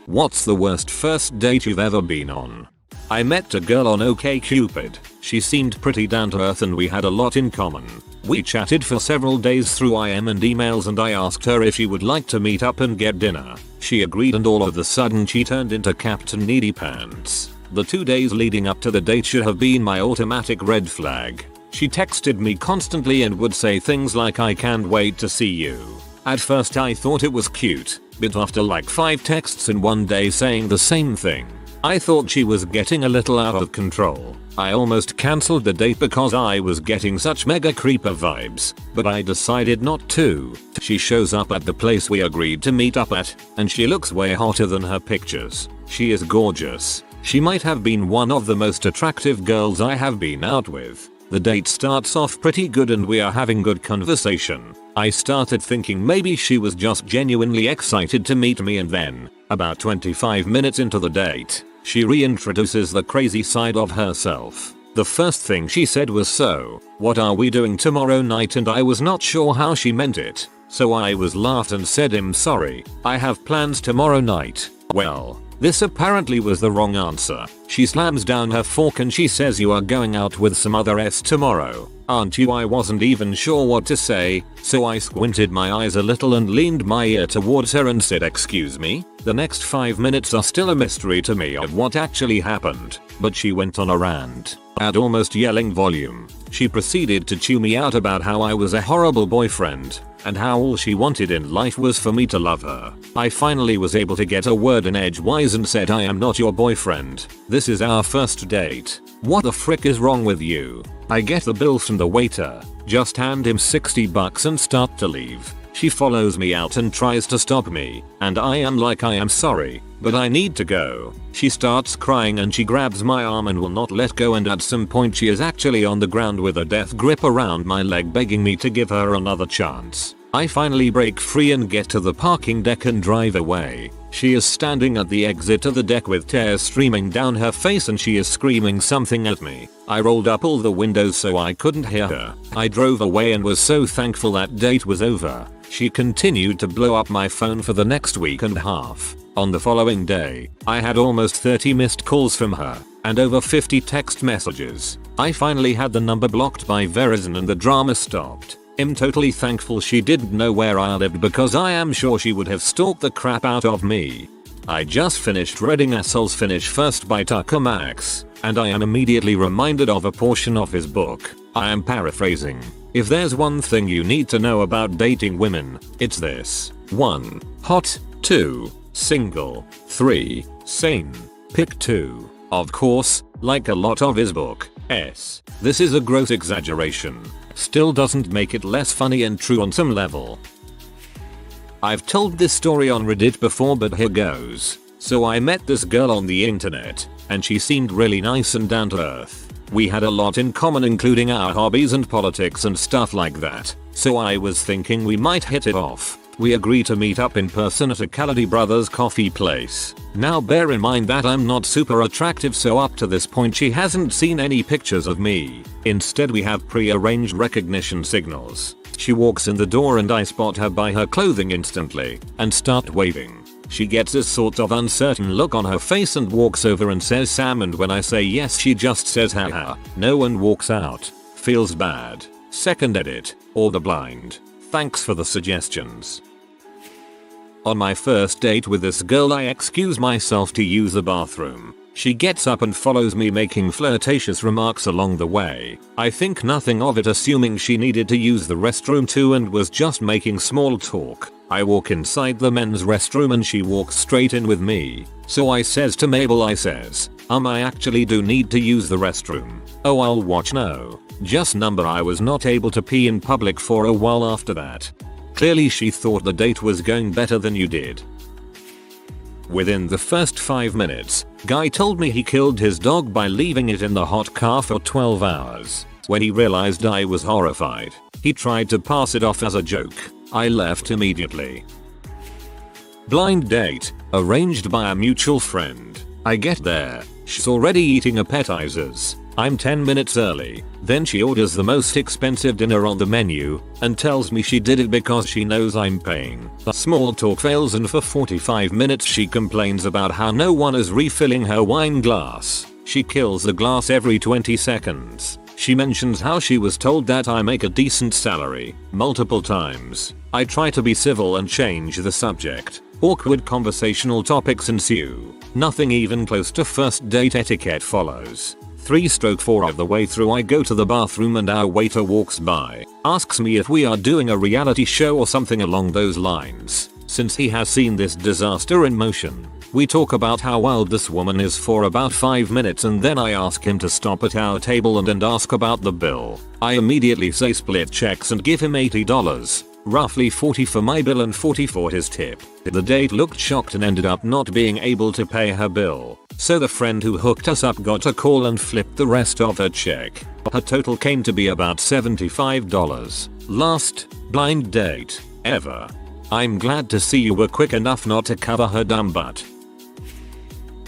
What's the worst first date you've ever been on? I met a girl on OkCupid. She seemed pretty down to earth and we had a lot in common. We chatted for several days through IM and emails and I asked her if she would like to meet up and get dinner. She agreed and all of a sudden she turned into Captain Needy Pants. The 2 days leading up to the date should have been my automatic red flag. She texted me constantly and would say things like "I can't wait to see you." At first I thought it was cute, but after like 5 texts in one day saying the same thing, I thought she was getting a little out of control. I almost cancelled the date because I was getting such mega creeper vibes, but I decided not to. She shows up at the place we agreed to meet up at, and she looks way hotter than her pictures. She is gorgeous. She might have been one of the most attractive girls I have been out with. The date starts off pretty good and we are having good conversation. I started thinking maybe she was just genuinely excited to meet me, and then, about 25 minutes into the date, She reintroduces the crazy side of herself. The first thing she said was, "So, what are we doing tomorrow night?" And I was not sure how she meant it. So I was laughed and said, "I'm sorry, I have plans tomorrow night." Well, this apparently was the wrong answer. She slams down her fork and she says, "You are going out with some other S tomorrow, aren't you?" I wasn't even sure what to say, so I squinted my eyes a little and leaned my ear towards her and said, "Excuse me?" The next 5 minutes are still a mystery to me of what actually happened, but she went on a rant at almost yelling volume. She proceeded to chew me out about how I was a horrible boyfriend and how all she wanted in life was for me to love her. I finally was able to get a word in edgewise and said, "I am not your boyfriend. This is our first date. What the frick is wrong with you?" I get the bill from the waiter, just hand him $60 and start to leave. She follows me out and tries to stop me, and I am like, "I am sorry, but I need to go." She starts crying and she grabs my arm and will not let go, and at some point she is actually on the ground with a death grip around my leg begging me to give her another chance. I finally break free and get to the parking deck and drive away. She is standing at the exit of the deck with tears streaming down her face and she is screaming something at me. I rolled up all the windows so I couldn't hear her. I drove away and was so thankful that date was over. She continued to blow up my phone for the next week and a half. On the following day, I had almost 30 missed calls from her and over 50 text messages. I finally had the number blocked by Verizon and the drama stopped. I'm totally thankful she didn't know where I lived because I am sure she would have stalked the crap out of me. I just finished reading Assholes Finish First by Tucker Max, and I am immediately reminded of a portion of his book. I am paraphrasing. If there's one thing you need to know about dating women, it's this. 1. Hot. 2. Single. 3. Sane. Pick 2. Of course, like a lot of his book. This is a gross exaggeration. Still doesn't make it less funny and true on some level. I've told this story on Reddit before, but here goes. So I met this girl on the internet, and she seemed really nice and down to earth. We had a lot in common, including our hobbies and politics and stuff like that, so I was thinking we might hit it off. We agreed to meet up in person at a Kaladi Brothers coffee place. Now bear in mind that I'm not super attractive, so up to this point she hasn't seen any pictures of me. Instead we have pre-arranged recognition signals. She walks in the door and I spot her by her clothing instantly and start waving. She gets a sort of uncertain look on her face and walks over and says, "Sam," and when I say yes she just says haha. No one walks out. Feels bad. Second edit, or the blind. Thanks for the suggestions. On my first date with this girl I excuse myself to use the bathroom. She gets up and follows me, making flirtatious remarks along the way. I think nothing of it, assuming she needed to use the restroom too and was just making small talk. I walk inside the men's restroom and she walks straight in with me. So I says to Mabel, I actually do need to use the restroom. "Oh, I'll watch." No. Just number. I was not able to pee in public for a while after that. Clearly she thought the date was going better than you did. Within the first 5 minutes, guy told me he killed his dog by leaving it in the hot car for 12 hours. When he realized I was horrified, he tried to pass it off as a joke. I left immediately. Blind date, arranged by a mutual friend. I get there, she's already eating appetizers. I'm 10 minutes early. Then she orders the most expensive dinner on the menu and tells me she did it because she knows I'm paying. Small talk fails and for 45 minutes she complains about how no one is refilling her wine glass. She kills the glass every 20 seconds. She mentions how she was told that I make a decent salary multiple times. I try to be civil and change the subject. Awkward conversational topics ensue. Nothing even close to first date etiquette follows. 3/4 of the way through I go to the bathroom and our waiter walks by, asks me if we are doing a reality show or something along those lines. Since he has seen this disaster in motion, we talk about how wild this woman is for about 5 minutes and then I ask him to stop at our table and ask about the bill. I immediately say split checks and give him $80. Roughly 40 for my bill and 40 for his tip. The date looked shocked and ended up not being able to pay her bill. So the friend who hooked us up got a call and flipped the rest of her check. Her total came to be about $75. Last blind date ever. I'm glad to see you were quick enough not to cover her dumb butt.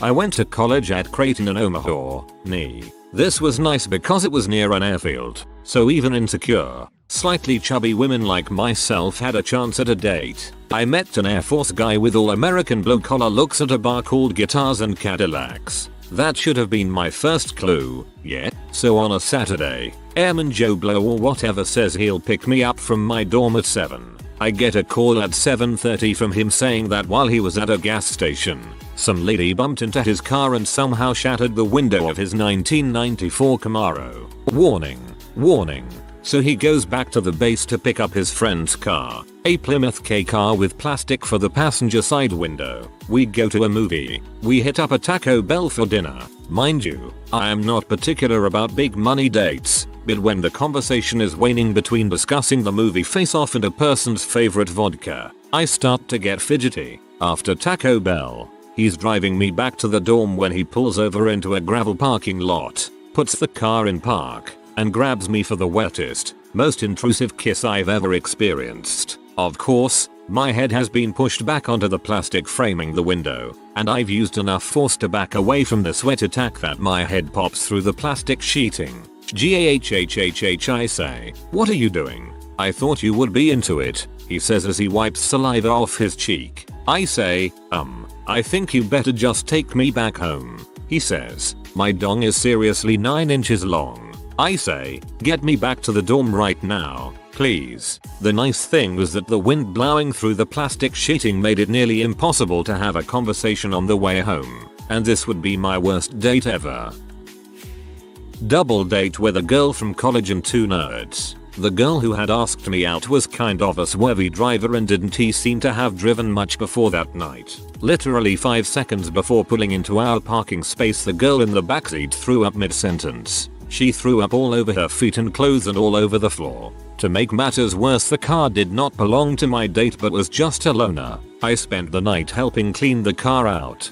I went to college at Creighton in Omaha, NE. This was nice because it was near an airfield, so even insecure, slightly chubby women like myself had a chance at a date. I met an Air Force guy with all American blue collar looks at a bar called Guitars and Cadillacs. That should have been my first clue, yeah. So on a Saturday, Airman Joe Blow or whatever says he'll pick me up from my dorm at 7. I get a call at 7:30 from him saying that while he was at a gas station, some lady bumped into his car and somehow shattered the window of his 1994 Camaro. Warning, warning. So he goes back to the base to pick up his friend's car, a Plymouth K car with plastic for the passenger side window. We go to a movie. We hit up a Taco Bell for dinner. Mind you, I am not particular about big money dates, but when the conversation is waning between discussing the movie Face Off and a person's favorite vodka, I start to get fidgety. After Taco Bell, he's driving me back to the dorm when he pulls over into a gravel parking lot, puts the car in park, and grabs me for the wettest, most intrusive kiss I've ever experienced. Of course, my head has been pushed back onto the plastic framing the window, and I've used enough force to back away from the sweat attack that my head pops through the plastic sheeting. Gahhhhh I say, "What are you doing? I thought you would be into it," he says as he wipes saliva off his cheek. I say, I think you better just take me back home. He says, "My dong is seriously 9 inches long." I say, "Get me back to the dorm right now, please." The nice thing was that the wind blowing through the plastic sheeting made it nearly impossible to have a conversation on the way home, and this would be my worst date ever. Double date with a girl from college and 2 nerds. The girl who had asked me out was kind of a swervy driver and didn't seem to have driven much before that night. Literally 5 seconds before pulling into our parking space, the girl in the backseat threw up mid-sentence. She threw up all over her feet and clothes and all over the floor. To make matters worse, the car did not belong to my date but was just a loaner. I spent the night helping clean the car out.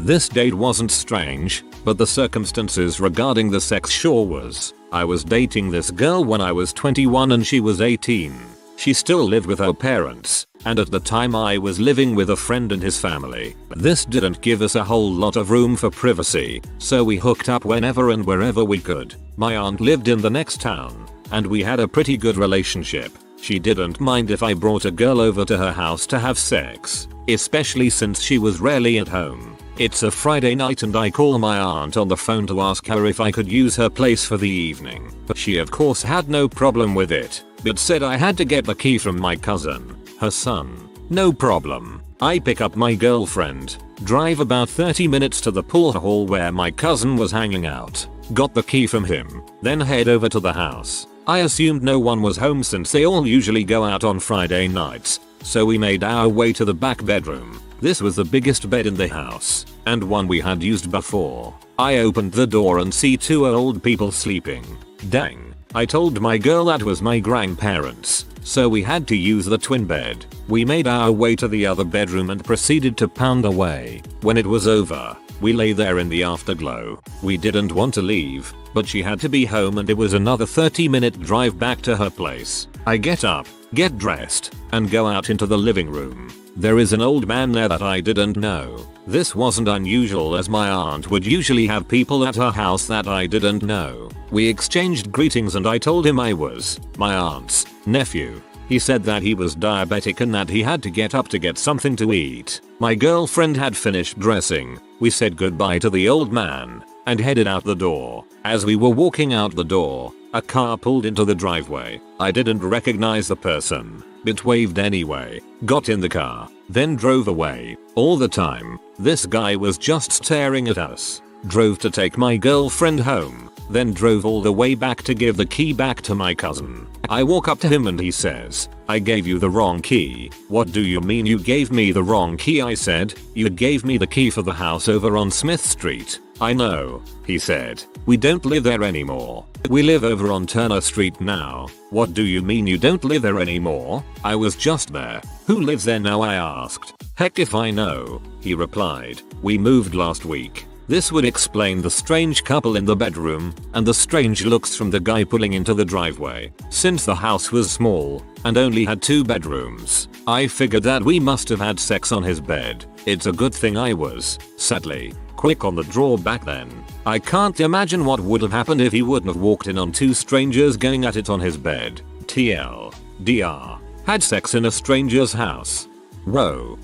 This date wasn't strange, but the circumstances regarding the sex sure was. I was dating this girl when I was 21 and she was 18. She still lived with her parents, and at the time I was living with a friend and his family. This didn't give us a whole lot of room for privacy, so we hooked up whenever and wherever we could. My aunt lived in the next town, and we had a pretty good relationship. She didn't mind if I brought a girl over to her house to have sex, especially since she was rarely at home. It's a Friday night and I call my aunt on the phone to ask her if I could use her place for the evening. She of course had no problem with it, but said I had to get the key from my cousin, her son. No problem. I pick up my girlfriend, drive about 30 minutes to the pool hall where my cousin was hanging out, got the key from him, then head over to the house. I assumed no one was home since they all usually go out on Friday nights, so we made our way to the back bedroom. This was the biggest bed in the house, and one we had used before. I opened the door and see 2 old people sleeping. Dang. I told my girl that was my grandparents, so we had to use the twin bed. We made our way to the other bedroom and proceeded to pound away. When it was over, we lay there in the afterglow. We didn't want to leave, but she had to be home and it was another 30-minute drive back to her place. I get up, get dressed, and go out into the living room. There is an old man there that I didn't know. This wasn't unusual as my aunt would usually have people at her house that I didn't know. We exchanged greetings and I told him I was my aunt's nephew. He said that he was diabetic and that he had to get up to get something to eat. My girlfriend had finished dressing. We said goodbye to the old man and headed out the door. As we were walking out the door, a car pulled into the driveway. I didn't recognize the person, but waved anyway, got in the car, then drove away. All the time, this guy was just staring at us. Drove to take my girlfriend home, then drove all the way back to give the key back to my cousin. I walk up to him and he says, "I gave you the wrong key." "What do you mean you gave me the wrong key?" I said. "You gave me the key for the house over on Smith Street." "I know," he said. "We don't live there anymore. We live over on Turner Street now." "What do you mean you don't live there anymore?" "I was just there." "Who lives there now?" I asked. "Heck if I know," he replied. "We moved last week." This would explain the strange couple in the bedroom and the strange looks from the guy pulling into the driveway. Since the house was small and only had 2 bedrooms, I figured that we must have had sex on his bed. It's a good thing I was, sadly, quick on the draw back then. I can't imagine what would have happened if he wouldn't have walked in on 2 strangers going at it on his bed. TLDR. Had sex in a stranger's house. Whoa.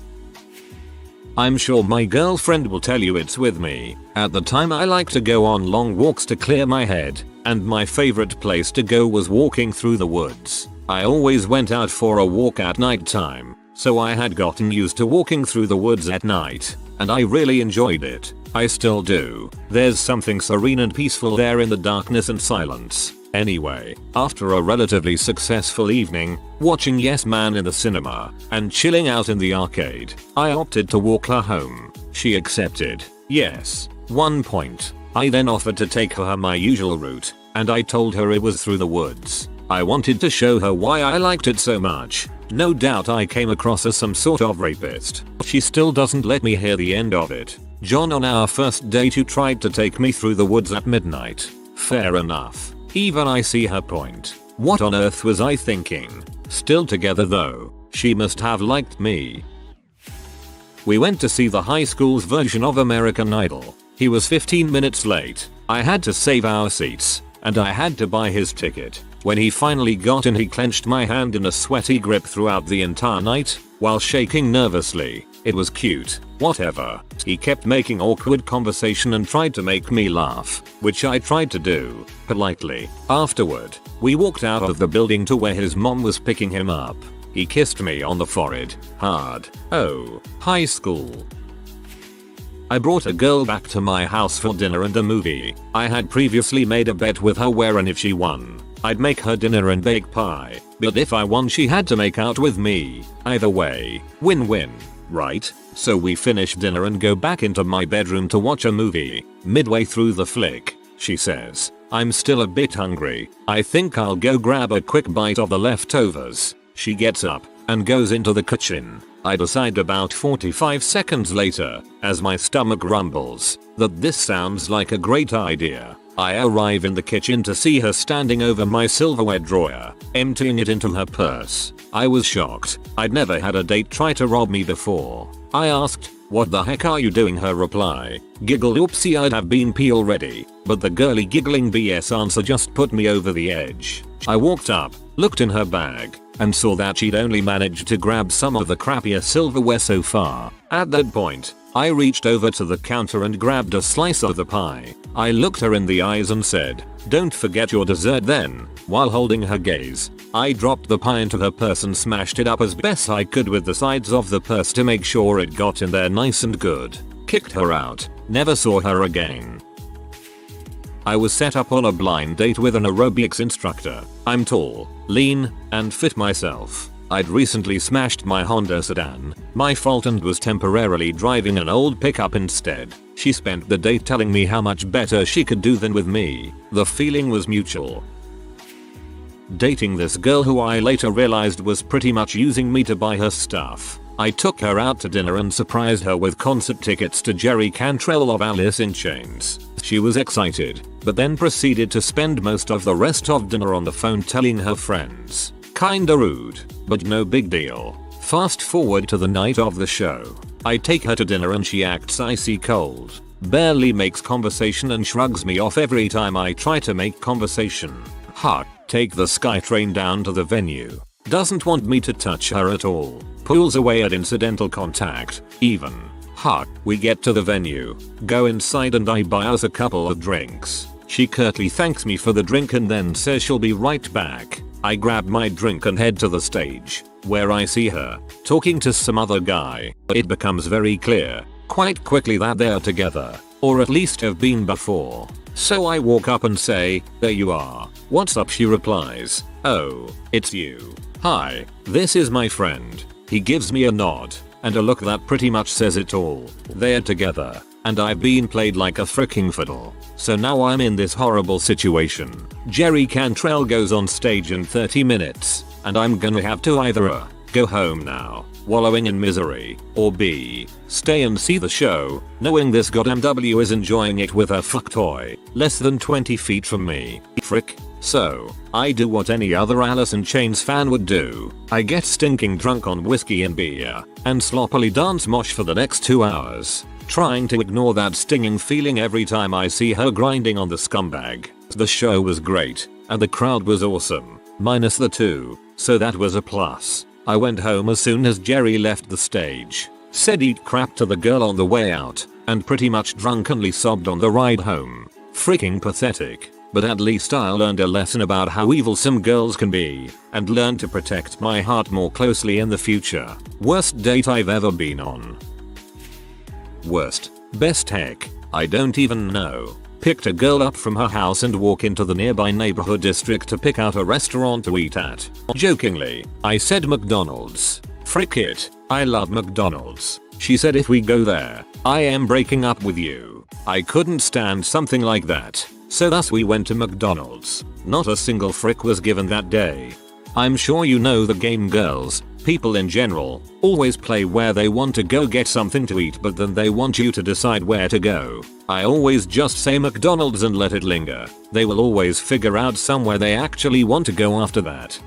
I'm sure my girlfriend will tell you it's with me. At the time I like to go on long walks to clear my head, and my favorite place to go was walking through the woods. I always went out for a walk at night time, so I had gotten used to walking through the woods at night, and I really enjoyed it. I still do. There's something serene and peaceful there in the darkness and silence. Anyway, after a relatively successful evening, watching Yes Man in the cinema, and chilling out in the arcade, I opted to walk her home. She accepted. Yes. 1 point. I then offered to take her my usual route, and I told her it was through the woods. I wanted to show her why I liked it so much. No doubt I came across as some sort of rapist. She still doesn't let me hear the end of it. John, on our first date you tried to take me through the woods at midnight. Fair enough. Even I see her point. What on earth was I thinking? Still together though. She must have liked me. We went to see the high school's version of American Idol. He was 15 minutes late. I had to save our seats, and I had to buy his ticket. When he finally got in, he clenched my hand in a sweaty grip throughout the entire night, while shaking nervously. It was cute. Whatever. He kept making awkward conversation and tried to make me laugh, which I tried to do, politely. Afterward, we walked out of the building to where his mom was picking him up. He kissed me on the forehead, hard. Oh, high school. I brought a girl back to my house for dinner and a movie. I had previously made a bet with her wherein if she won, I'd make her dinner and bake pie, but if I won she had to make out with me. Either way, win-win, right? So we finish dinner and go back into my bedroom to watch a movie. Midway through the flick, she says, "I'm still a bit hungry. I think I'll go grab a quick bite of the leftovers." She gets up and goes into the kitchen. I decide about 45 seconds later, as my stomach rumbles, that this sounds like a great idea. I arrive in the kitchen to see her standing over my silverware drawer, emptying it into her purse. I was shocked. I'd never had a date try to rob me before. I asked, "What the heck are you doing?" Her reply, "Giggle, oopsie, I'd have been pee already," but the girly giggling BS answer just put me over the edge. I walked up, looked in her bag, and saw that she'd only managed to grab some of the crappier silverware so far. At that point, I reached over to the counter and grabbed a slice of the pie. I looked her in the eyes and said, "Don't forget your dessert then." While holding her gaze, I dropped the pie into her purse and smashed it up as best I could with the sides of the purse to make sure it got in there nice and good. Kicked her out. Never saw her again. I was set up on a blind date with an aerobics instructor. I'm tall, lean, and fit myself. I'd recently smashed my Honda sedan, my fault, and was temporarily driving an old pickup instead. She spent the date telling me how much better she could do than with me. The feeling was mutual. Dating this girl who I later realized was pretty much using me to buy her stuff. I took her out to dinner and surprised her with concert tickets to Jerry Cantrell of Alice in Chains. She was excited, but then proceeded to spend most of the rest of dinner on the phone telling her friends. Kinda rude, but no big deal. Fast forward to the night of the show. I take her to dinner and she acts icy cold. Barely makes conversation and shrugs me off every time I try to make conversation. Take the SkyTrain down to the venue. Doesn't want me to touch her at all. Pulls away at incidental contact, even. We get to the venue, go inside, and I buy us a couple of drinks. She curtly thanks me for the drink and then says she'll be right back. I grab my drink and head to the stage, where I see her talking to some other guy. It becomes very clear quite quickly that they're together, or at least have been before. So I walk up and say, "There you are. What's up?" She replies, "Oh, it's you. Hi, this is my friend." He gives me a nod and a look that pretty much says it all. They're together, and I've been played like a freaking fiddle. So now I'm in this horrible situation. Jerry Cantrell goes on stage in 30 minutes, and I'm gonna have to either go home now, wallowing in misery, or B, stay and see the show, knowing this goddamn W is enjoying it with her fuck toy, less than 20 feet from me. Frick. So, I do what any other Alice in Chains fan would do. I get stinking drunk on whiskey and beer, and sloppily dance mosh for the next 2 hours, trying to ignore that stinging feeling every time I see her grinding on the scumbag. The show was great, and the crowd was awesome, minus the 2, so that was a plus. I went home as soon as Jerry left the stage, said eat crap to the girl on the way out, and pretty much drunkenly sobbed on the ride home. Freaking pathetic. But at least I learned a lesson about how evil some girls can be, and learned to protect my heart more closely in the future. Worst date I've ever been on. Worst. Best heck. I don't even know. Picked a girl up from her house and walk into the nearby neighborhood district to pick out a restaurant to eat at. Jokingly, I said McDonald's. Frick it. I love McDonald's. She said if we go there, I am breaking up with you. I couldn't stand something like that. So thus we went to McDonald's. Not a single frick was given that day. I'm sure you know the game girls, people in general, always play where they want to go get something to eat but then they want you to decide where to go. I always just say McDonald's and let it linger. They will always figure out somewhere they actually want to go after that.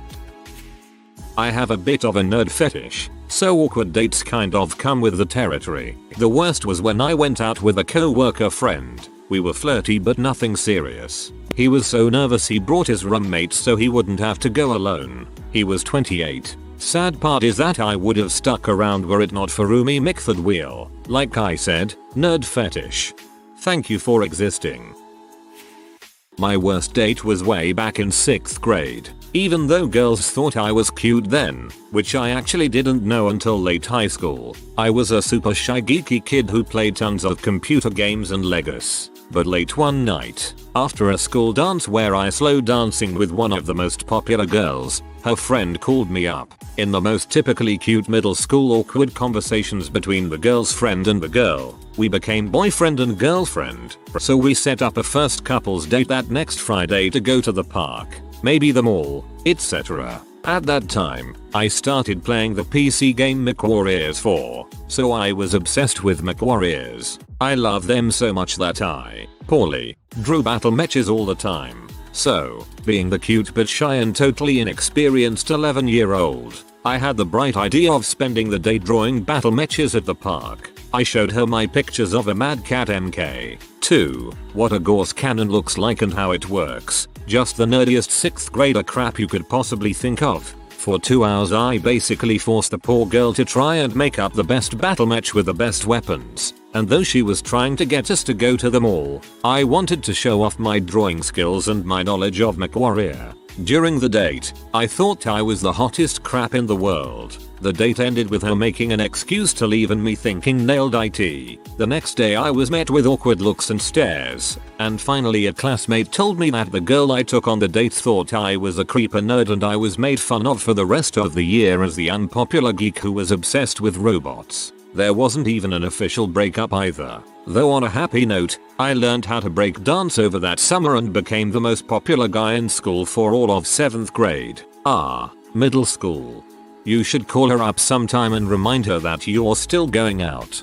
I have a bit of a nerd fetish, so awkward dates kind of come with the territory. The worst was when I went out with a co-worker friend. We were flirty but nothing serious. He was so nervous he brought his roommate so he wouldn't have to go alone. He was 28. Sad part is that I would have stuck around were it not for roomie Mick Third Wheel. Like I said, nerd fetish. Thank you for existing. My worst date was way back in 6th grade. Even though girls thought I was cute then, which I actually didn't know until late high school, I was a super shy geeky kid who played tons of computer games and Legos. But late one night, after a school dance where I slow dancing with one of the most popular girls, her friend called me up. In the most typically cute middle school awkward conversations between the girl's friend and the girl, we became boyfriend and girlfriend. So we set up a first couples date that next Friday to go to the park, maybe the mall, etc. At that time, I started playing the PC game MechWarriors 4, so I was obsessed with MechWarriors. I love them so much that I, poorly, drew battle matches all the time. So, being the cute but shy and totally inexperienced 11-year-old, I had the bright idea of spending the day drawing battle matches at the park. I showed her my pictures of a Mad Cat MK2, what a Gauss cannon looks like and how it works. Just the nerdiest 6th grader crap you could possibly think of. For 2 hours I basically forced the poor girl to try and make up the best battle match with the best weapons. And though she was trying to get us to go to the mall, I wanted to show off my drawing skills and my knowledge of MechWarrior. During the date, I thought I was the hottest crap in the world. The date ended with her making an excuse to leave and me thinking nailed it. The next day I was met with awkward looks and stares, and finally a classmate told me that the girl I took on the date thought I was a creeper nerd and I was made fun of for the rest of the year as the unpopular geek who was obsessed with robots. There wasn't even an official breakup either. Though on a happy note, I learned how to break dance over that summer and became the most popular guy in school for all of 7th grade. Middle school. You should call her up sometime and remind her that you're still going out.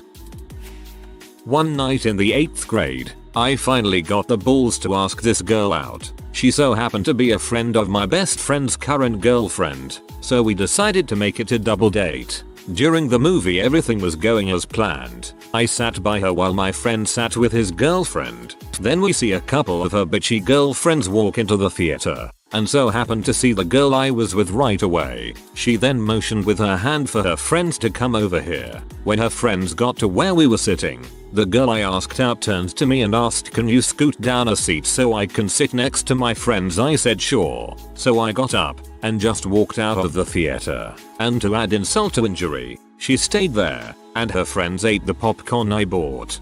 One night in the 8th grade, I finally got the balls to ask this girl out. She so happened to be a friend of my best friend's current girlfriend, so we decided to make it a double date. During the movie everything was going as planned. I sat by her while my friend sat with his girlfriend. Then we see a couple of her bitchy girlfriends walk into the theater, and so happened to see the girl I was with right away. She then motioned with her hand for her friends to come over here. When her friends got to where we were sitting, the girl I asked out turned to me and asked, "Can you scoot down a seat so I can sit next to my friends?" I said sure. So I got up and just walked out of the theater. And to add insult to injury, she stayed there and her friends ate the popcorn I bought.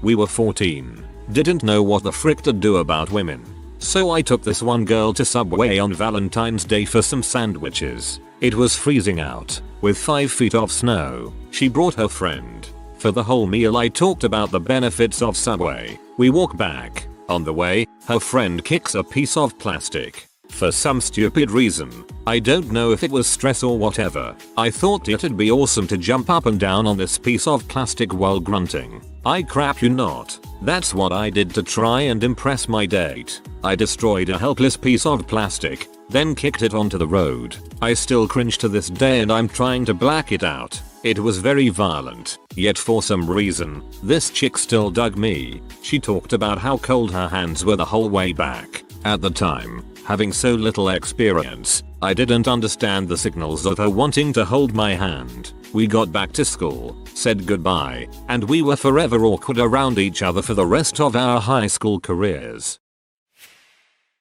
We were 14. Didn't know what the frick to do about women. So I took this one girl to Subway on Valentine's Day for some sandwiches. It was freezing out, with 5 feet of snow. She brought her friend. For the whole meal I talked about the benefits of Subway. We walk back. On the way, her friend kicks a piece of plastic. For some stupid reason, I don't know if it was stress or whatever, I thought it'd be awesome to jump up and down on this piece of plastic while grunting. I crap you not. That's what I did to try and impress my date. I destroyed a helpless piece of plastic, then kicked it onto the road. I still cringe to this day and I'm trying to black it out. It was very violent, yet for some reason, this chick still dug me. She talked about how cold her hands were the whole way back. At the time, having so little experience, I didn't understand the signals of her wanting to hold my hand. We got back to school, said goodbye, and we were forever awkward around each other for the rest of our high school careers.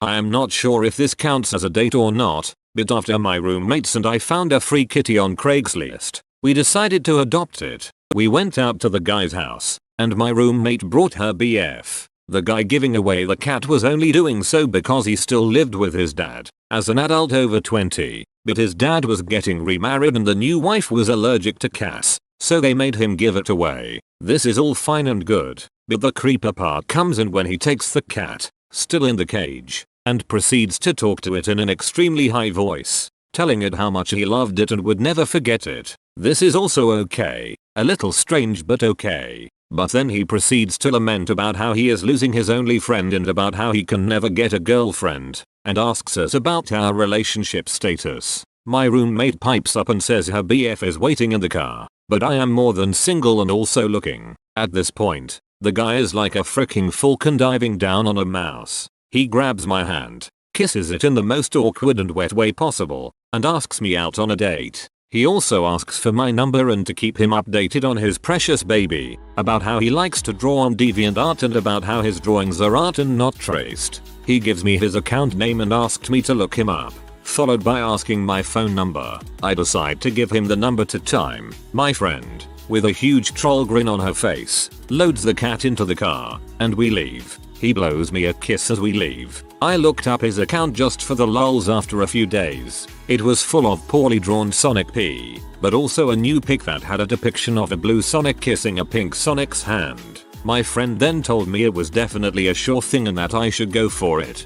I am not sure if this counts as a date or not, but after my roommates and I found a free kitty on Craigslist, we decided to adopt it. We went out to the guy's house, and my roommate brought her BF. The guy giving away the cat was only doing so because he still lived with his dad, as an adult over 20, but his dad was getting remarried and the new wife was allergic to cats, so they made him give it away. This is all fine and good, but the creeper part comes in when he takes the cat, still in the cage, and proceeds to talk to it in an extremely high voice, telling it how much he loved it and would never forget it. This is also okay, a little strange but okay. But then he proceeds to lament about how he is losing his only friend and about how he can never get a girlfriend, and asks us about our relationship status. My roommate pipes up and says her BF is waiting in the car, but I am more than single and also looking. At this point, the guy is like a freaking falcon diving down on a mouse. He grabs my hand, kisses it in the most awkward and wet way possible, and asks me out on a date. He also asks for my number and to keep him updated on his precious baby, about how he likes to draw on DeviantArt and about how his drawings are art and not traced. He gives me his account name and asked me to look him up, followed by asking my phone number. I decide to give him the number to Time, my friend, with a huge troll grin on her face, loads the cat into the car, and we leave. He blows me a kiss as we leave. I looked up his account just for the lulz after a few days. It was full of poorly drawn Sonic P, but also a new pic that had a depiction of a blue Sonic kissing a pink Sonic's hand. My friend then told me it was definitely a sure thing and that I should go for it.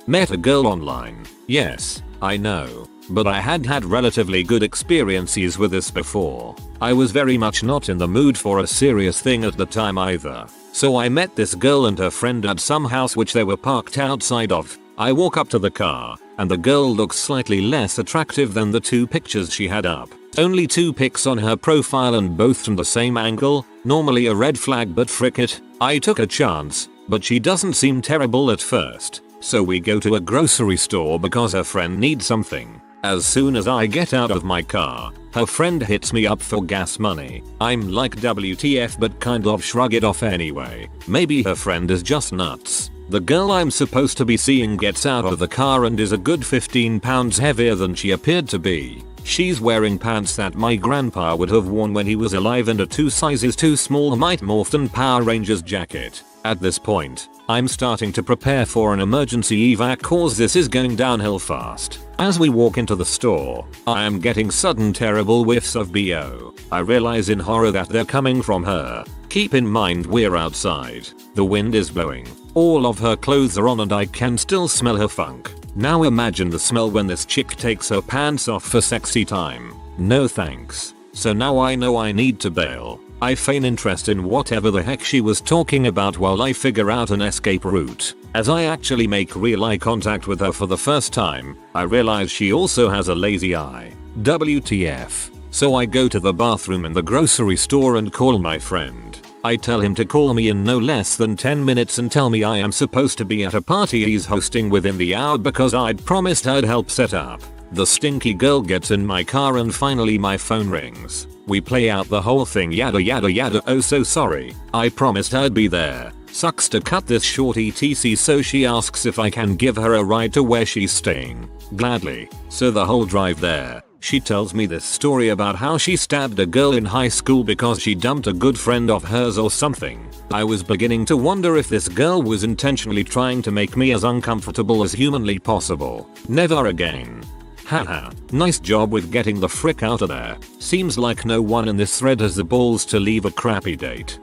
Met a girl online. Yes, I know, but I had relatively good experiences with this before. I was very much not in the mood for a serious thing at the time either. So I met this girl and her friend at some house which they were parked outside of. I walk up to the car, and the girl looks slightly less attractive than the two pictures she had up. Only 2 pics on her profile and both from the same angle, normally a red flag, but frick it, I took a chance, but she doesn't seem terrible at first. So we go to a grocery store because her friend needs something. As soon as I get out of my car, her friend hits me up for gas money. I'm like WTF but kind of shrug it off anyway. Maybe her friend is just nuts. The girl I'm supposed to be seeing gets out of the car and is a good 15 pounds heavier than she appeared to be. She's wearing pants that my grandpa would have worn when he was alive and a 2 sizes too small Mighty Morphin Power Rangers jacket. At this point, I'm starting to prepare for an emergency evac cause this is going downhill fast. As we walk into the store, I am getting sudden terrible whiffs of BO. I realize in horror that they're coming from her. Keep in mind we're outside. The wind is blowing. All of her clothes are on and I can still smell her funk. Now imagine the smell when this chick takes her pants off for sexy time. No thanks. So now I know I need to bail. I feign interest in whatever the heck she was talking about while I figure out an escape route. As I actually make real eye contact with her for the first time, I realize she also has a lazy eye. WTF. So I go to the bathroom in the grocery store and call my friend. I tell him to call me in no less than 10 minutes and tell me I am supposed to be at a party he's hosting within the hour because I'd promised I'd help set up. The stinky girl gets in my car and finally my phone rings. We play out the whole thing yada yada yada. Oh so sorry. I promised I'd be there. Sucks to cut this short etc, so she asks if I can give her a ride to where she's staying. Gladly. So the whole drive there, she tells me this story about how she stabbed a girl in high school because she dumped a good friend of hers or something. I was beginning to wonder if this girl was intentionally trying to make me as uncomfortable as humanly possible. Never again. Haha, nice job with getting the frick out of there. Seems like no one in this thread has the balls to leave a crappy date.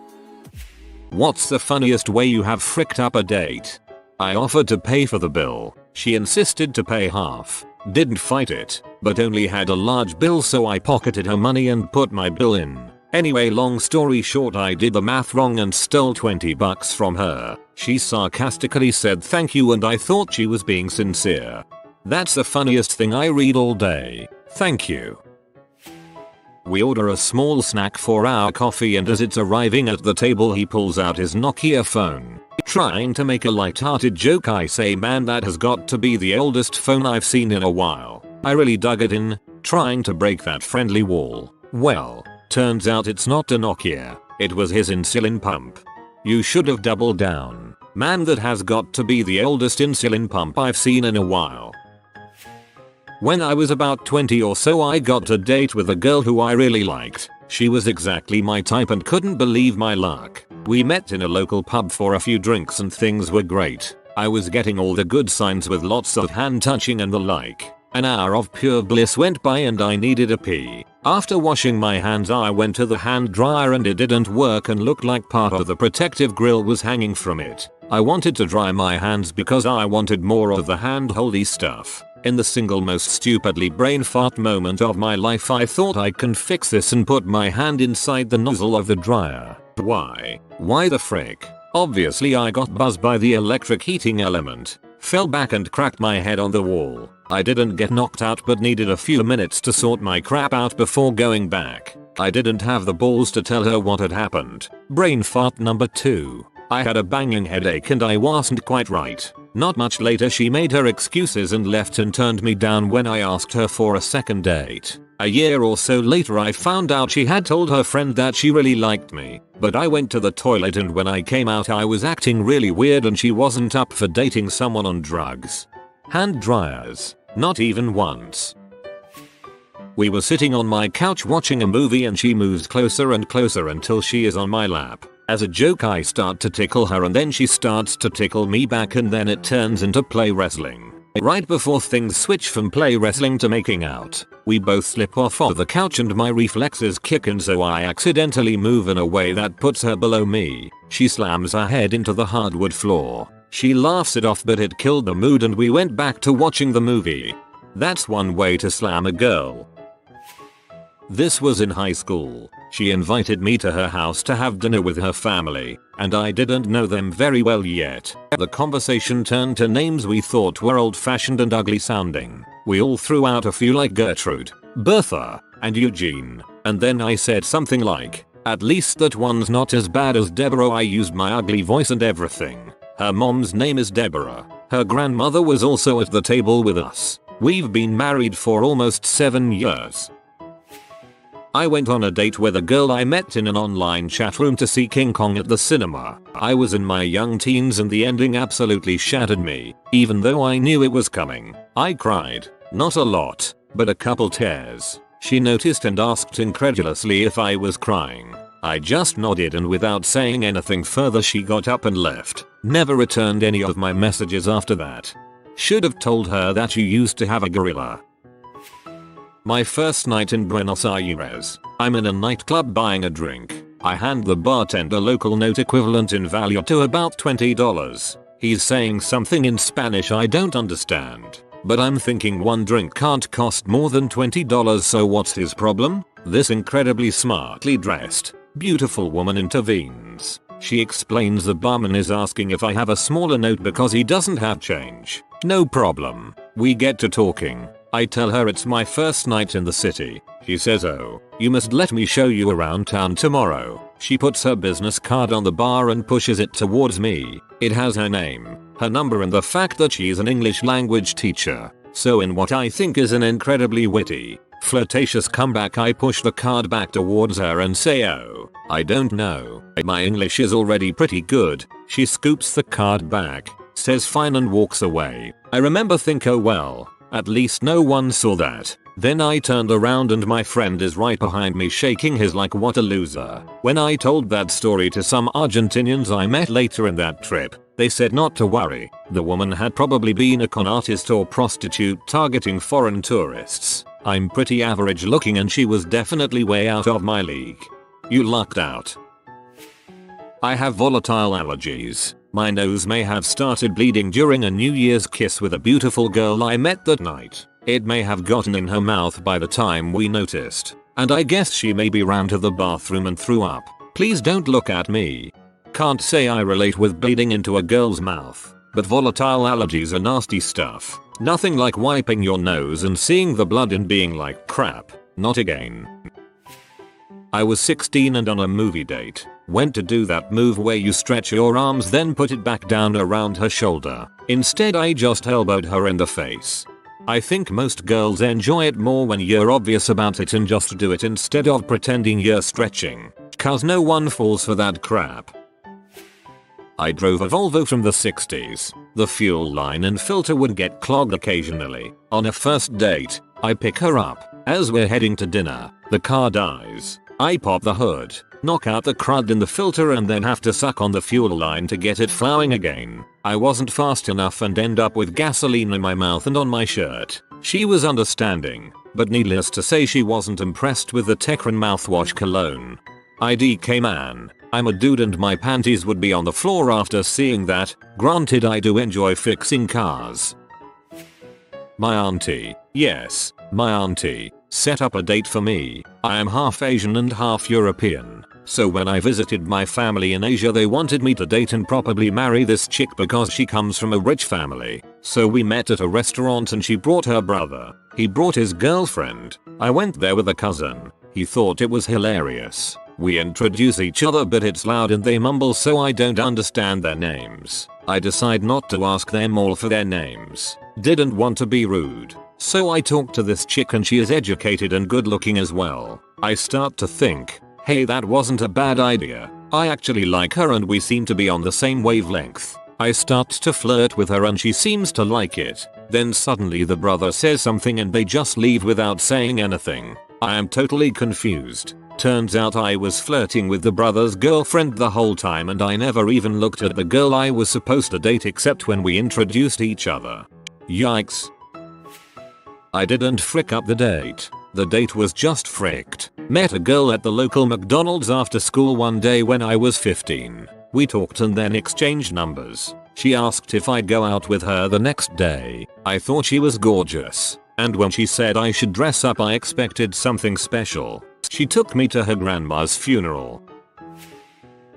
What's the funniest way you have fricked up a date? I offered to pay for the bill. She insisted to pay half. Didn't fight it, but only had a large bill, so I pocketed her money and put my bill in. Anyway, long story short, I did the math wrong and stole $20 from her. She sarcastically said thank you and I thought she was being sincere. That's the funniest thing I read all day. Thank you. We order a small snack for our coffee and as it's arriving at the table he pulls out his Nokia phone. Trying to make a light-hearted joke I say, man, that has got to be the oldest phone I've seen in a while. I really dug it in, trying to break that friendly wall. Well, turns out it's not a Nokia, it was his insulin pump. You should have doubled down. Man, that has got to be the oldest insulin pump I've seen in a while. When I was about 20 or so, I got a date with a girl who I really liked. She was exactly my type and couldn't believe my luck. We met in a local pub for a few drinks and things were great. I was getting all the good signs with lots of hand touching and the like. An hour of pure bliss went by and I needed a pee. After washing my hands I went to the hand dryer and it didn't work and looked like part of the protective grill was hanging from it. I wanted to dry my hands because I wanted more of the hand-holdy stuff. In the single most stupidly brain fart moment of my life, I thought I can fix this and put my hand inside the nozzle of the dryer. Why? Why the frick? Obviously I got buzzed by the electric heating element. Fell back and cracked my head on the wall. I didn't get knocked out but needed a few minutes to sort my crap out before going back. I didn't have the balls to tell her what had happened. Brain fart number 2. I had a banging headache and I wasn't quite right. Not much later she made her excuses and left and turned me down when I asked her for a second date. A year or so later I found out she had told her friend that she really liked me, but I went to the toilet and when I came out I was acting really weird and she wasn't up for dating someone on drugs. Hand dryers. Not even once. We were sitting on my couch watching a movie and she moves closer and closer until she is on my lap. As a joke I start to tickle her and then she starts to tickle me back and then it turns into play wrestling. Right before things switch from play wrestling to making out, we both slip off of the couch and my reflexes kick in so I accidentally move in a way that puts her below me. She slams her head into the hardwood floor. She laughs it off but it killed the mood and we went back to watching the movie. That's one way to slam a girl. This was in high school. She invited me to her house to have dinner with her family, and I didn't know them very well yet. The conversation turned to names we thought were old-fashioned and ugly sounding. We all threw out a few like Gertrude, Bertha, and Eugene, and then I said something like, "At least that one's not as bad as Deborah." I used my ugly voice and everything. Her mom's name is Deborah. Her grandmother was also at the table with us. We've been married for almost 7 years. I went on a date with a girl I met in an online chat room to see King Kong at the cinema. I was in my young teens and the ending absolutely shattered me, even though I knew it was coming. I cried. Not a lot, but a couple tears. She noticed and asked incredulously if I was crying. I just nodded and without saying anything further she got up and left. Never returned any of my messages after that. Should have told her that you used to have a gorilla. My first night in Buenos Aires. I'm in a nightclub buying a drink. I hand the bartender local note equivalent in value to about $20. He's saying something in Spanish I don't understand. But I'm thinking one drink can't cost more than $20, so what's his problem? This incredibly smartly dressed, beautiful woman intervenes. She explains the barman is asking if I have a smaller note because he doesn't have change. No problem. We get to talking. I tell her it's my first night in the city. She says, "Oh, you must let me show you around town tomorrow." She puts her business card on the bar and pushes it towards me. It has her name, her number and the fact that she's an English language teacher. So in what I think is an incredibly witty, flirtatious comeback I push the card back towards her and say, "Oh, I don't know. My English is already pretty good." She scoops the card back, says fine and walks away. I remember think, oh well. At least no one saw that. Then I turned around and my friend is right behind me shaking his like what a loser. When I told that story to some Argentinians I met later in that trip, they said not to worry. The woman had probably been a con artist or prostitute targeting foreign tourists. I'm pretty average looking and she was definitely way out of my league. You lucked out. I have volatile allergies. My nose may have started bleeding during a New Year's kiss with a beautiful girl I met that night. It may have gotten in her mouth by the time we noticed. And I guess she maybe ran to the bathroom and threw up. Please don't look at me. Can't say I relate with bleeding into a girl's mouth, but volatile allergies are nasty stuff. Nothing like wiping your nose and seeing the blood and being like crap, not again. I was 16 and on a movie date. Went to do that move where you stretch your arms then put it back down around her shoulder. Instead I just elbowed her in the face. I think most girls enjoy it more when you're obvious about it and just do it instead of pretending you're stretching. Cause no one falls for that crap. I drove a Volvo from the 60s. The fuel line and filter would get clogged occasionally. On a first date, I pick her up. As we're heading to dinner, the car dies. I pop the hood, knock out the crud in the filter and then have to suck on the fuel line to get it flowing again. I wasn't fast enough and end up with gasoline in my mouth and on my shirt. She was understanding, but needless to say she wasn't impressed with the Techrin mouthwash cologne. IDK man. I'm a dude and my panties would be on the floor after seeing that. Granted I do enjoy fixing cars. My auntie, yes, my auntie, set up a date for me. I am half Asian and half European. So when I visited my family in Asia they wanted me to date and probably marry this chick because she comes from a rich family. So we met at a restaurant and she brought her brother. He brought his girlfriend. I went there with a cousin. He thought it was hilarious. We introduce each other but it's loud and they mumble so I don't understand their names. I decide not to ask them all for their names. Didn't want to be rude. So I talk to this chick and she is educated and good looking as well. I start to think, hey, that wasn't a bad idea. I actually like her and we seem to be on the same wavelength. I start to flirt with her and she seems to like it. Then suddenly the brother says something and they just leave without saying anything. I am totally confused. Turns out I was flirting with the brother's girlfriend the whole time and I never even looked at the girl I was supposed to date except when we introduced each other. Yikes. I didn't frick up the date. The date was just fricked. Met a girl at the local McDonald's after school one day when I was 15. We talked and then exchanged numbers. She asked if I'd go out with her the next day. I thought she was gorgeous. And when she said I should dress up I expected something special. She took me to her grandma's funeral.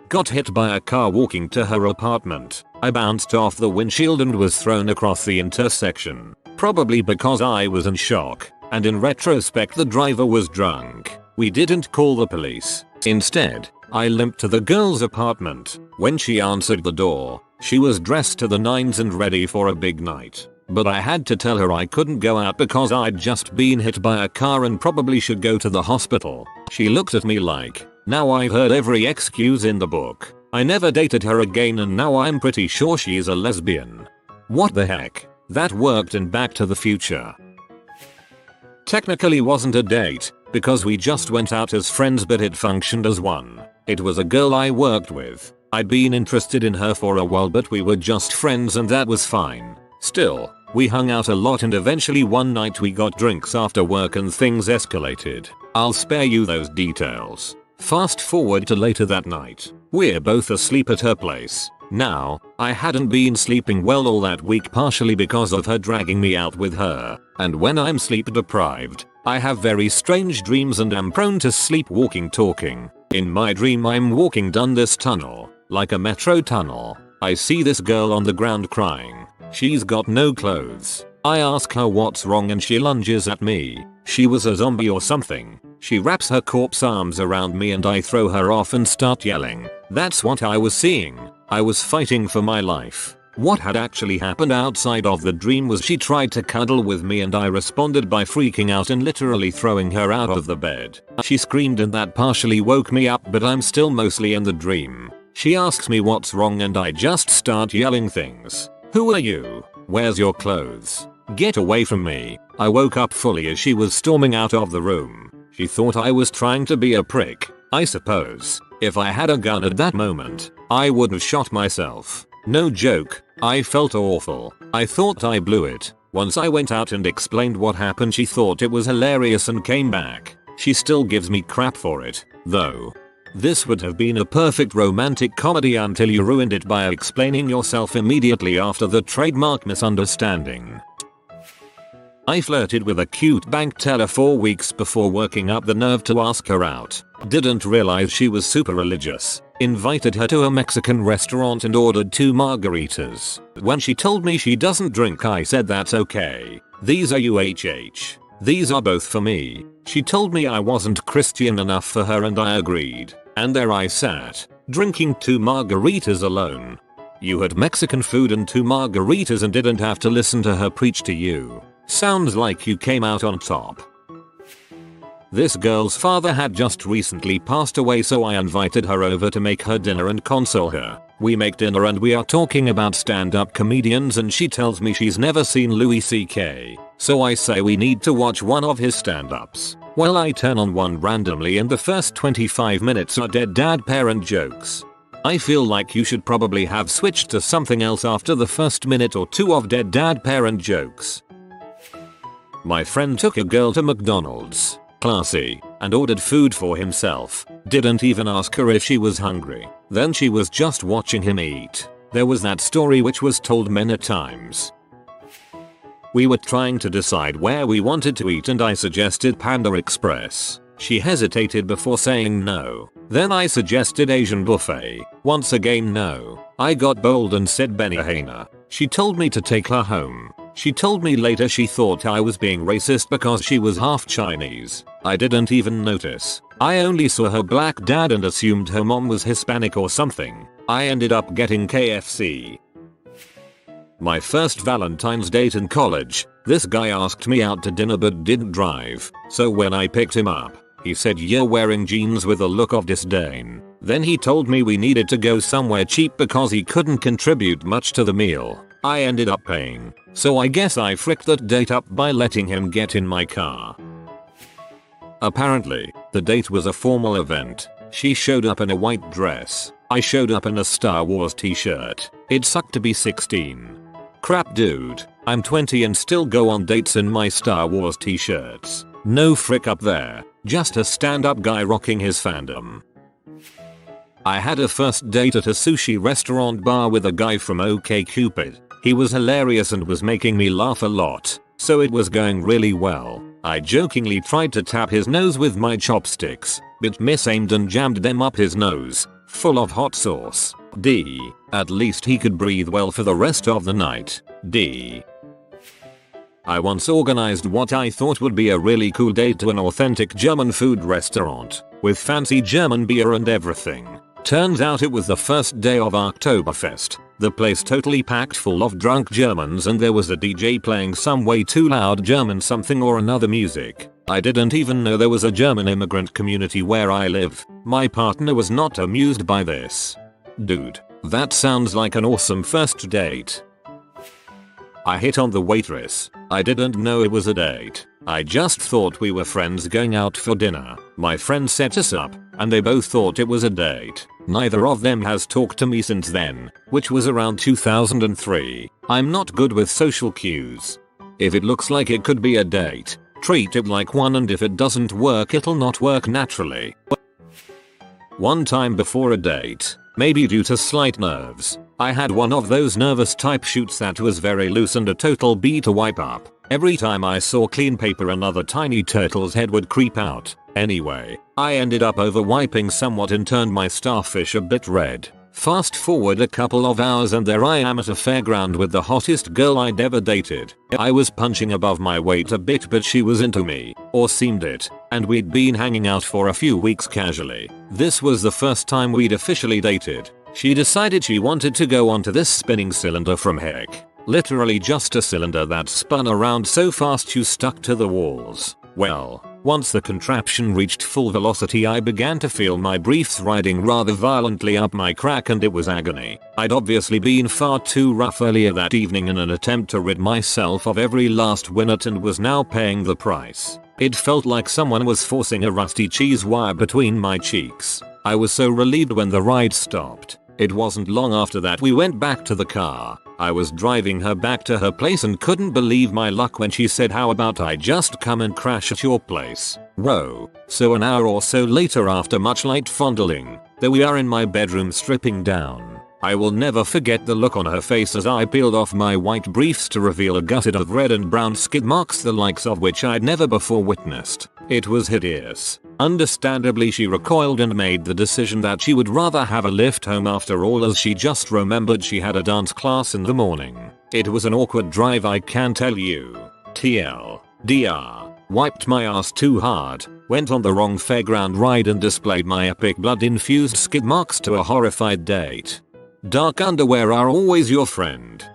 Got hit by a car walking to her apartment. I bounced off the windshield and was thrown across the intersection. Probably because I was in shock. And in retrospect the driver was drunk. We didn't call the police. Instead, I limped to the girl's apartment. When she answered the door, she was dressed to the nines and ready for a big night. But I had to tell her I couldn't go out because I'd just been hit by a car and probably should go to the hospital. She looked at me like, now I've heard every excuse in the book. I never dated her again and now I'm pretty sure she's a lesbian. What the heck? That worked in Back to the Future. Technically wasn't a date, because we just went out as friends but it functioned as one. It was a girl I worked with. I'd been interested in her for a while but we were just friends and that was fine. Still, we hung out a lot and eventually one night we got drinks after work and things escalated. I'll spare you those details. Fast forward to later that night. We're both asleep at her place. Now, I hadn't been sleeping well all that week partially because of her dragging me out with her. And when I'm sleep deprived, I have very strange dreams and am prone to sleepwalking talking. In my dream I'm walking down this tunnel, like a metro tunnel. I see this girl on the ground crying. She's got no clothes. I ask her what's wrong and she lunges at me. She was a zombie or something. She wraps her corpse arms around me and I throw her off and start yelling. That's what I was seeing. I was fighting for my life. What had actually happened outside of the dream was she tried to cuddle with me and I responded by freaking out and literally throwing her out of the bed. She screamed and that partially woke me up but I'm still mostly in the dream. She asks me what's wrong and I just start yelling things. Who are you? Where's your clothes? Get away from me. I woke up fully as she was storming out of the room. She thought I was trying to be a prick, I suppose. If I had a gun at that moment, I would have shot myself. No joke, I felt awful. I thought I blew it. Once I went out and explained what happened she thought it was hilarious and came back. She still gives me crap for it, though. This would have been a perfect romantic comedy until you ruined it by explaining yourself immediately after the trademark misunderstanding. I flirted with a cute bank teller 4 weeks before working up the nerve to ask her out. Didn't realize she was super religious. Invited her to a Mexican restaurant and ordered 2 margaritas. When she told me she doesn't drink, I said that's okay. These are UHH. These are both for me. She told me I wasn't Christian enough for her and I agreed. And there I sat, drinking 2 margaritas alone. You had Mexican food and 2 margaritas and didn't have to listen to her preach to you. Sounds like you came out on top. This girl's father had just recently passed away, so I invited her over to make her dinner and console her. We make dinner and we are talking about stand-up comedians and she tells me she's never seen Louis CK. So I say we need to watch one of his stand-ups. Well, I turn on one randomly and the first 25 minutes are dead dad parent jokes. I feel like you should probably have switched to something else after the first minute or 2 of dead dad parent jokes. My friend took a girl to McDonald's. Classy, and ordered food for himself. Didn't even ask her if she was hungry. Then she was just watching him eat. There was that story which was told many times. We were trying to decide where we wanted to eat and I suggested Panda Express. She hesitated before saying no. Then I suggested Asian buffet. Once again no. I got bold and said Benihana. She told me to take her home. She told me later she thought I was being racist because she was half Chinese. I didn't even notice. I only saw her black dad and assumed her mom was Hispanic or something. I ended up getting KFC. My first Valentine's date in college, this guy asked me out to dinner but didn't drive. So when I picked him up, he said you're wearing jeans with a look of disdain. Then he told me we needed to go somewhere cheap because he couldn't contribute much to the meal. I ended up paying. So I guess I fricked that date up by letting him get in my car. Apparently, the date was a formal event. She showed up in a white dress. I showed up in a Star Wars t-shirt. It sucked to be 16. Crap dude, I'm 20 and still go on dates in my Star Wars t-shirts. No frick up there, just a stand-up guy rocking his fandom. I had a first date at a sushi restaurant bar with a guy from OkCupid. He was hilarious and was making me laugh a lot, so it was going really well. I jokingly tried to tap his nose with my chopsticks, but misaimed and jammed them up his nose, full of hot sauce. D. At least he could breathe well for the rest of the night. D. I once organized what I thought would be a really cool date to an authentic German food restaurant, with fancy German beer and everything. Turns out it was the first day of Oktoberfest. The place totally packed full of drunk Germans and there was a DJ playing some way too loud German something or another music. I didn't even know there was a German immigrant community where I live. My partner was not amused by this. Dude, that sounds like an awesome first date. I hit on the waitress. I didn't know it was a date. I just thought we were friends going out for dinner. My friend set us up, and they both thought it was a date. Neither of them has talked to me since then, which was around 2003. I'm not good with social cues. If it looks like it could be a date, treat it like one, and if it doesn't work, it'll not work naturally. One time before a date, maybe due to slight nerves, I had one of those nervous type shoots that was very loose and a total B to wipe up. Every time I saw clean paper another tiny turtle's head would creep out. Anyway, I ended up over wiping somewhat and turned my starfish a bit red. Fast forward a couple of hours and there I am at a fairground with the hottest girl I'd ever dated. I was punching above my weight a bit but she was into me, or seemed it, and we'd been hanging out for a few weeks casually. This was the first time we'd officially dated. She decided she wanted to go onto this spinning cylinder from heck. Literally just a cylinder that spun around so fast you stuck to the walls. Well, once the contraption reached full velocity I began to feel my briefs riding rather violently up my crack and it was agony. I'd obviously been far too rough earlier that evening in an attempt to rid myself of every last winnet and was now paying the price. It felt like someone was forcing a rusty cheese wire between my cheeks. I was so relieved when the ride stopped. It wasn't long after that we went back to the car. I was driving her back to her place and couldn't believe my luck when she said, how about I just come and crash at your place? Whoa. So an hour or so later, after much light fondling, there we are in my bedroom stripping down. I will never forget the look on her face as I peeled off my white briefs to reveal a gusset of red and brown skid marks, the likes of which I'd never before witnessed. It was hideous. Understandably, she recoiled and made the decision that she would rather have a lift home after all, as she just remembered she had a dance class in the morning. It was an awkward drive, I can tell you. TLDR. Wiped my ass too hard, went on the wrong fairground ride and displayed my epic blood-infused skid marks to a horrified date. Dark underwear are always your friend.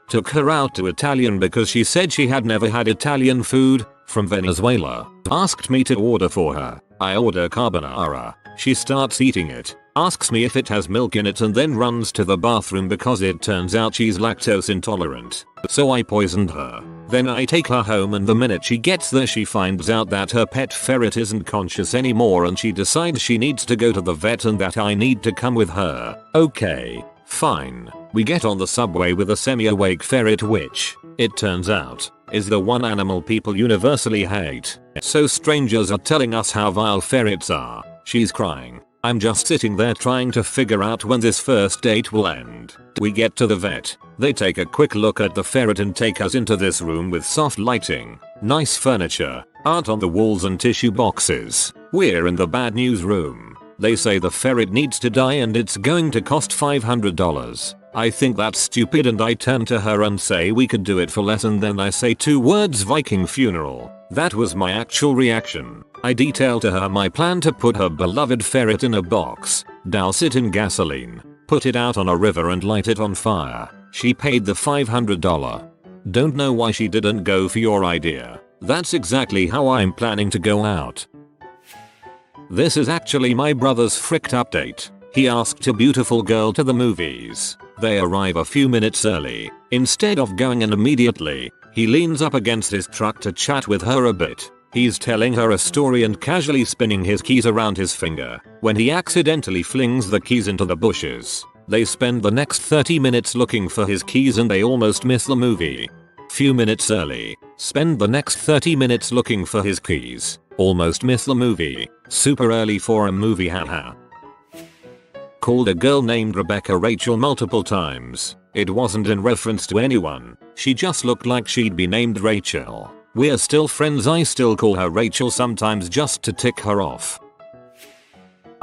Took her out to Italian because she said she had never had Italian food from Venezuela. Asked me to order for her. I order carbonara. She starts eating it, asks me if it has milk in it, and then runs to the bathroom because it turns out she's lactose intolerant. So I poisoned her. Then I take her home, and the minute she gets there she finds out that her pet ferret isn't conscious anymore, and she decides she needs to go to the vet and that I need to come with her. Okay, fine. We get on the subway with a semi-awake ferret, which, it turns out, is the one animal people universally hate. So strangers are telling us how vile ferrets are. She's crying. I'm just sitting there trying to figure out when this first date will end. We get to the vet. They take a quick look at the ferret and take us into this room with soft lighting, nice furniture, art on the walls and tissue boxes. We're in the bad news room. They say the ferret needs to die and it's going to cost $500. I think that's stupid and I turn to her and say we could do it for less, and then I say 2 words: Viking funeral. That was my actual reaction. I detailed to her my plan to put her beloved ferret in a box, douse it in gasoline, put it out on a river and light it on fire. She paid the $500. Don't know why she didn't go for your idea. That's exactly how I'm planning to go out. This is actually my brother's fricked update. He asked a beautiful girl to the movies. They arrive a few minutes early. Instead of going in immediately, he leans up against his truck to chat with her a bit. He's telling her a story and casually spinning his keys around his finger when he accidentally flings the keys into the bushes. They spend the next 30 minutes looking for his keys and they almost miss the movie. Few minutes early. Spend the next 30 minutes looking for his keys. Almost miss the movie. Super early for a movie, haha. Called a girl named Rebecca Rachel multiple times. It wasn't in reference to anyone. She just looked like she'd be named Rachel. We're still friends. I still call her Rachel sometimes just to tick her off.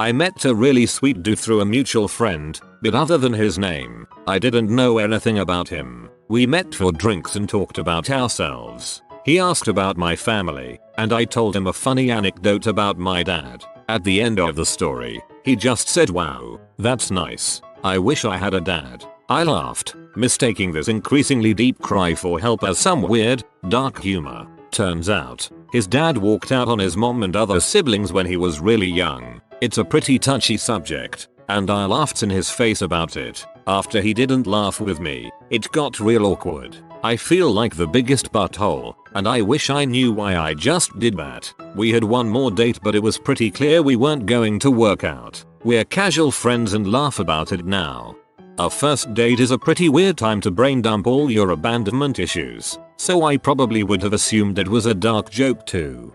I met a really sweet dude through a mutual friend, but other than his name, I didn't know anything about him. We met for drinks and talked about ourselves. He asked about my family, and I told him a funny anecdote about my dad. At the end of the story, he just said, "Wow, that's nice. I wish I had a dad." I laughed, mistaking this increasingly deep cry for help as some weird, dark humor. Turns out, his dad walked out on his mom and other siblings when he was really young. It's a pretty touchy subject, and I laughed in his face about it. After he didn't laugh with me, it got real awkward. I feel like the biggest butthole, and I wish I knew why I just did that. We had one more date, but it was pretty clear we weren't going to work out. We're casual friends and laugh about it now. A first date is a pretty weird time to brain dump all your abandonment issues, so I probably would have assumed it was a dark joke too.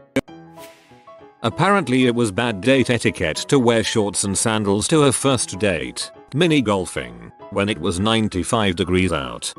Apparently it was bad date etiquette to wear shorts and sandals to her first date, mini golfing, when it was 95 degrees out.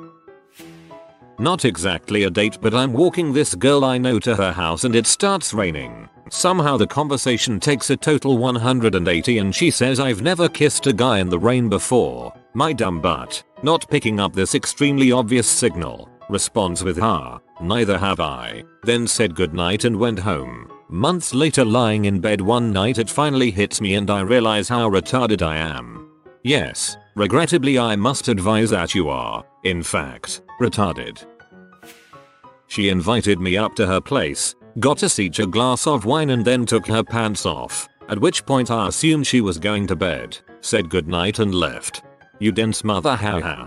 Not exactly a date, but I'm walking this girl I know to her house and it starts raining. Somehow the conversation takes a total 180 and she says, "I've never kissed a guy in the rain before." My dumb butt, not picking up this extremely obvious signal, responds with, "Ha, neither have I." Then said goodnight and went home. Months later, lying in bed one night, it finally hits me and I realize how retarded I am. Yes, regrettably I must advise that you are, in fact, retarded. She invited me up to her place, got us each a glass of wine and then took her pants off, at which point I assumed she was going to bed, said goodnight and left. You dense mother, haha.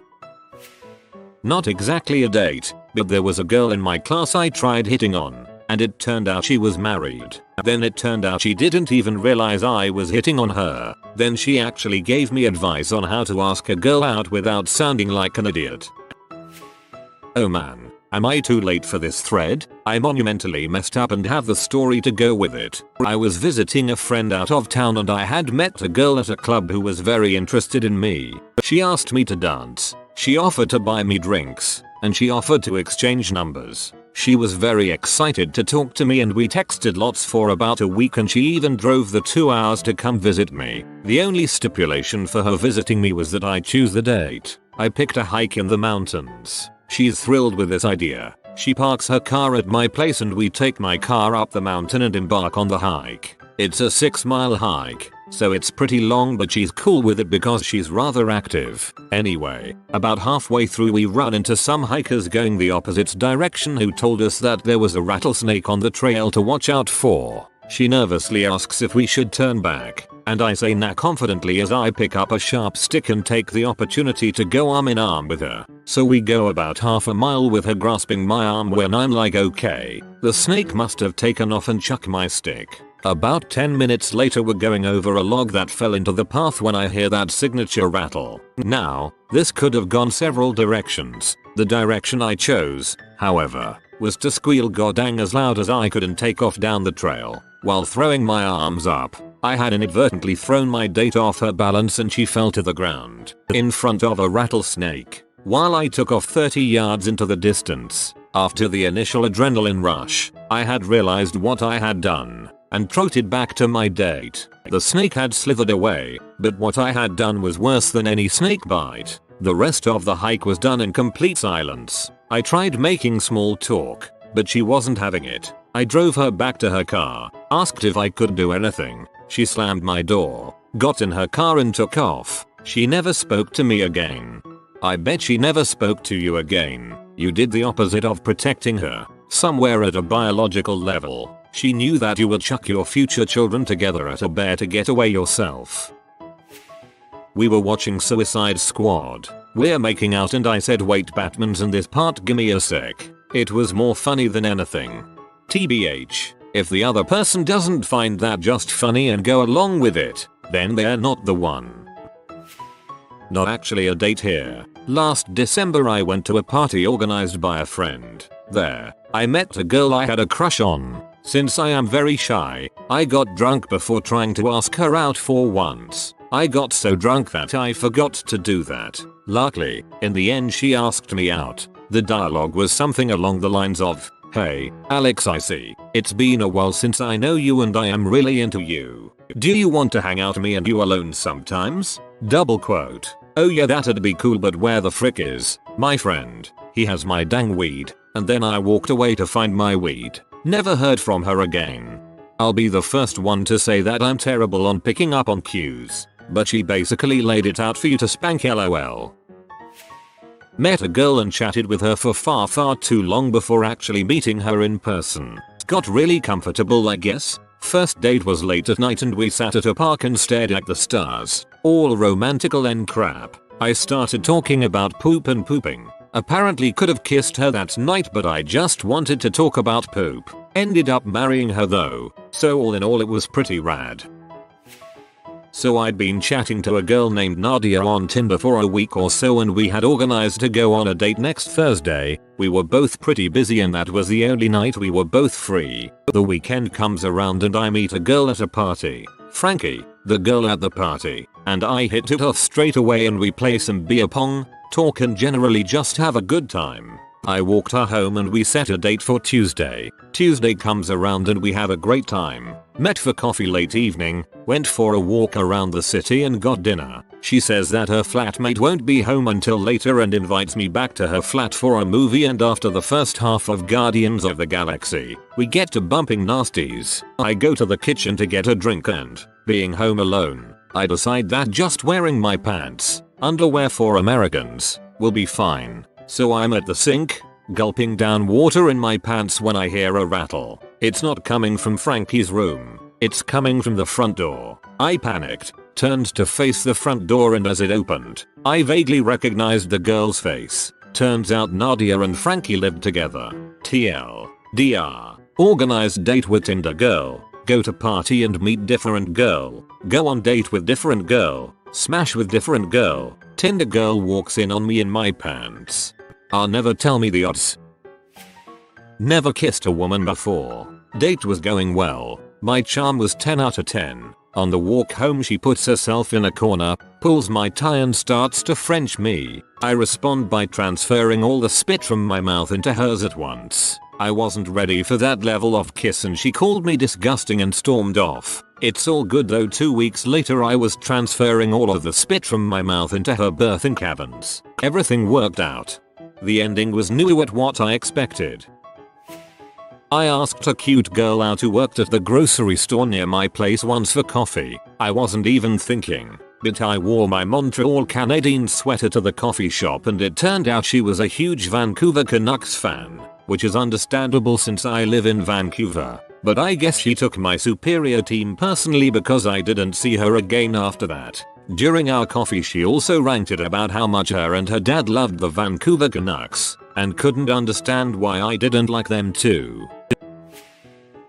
Not exactly a date, but there was a girl in my class I tried hitting on, and it turned out she was married. Then it turned out she didn't even realize I was hitting on her. Then she actually gave me advice on how to ask a girl out without sounding like an idiot. Oh man, am I too late for this thread? I monumentally messed up and have the story to go with it. I was visiting a friend out of town and I had met a girl at a club who was very interested in me. She asked me to dance. She offered to buy me drinks. And she offered to exchange numbers. She was very excited to talk to me and we texted lots for about a week and she even drove the 2 hours to come visit me. The only stipulation for her visiting me was that I choose the date. I picked a hike in the mountains. She's thrilled with this idea. She parks her car at my place and we take my car up the mountain and embark on the hike. It's a 6-mile hike, so it's pretty long, but she's cool with it because she's rather active. Anyway, about halfway through we run into some hikers going the opposite direction who told us that there was a rattlesnake on the trail to watch out for. She nervously asks if we should turn back, and I say nah confidently as I pick up a sharp stick and take the opportunity to go arm in arm with her. So we go about half a mile with her grasping my arm when I'm like okay, the snake must have taken off and chuck my stick. About 10 minutes later we're going over a log that fell into the path when I hear that signature rattle. Now, this could have gone several directions. The direction I chose, however, was to squeal goddang as loud as I could and take off down the trail. While throwing my arms up, I had inadvertently thrown my date off her balance and she fell to the ground in front of a rattlesnake. While I took off 30 yards into the distance, after the initial adrenaline rush, I had realized what I had done and trotted back to my date. The snake had slithered away, but what I had done was worse than any snake bite. The rest of the hike was done in complete silence. I tried making small talk, but she wasn't having it. I drove her back to her car, asked if I could do anything. She slammed my door, got in her car and took off. She never spoke to me again. I bet she never spoke to you again. You did the opposite of protecting her. Somewhere at a biological level, she knew that you would chuck your future children together at a bear to get away yourself. We were watching Suicide Squad. We're making out and I said wait Batman's in this part, gimme a sec. It was more funny than anything. TBH, if the other person doesn't find that just funny and go along with it, then they're not the one. Not actually a date here. Last December I went to a party organized by a friend. There, I met a girl I had a crush on. Since I am very shy, I got drunk before trying to ask her out for once. I got so drunk that I forgot to do that. Luckily, in the end she asked me out. The dialogue was something along the lines of, "Hey, Alex, I see. It's been a while since I know you and I am really into you. Do you want to hang out me and you alone sometimes?" Double quote. Oh yeah, that'd be cool, but where the frick is my friend? He has my dang weed. And then I walked away to find my weed. Never heard from her again. I'll be the first one to say that I'm terrible on picking up on cues, but she basically laid it out for you to spank, lol. Met a girl and chatted with her for far too long before actually meeting her in person. Got really comfortable, I guess. First date was late at night and we sat at a park and stared at the stars. All romantical and crap. I started talking about poop and pooping. Apparently could have kissed her that night, but I just wanted to talk about poop. Ended up marrying her though, so all in all it was pretty rad. So I'd been chatting to a girl named Nadia on Tinder for a week or so and we had organized to go on a date next Thursday. We were both pretty busy and that was the only night we were both free. The weekend comes around and I meet a girl at a party. Frankie, the girl at the party, and I hit it off straight away and we play some beer pong, talk and generally just have a good time. I walked her home and we set a date for Tuesday. Tuesday comes around and we have a great time. Met for coffee late evening, went for a walk around the city and got dinner. She says that her flatmate won't be home until later and invites me back to her flat for a movie, and after the first half of Guardians of the Galaxy, we get to bumping nasties. I go to the kitchen to get a drink and, being home alone, I decide that just wearing my pants, underwear for Americans, will be fine. So I'm at the sink, gulping down water in my pants when I hear a rattle. It's not coming from Frankie's room. It's coming from the front door. I panicked, turned to face the front door, and as it opened, I vaguely recognized the girl's face. Turns out Nadia and Frankie lived together. TL. DR. Organize date with Tinder girl. Go to party and meet different girl. Go on date with different girl. Smash with different girl. Tinder girl walks in on me in my pants. Never tell me the odds. Never kissed a woman before. Date was going well. My charm was 10 out of 10. On the walk home she puts herself in a corner, pulls my tie and starts to French me. I respond by transferring all the spit from my mouth into hers at once. I wasn't ready for that level of kiss and she called me disgusting and stormed off. It's all good though. 2 weeks later I was transferring all of the spit from my mouth into her birthing cabins. Everything worked out. The ending was new at what I expected. I asked a cute girl out who worked at the grocery store near my place once for coffee. I wasn't even thinking, but I wore my Montreal Canadiens sweater to the coffee shop and it turned out she was a huge Vancouver Canucks fan, which is understandable since I live in Vancouver. But I guess she took my superior team personally because I didn't see her again after that. During our coffee she also ranted about how much her and her dad loved the Vancouver Canucks and couldn't understand why I didn't like them too.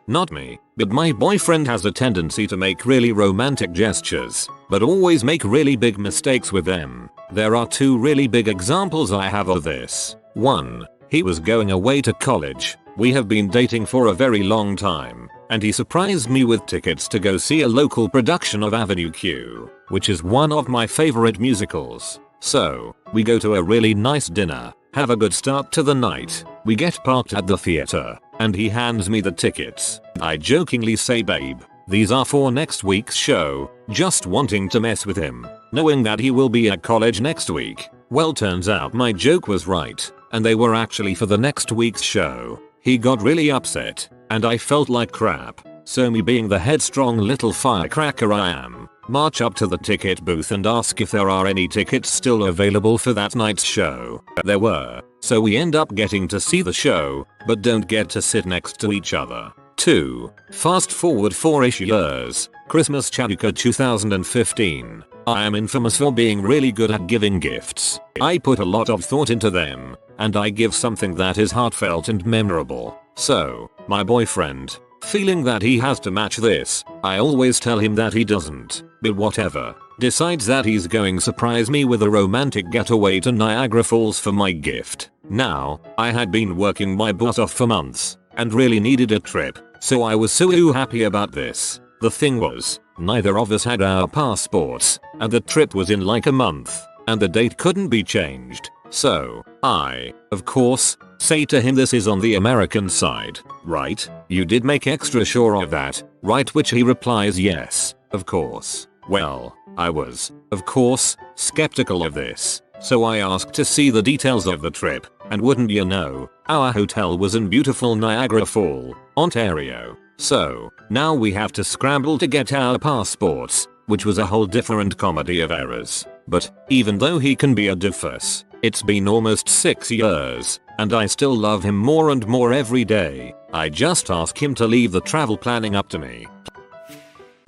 Not me, but my boyfriend has a tendency to make really romantic gestures, but always make really big mistakes with them. There are 2 really big examples I have of this. 1. He was going away to college. We have been dating for a very long time, and he surprised me with tickets to go see a local production of Avenue Q, which is one of my favorite musicals. So, we go to a really nice dinner, have a good start to the night, we get parked at the theater, and he hands me the tickets. I jokingly say, babe, these are for next week's show, just wanting to mess with him, knowing that he will be at college next week. Well, turns out my joke was right, and they were actually for the next week's show. He got really upset, and I felt like crap, so me being the headstrong little firecracker I am, march up to the ticket booth and ask if there are any tickets still available for that night's show. There were, so we end up getting to see the show, but don't get to sit next to each other. 2. Fast forward 4-ish years, Christmas Chanukah 2015. I am infamous for being really good at giving gifts. I put a lot of thought into them, and I give something that is heartfelt and memorable. So, my boyfriend, feeling that he has to match this, I always tell him that he doesn't, but whatever, decides that he's going to surprise me with a romantic getaway to Niagara Falls for my gift. Now, I had been working my butt off for months, and really needed a trip, so I was so happy about this. The thing was, neither of us had our passports, and the trip was in like a month, and the date couldn't be changed. So, I, of course, say to him, this is on the American side, right? You did make extra sure of that, right? Which he replies, yes, of course. Well, I was, of course, skeptical of this, so I asked to see the details of the trip, and wouldn't you know, our hotel was in beautiful Niagara Falls, Ontario. So, now we have to scramble to get our passports, which was a whole different comedy of errors. But, even though he can be a doofus, it's been almost 6 years, and I still love him more and more every day. I just ask him to leave the travel planning up to me.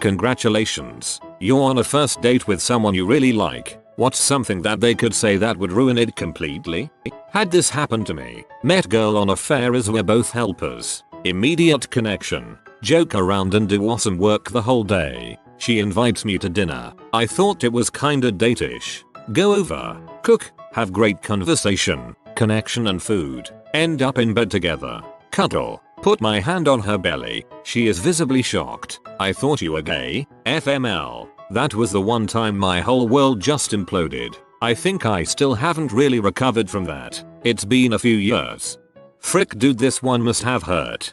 Congratulations, you're on a first date with someone you really like. What's something that they could say that would ruin it completely? Had this happen to me. Met girl on a fair as we're both helpers. Immediate connection. Joke around and do awesome work the whole day. She invites me to dinner. I thought it was kinda date-ish. Go over, cook, have great conversation, connection and food. End up in bed together. Cuddle. Put my hand on her belly. She is visibly shocked. I thought you were gay. FML. That was the one time my whole world just imploded. I think I still haven't really recovered from that. It's been a few years. Frick dude, this one must have hurt.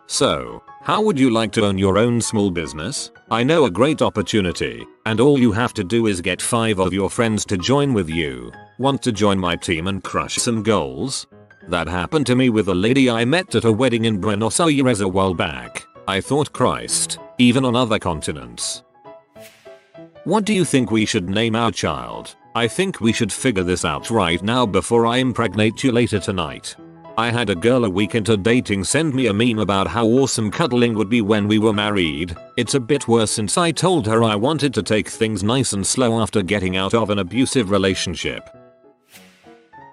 So, how would you like to own your own small business? I know a great opportunity, and all you have to do is get 5 of your friends to join with you. Want to join my team and crush some goals? That happened to me with a lady I met at a wedding in Buenos Aires a while back. I thought, Christ, even on other continents. What do you think we should name our child? I think we should figure this out right now before I impregnate you later tonight. I had a girl a week into dating send me a meme about how awesome cuddling would be when we were married. It's a bit worse since I told her I wanted to take things nice and slow after getting out of an abusive relationship.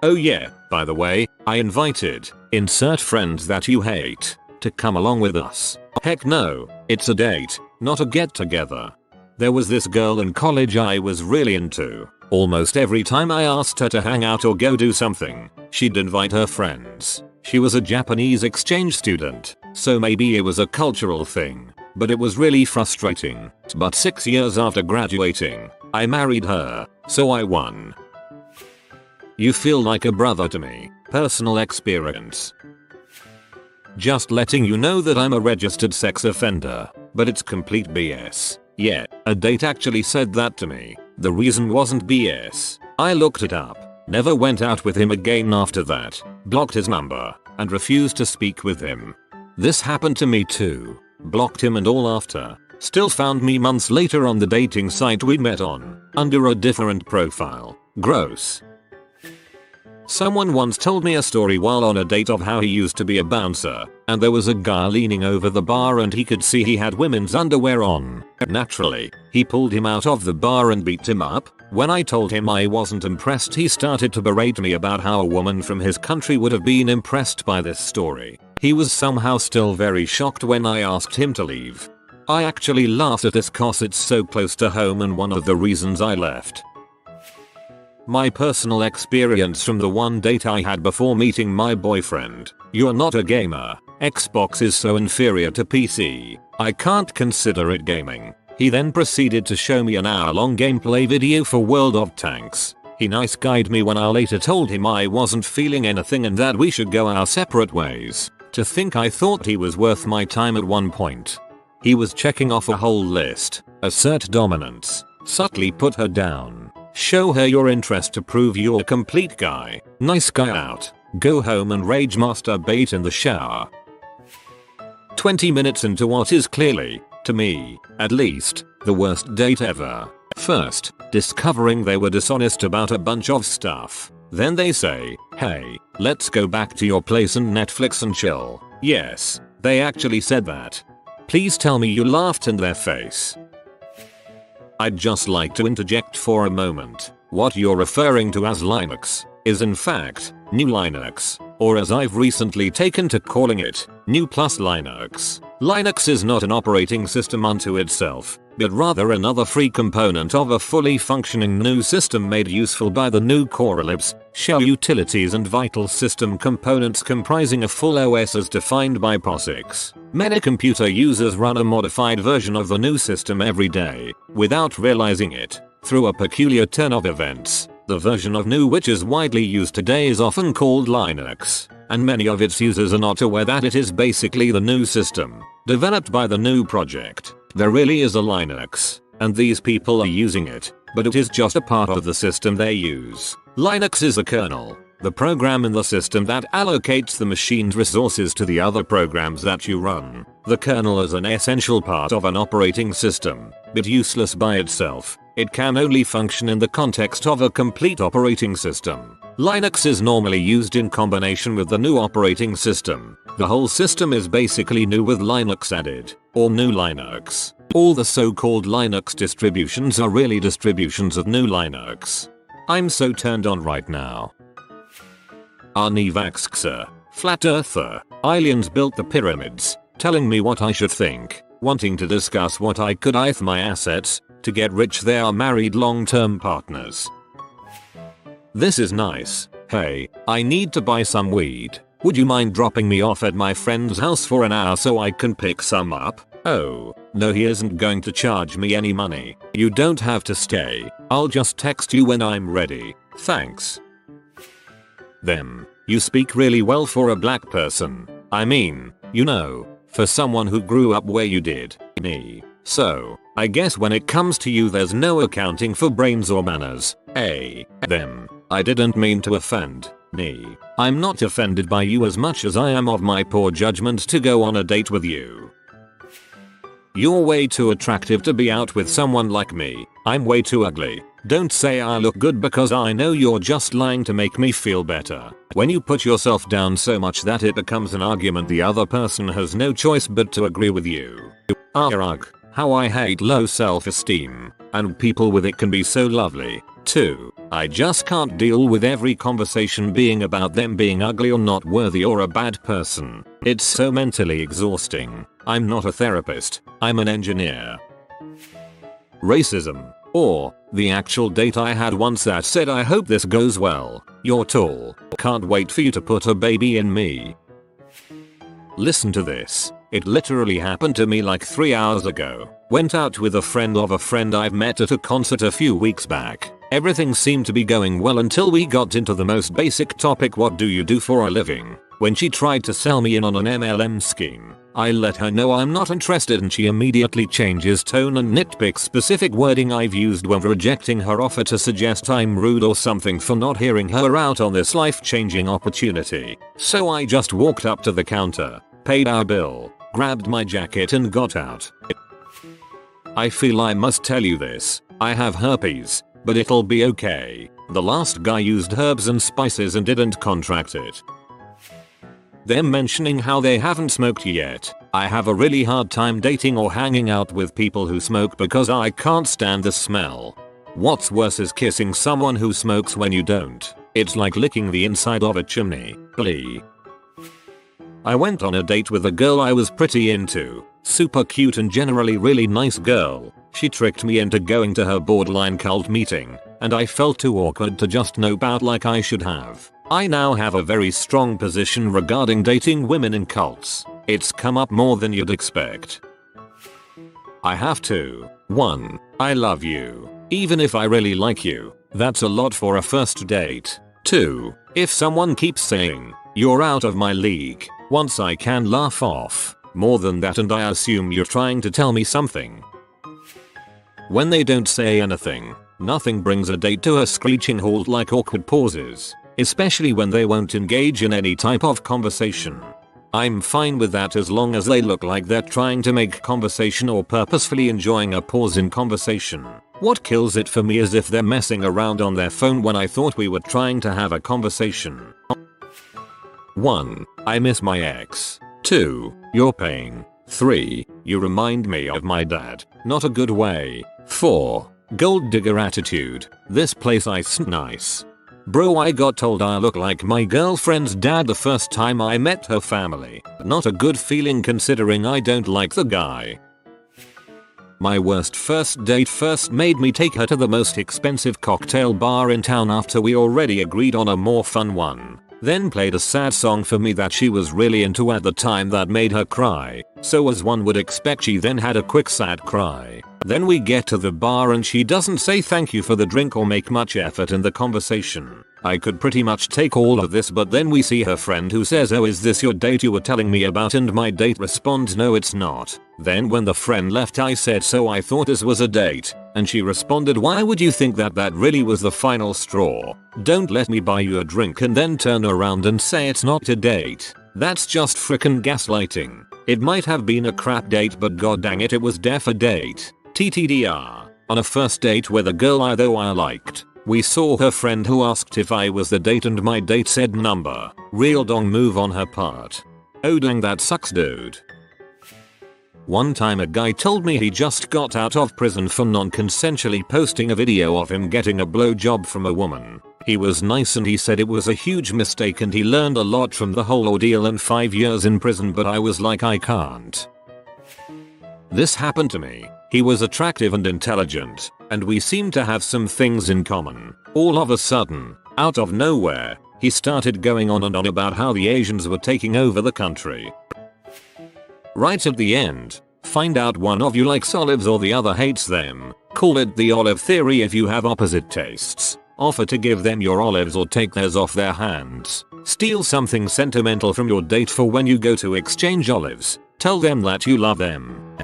Oh yeah, by the way, I invited insert friends that you hate, to come along with us. Heck no, it's a date, not a get together. There was this girl in college I was really into. Almost every time I asked her to hang out or go do something, she'd invite her friends. She was a Japanese exchange student, so maybe it was a cultural thing, but it was really frustrating. But 6 years after graduating, I married her, so I won. You feel like a brother to me. Personal experience. Just letting you know that I'm a registered sex offender, but it's complete BS. Yeah, a date actually said that to me. The reason wasn't BS. I looked it up, never went out with him again after that, blocked his number, and refused to speak with him. This happened to me too. Blocked him and all after. Still found me months later on the dating site we met on, under a different profile. Gross. Someone once told me a story while on a date of how he used to be a bouncer, and there was a guy leaning over the bar and he could see he had women's underwear on. Naturally, he pulled him out of the bar and beat him up. When I told him I wasn't impressed, he started to berate me about how a woman from his country would have been impressed by this story. He was somehow still very shocked when I asked him to leave. I actually laughed at this cause it's so close to home and one of the reasons I left. My personal experience from the one date I had before meeting my boyfriend. You're not a gamer. Xbox is so inferior to PC. I can't consider it gaming. He then proceeded to show me an hour-long gameplay video for World of Tanks. He nice guyed me when I later told him I wasn't feeling anything and that we should go our separate ways. To think I thought he was worth my time at one point. He was checking off a whole list. Assert dominance. Subtly put her down. Show her your interest to prove you're a complete guy. Nice guy out. Go home and rage masturbate in the shower. 20 minutes into what is clearly, to me, at least, the worst date ever. First, discovering they were dishonest about a bunch of stuff. Then they say, hey, let's go back to your place and Netflix and chill. Yes, they actually said that. Please tell me you laughed in their face. I'd just like to interject for a moment. What you're referring to as Linux is in fact New Linux, or as I've recently taken to calling it, New Plus Linux. Linux is not an operating system unto itself, but rather another free component of a fully functioning GNU system made useful by the GNU core ellipse, shell utilities and vital system components comprising a full OS as defined by POSIX. Many computer users run a modified version of the GNU system every day, without realizing it, through a peculiar turn of events. The version of GNU which is widely used today is often called Linux, and many of its users are not aware that it is basically the GNU system, developed by the GNU project. There really is a Linux, and these people are using it, but it is just a part of the system they use. Linux is a kernel, the program in the system that allocates the machine's resources to the other programs that you run. The kernel is an essential part of an operating system, but useless by itself. It can only function in the context of a complete operating system. Linux is normally used in combination with the GNU operating system. The whole system is basically GNU with Linux added, or GNU Linux. All the so-called Linux distributions are really distributions of GNU Linux. I'm so turned on right now. Arnivaxxer, flat earther, aliens built the pyramids, telling me what I should think, wanting to discuss what I could with my assets. To get rich they are married long-term partners. This is nice. Hey, I need to buy some weed. Would you mind dropping me off at my friend's house for an hour so I can pick some up? Oh, no, he isn't going to charge me any money. You don't have to stay. I'll just text you when I'm ready. Thanks. Them. You speak really well for a black person. I mean, you know, for someone who grew up where you did. Me. So, I guess when it comes to you there's no accounting for brains or manners. Them. I didn't mean to offend. Me. I'm not offended by you as much as I am of my poor judgment to go on a date with you. You're way too attractive to be out with someone like me. I'm way too ugly. Don't say I look good because I know you're just lying to make me feel better. When you put yourself down so much that it becomes an argument, the other person has no choice but to agree with you. Ugh. How I hate low self-esteem, and people with it can be so lovely. 2. I just can't deal with every conversation being about them being ugly or not worthy or a bad person. It's so mentally exhausting. I'm not a therapist, I'm an engineer. Racism. Or, the actual date I had once that said I hope this goes well. You're tall. Can't wait for you to put a baby in me. Listen to this. It literally happened to me like 3 hours ago. Went out with a friend of a friend I've met at a concert a few weeks back. Everything seemed to be going well until we got into the most basic topic, what do you do for a living? When she tried to sell me in on an MLM scheme. I let her know I'm not interested and she immediately changes tone and nitpicks specific wording I've used when rejecting her offer to suggest I'm rude or something for not hearing her out on this life-changing opportunity. So I just walked up to the counter, paid our bill, grabbed my jacket and got out. I feel I must tell you this. I have herpes, but it'll be okay. The last guy used herbs and spices and didn't contract it. Them mentioning how they haven't smoked yet. I have a really hard time dating or hanging out with people who smoke because I can't stand the smell. What's worse is kissing someone who smokes when you don't. It's like licking the inside of a chimney. Glee. I went on a date with a girl I was pretty into. Super cute and generally really nice girl. She tricked me into going to her borderline cult meeting, and I felt too awkward to just nope out like I should have. I now have a very strong position regarding dating women in cults. It's come up more than you'd expect. I have to. 1. I love you. Even if I really like you, that's a lot for a first date. 2. If someone keeps saying, you're out of my league, once I can laugh off. More than that and I assume you're trying to tell me something. When they don't say anything, nothing brings a date to a screeching halt like awkward pauses. Especially when they won't engage in any type of conversation. I'm fine with that as long as they look like they're trying to make conversation or purposefully enjoying a pause in conversation. What kills it for me is if they're messing around on their phone when I thought we were trying to have a conversation. 1. I miss my ex. 2. You're paying. 3. You remind me of my dad. Not a good way. 4. Gold digger attitude. This place is nice. Bro, I got told I look like my girlfriend's dad the first time I met her family. Not a good feeling considering I don't like the guy. My worst first date first made me take her to the most expensive cocktail bar in town after we already agreed on a more fun one. Then played a sad song for me that she was really into at the time that made her cry. So as one would expect, she then had a quick sad cry. Then we get to the bar and she doesn't say thank you for the drink or make much effort in the conversation. I could pretty much take all of this, but then we see her friend who says, oh, is this your date you were telling me about? And my date responds, no it's not. Then when the friend left I said, so I thought this was a date. And she responded, why would you think that really was the final straw? Don't let me buy you a drink and then turn around and say it's not a date. That's just frickin' gaslighting. It might have been a crap date, but god dang it was def a date. TTDR. On a first date with a girl I liked, we saw her friend who asked if I was the date and my date said number. Real dong move on her part. Oh dang, that sucks dude. One time a guy told me he just got out of prison for non-consensually posting a video of him getting a blowjob from a woman. He was nice and he said it was a huge mistake and he learned a lot from the whole ordeal and 5 years in prison, but I was like, I can't. This happened to me. He was attractive and intelligent, and we seemed to have some things in common. All of a sudden, out of nowhere, he started going on and on about how the Asians were taking over the country. Right at the end, find out one of you likes olives or the other hates them. Call it the olive theory if you have opposite tastes. Offer to give them your olives or take theirs off their hands. Steal something sentimental from your date for when you go to exchange olives. Tell them that you love them.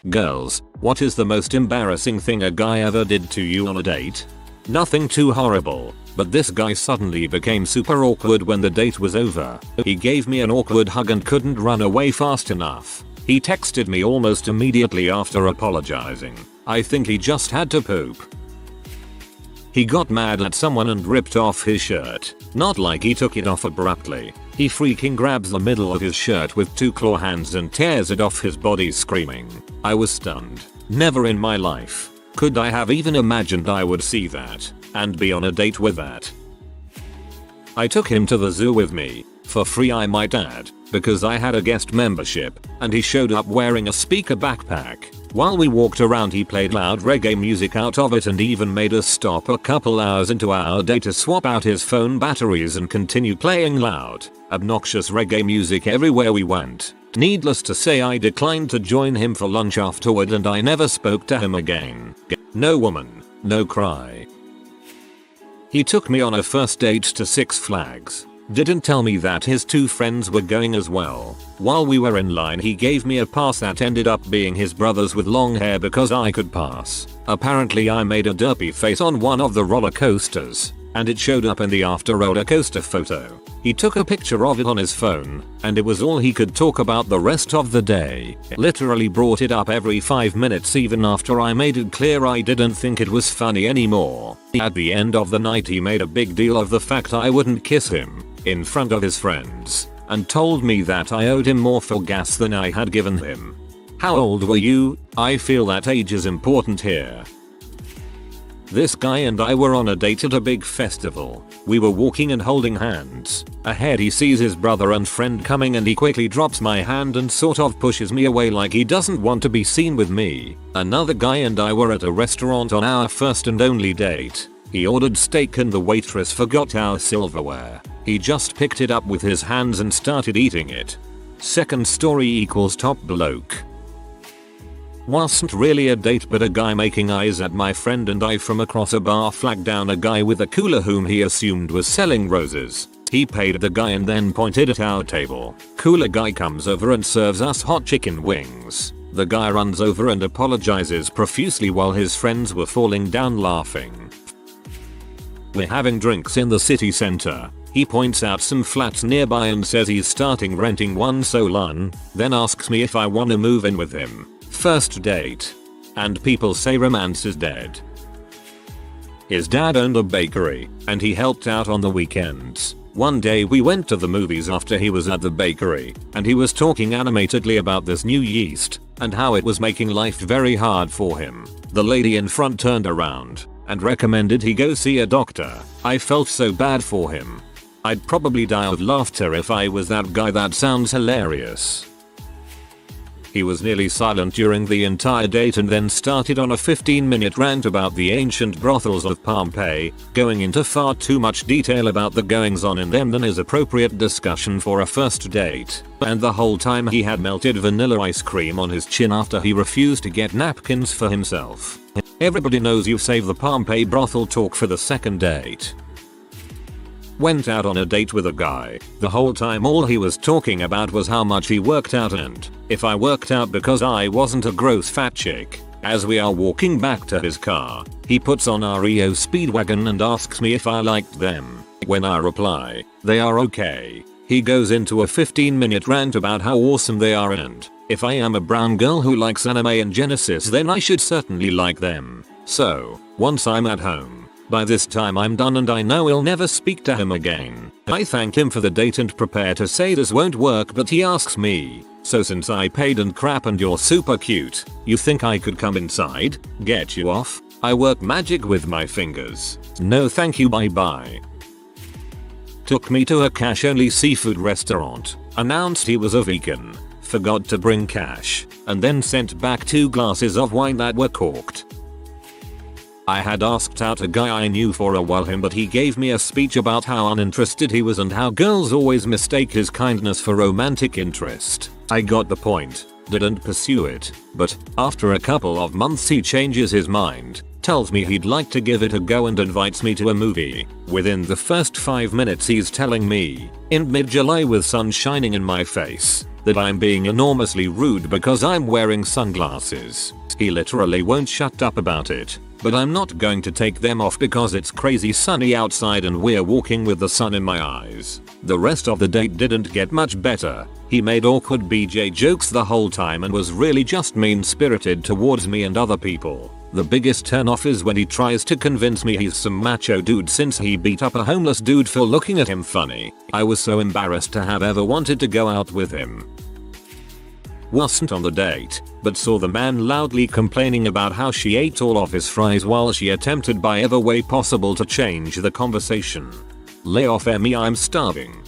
Girls, what is the most embarrassing thing a guy ever did to you on a date? Nothing too horrible, but this guy suddenly became super awkward when the date was over. He gave me an awkward hug and couldn't run away fast enough. He texted me almost immediately after apologizing. I think he just had to poop. He got mad at someone and ripped off his shirt. Not like he took it off abruptly. He freaking grabs the middle of his shirt with 2 claw hands and tears it off his body screaming. I was stunned. Never in my life. Could I have even imagined I would see that and be on a date with that? I took him to the zoo with me, for free I might add, because I had a guest membership, and he showed up wearing a speaker backpack. While we walked around he played loud reggae music out of it and even made us stop a couple hours into our day to swap out his phone batteries and continue playing loud, obnoxious reggae music everywhere we went. Needless to say I declined to join him for lunch afterward and I never spoke to him again. No woman, no cry. He took me on a first date to Six Flags. Didn't tell me that his 2 friends were going as well. While we were in line he gave me a pass that ended up being his brother's with long hair because I could pass. Apparently I made a derpy face on one of the roller coasters, and it showed up in the after roller coaster photo. He took a picture of it on his phone, and it was all he could talk about the rest of the day. Literally brought it up every 5 minutes even after I made it clear I didn't think it was funny anymore. At the end of the night he made a big deal of the fact I wouldn't kiss him in front of his friends, and told me that I owed him more for gas than I had given him. How old were you? I feel that age is important here. This guy and I were on a date at a big festival. We were walking and holding hands. Ahead he sees his brother and friend coming and he quickly drops my hand and sort of pushes me away like he doesn't want to be seen with me. Another guy and I were at a restaurant on our first and only date. He ordered steak and the waitress forgot our silverware. He just picked it up with his hands and started eating it. Second story equals top bloke. Wasn't really a date but a guy making eyes at my friend and I from across a bar flagged down a guy with a cooler whom he assumed was selling roses. He paid the guy and then pointed at our table. Cooler guy comes over and serves us hot chicken wings. The guy runs over and apologizes profusely while his friends were falling down laughing. We're having drinks in the city center. He points out some flats nearby and says he's starting renting one Solon, then asks me if I wanna move in with him. First date. And people say romance is dead. His dad owned a bakery, and he helped out on the weekends. One day we went to the movies after he was at the bakery, and he was talking animatedly about this new yeast, and how it was making life very hard for him. The lady in front turned around, and recommended he go see a doctor. I felt so bad for him. I'd probably die of laughter if I was that guy. That sounds hilarious. He was nearly silent during the entire date and then started on a 15-minute rant about the ancient brothels of Pompeii, going into far too much detail about the goings-on in them than is appropriate discussion for a first date. And the whole time he had melted vanilla ice cream on his chin after he refused to get napkins for himself. Everybody knows you save the Pompeii brothel talk for the second date. Went out on a date with a guy. The whole time all he was talking about was how much he worked out and if I worked out because I wasn't a gross fat chick. As we are walking back to his car, he puts on our EO Speedwagon and asks me if I liked them. When I reply, they are okay, he goes into a 15-minute rant about how awesome they are and if I am a brown girl who likes anime and Genesis then I should certainly like them. So, once I'm at home, by this time I'm done and I know I'll never speak to him again. I thank him for the date and prepare to say this won't work, but he asks me, so since I paid and crap and you're super cute, you think I could come inside? Get you off? I work magic with my fingers. No thank you, bye bye. Took me to a cash only seafood restaurant, announced he was a vegan, forgot to bring cash, and then sent back 2 glasses of wine that were corked. I had asked out a guy I knew for a while but he gave me a speech about how uninterested he was and how girls always mistake his kindness for romantic interest. I got the point, didn't pursue it, but after a couple of months he changes his mind, tells me he'd like to give it a go and invites me to a movie. Within the first 5 minutes he's telling me, in mid-July with sun shining in my face, that I'm being enormously rude because I'm wearing sunglasses. He literally won't shut up about it. But I'm not going to take them off because it's crazy sunny outside and we're walking with the sun in my eyes. The rest of the date didn't get much better. He made awkward BJ jokes the whole time and was really just mean-spirited towards me and other people. The biggest turn-off is when he tries to convince me he's some macho dude since he beat up a homeless dude for looking at him funny. I was so embarrassed to have ever wanted to go out with him. Wasn't on the date, but saw the man loudly complaining about how she ate all of his fries while she attempted by every way possible to change the conversation. Lay off me, I'm starving.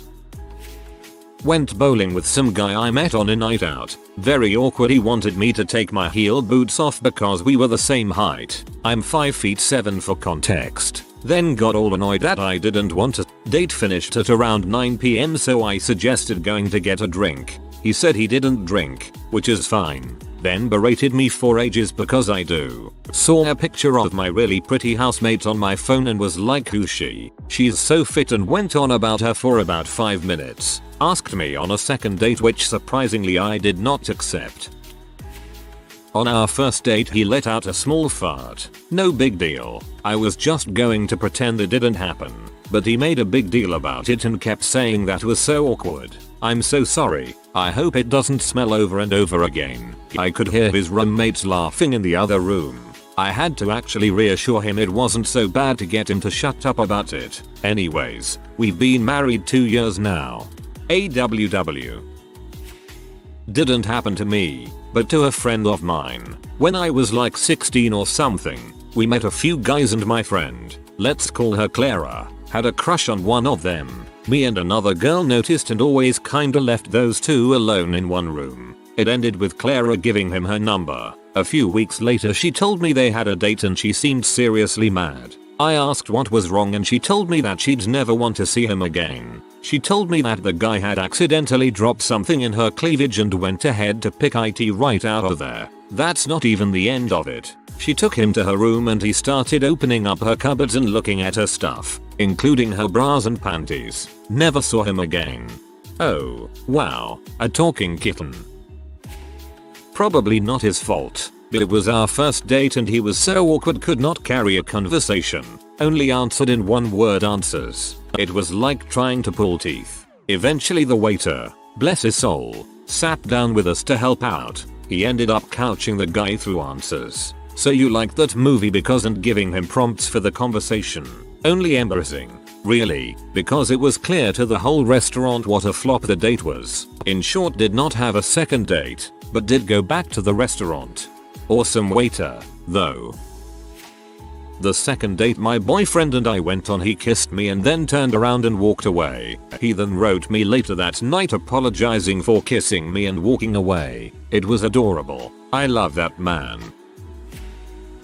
Went bowling with some guy I met on a night out. Very awkward, he wanted me to take my heel boots off because we were the same height. I'm 5'7" for context. Then got all annoyed that I didn't want to. Date finished at around 9 PM, so I suggested going to get a drink. He said he didn't drink, which is fine. Then berated me for ages because I do. Saw a picture of my really pretty housemate on my phone and was like, who's she? She's so fit, and went on about her for about 5 minutes. Asked me on a second date, which surprisingly I did not accept. On our first date he let out a small fart. No big deal. I was just going to pretend it didn't happen. But he made a big deal about it and kept saying that was so awkward. I'm so sorry. I hope it doesn't smell over and over again. I could hear his roommates laughing in the other room. I had to actually reassure him it wasn't so bad to get him to shut up about it. Anyways, we've been married 2 years now. AWW. Didn't happen to me, but to a friend of mine. When I was like 16 or something, we met a few guys and my friend, let's call her Clara, had a crush on one of them. Me and another girl noticed and always kinda left those two alone in one room. It ended with Clara giving him her number. A few weeks later she told me they had a date and she seemed seriously mad. I asked what was wrong and she told me that she'd never want to see him again. She told me that the guy had accidentally dropped something in her cleavage and went ahead to pick it right out of there. That's not even the end of it. She took him to her room and he started opening up her cupboards and looking at her stuff, including her bras and panties. Never saw him again. Oh, wow, a talking kitten. Probably not his fault, but it was our first date and he was so awkward, could not carry a conversation, only answered in one-word answers. It was like trying to pull teeth. Eventually the waiter, bless his soul, sat down with us to help out. He ended up couching the guy through answers. So you liked that movie because, and giving him prompts for the conversation. Only embarrassing. Really, because it was clear to the whole restaurant what a flop the date was. In short, did not have a second date, but did go back to the restaurant. Awesome waiter, though. The second date my boyfriend and I went on, he kissed me and then turned around and walked away. He then wrote me later that night apologizing for kissing me and walking away. It was adorable. I love that man.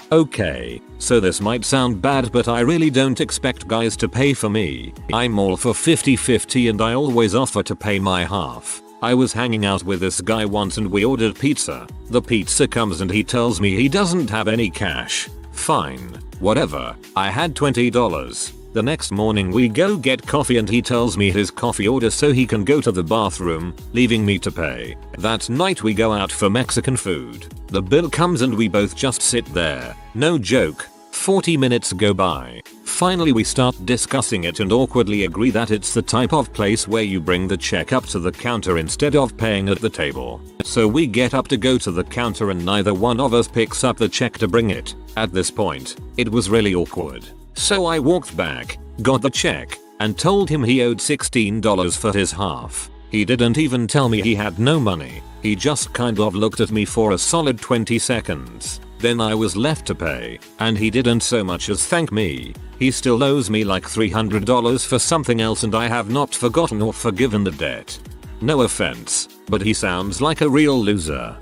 Okay, so this might sound bad, but I really don't expect guys to pay for me. I'm all for 50-50 and I always offer to pay my half. I was hanging out with this guy once and we ordered pizza. The pizza comes and he tells me he doesn't have any cash. Fine, whatever. I had $20. The next morning we go get coffee and he tells me his coffee order so he can go to the bathroom, leaving me to pay. That night we go out for Mexican food. The bill comes and we both just sit there. No joke. 40 minutes go by. Finally we start discussing it and awkwardly agree that it's the type of place where you bring the check up to the counter instead of paying at the table. So we get up to go to the counter and neither one of us picks up the check to bring it. At this point, it was really awkward. So I walked back, got the check, and told him he owed $16 for his half. He didn't even tell me he had no money. He just kind of looked at me for a solid 20 seconds. Then I was left to pay, and he didn't so much as thank me. He still owes me like $300 for something else and I have not forgotten or forgiven the debt. No offense, but he sounds like a real loser.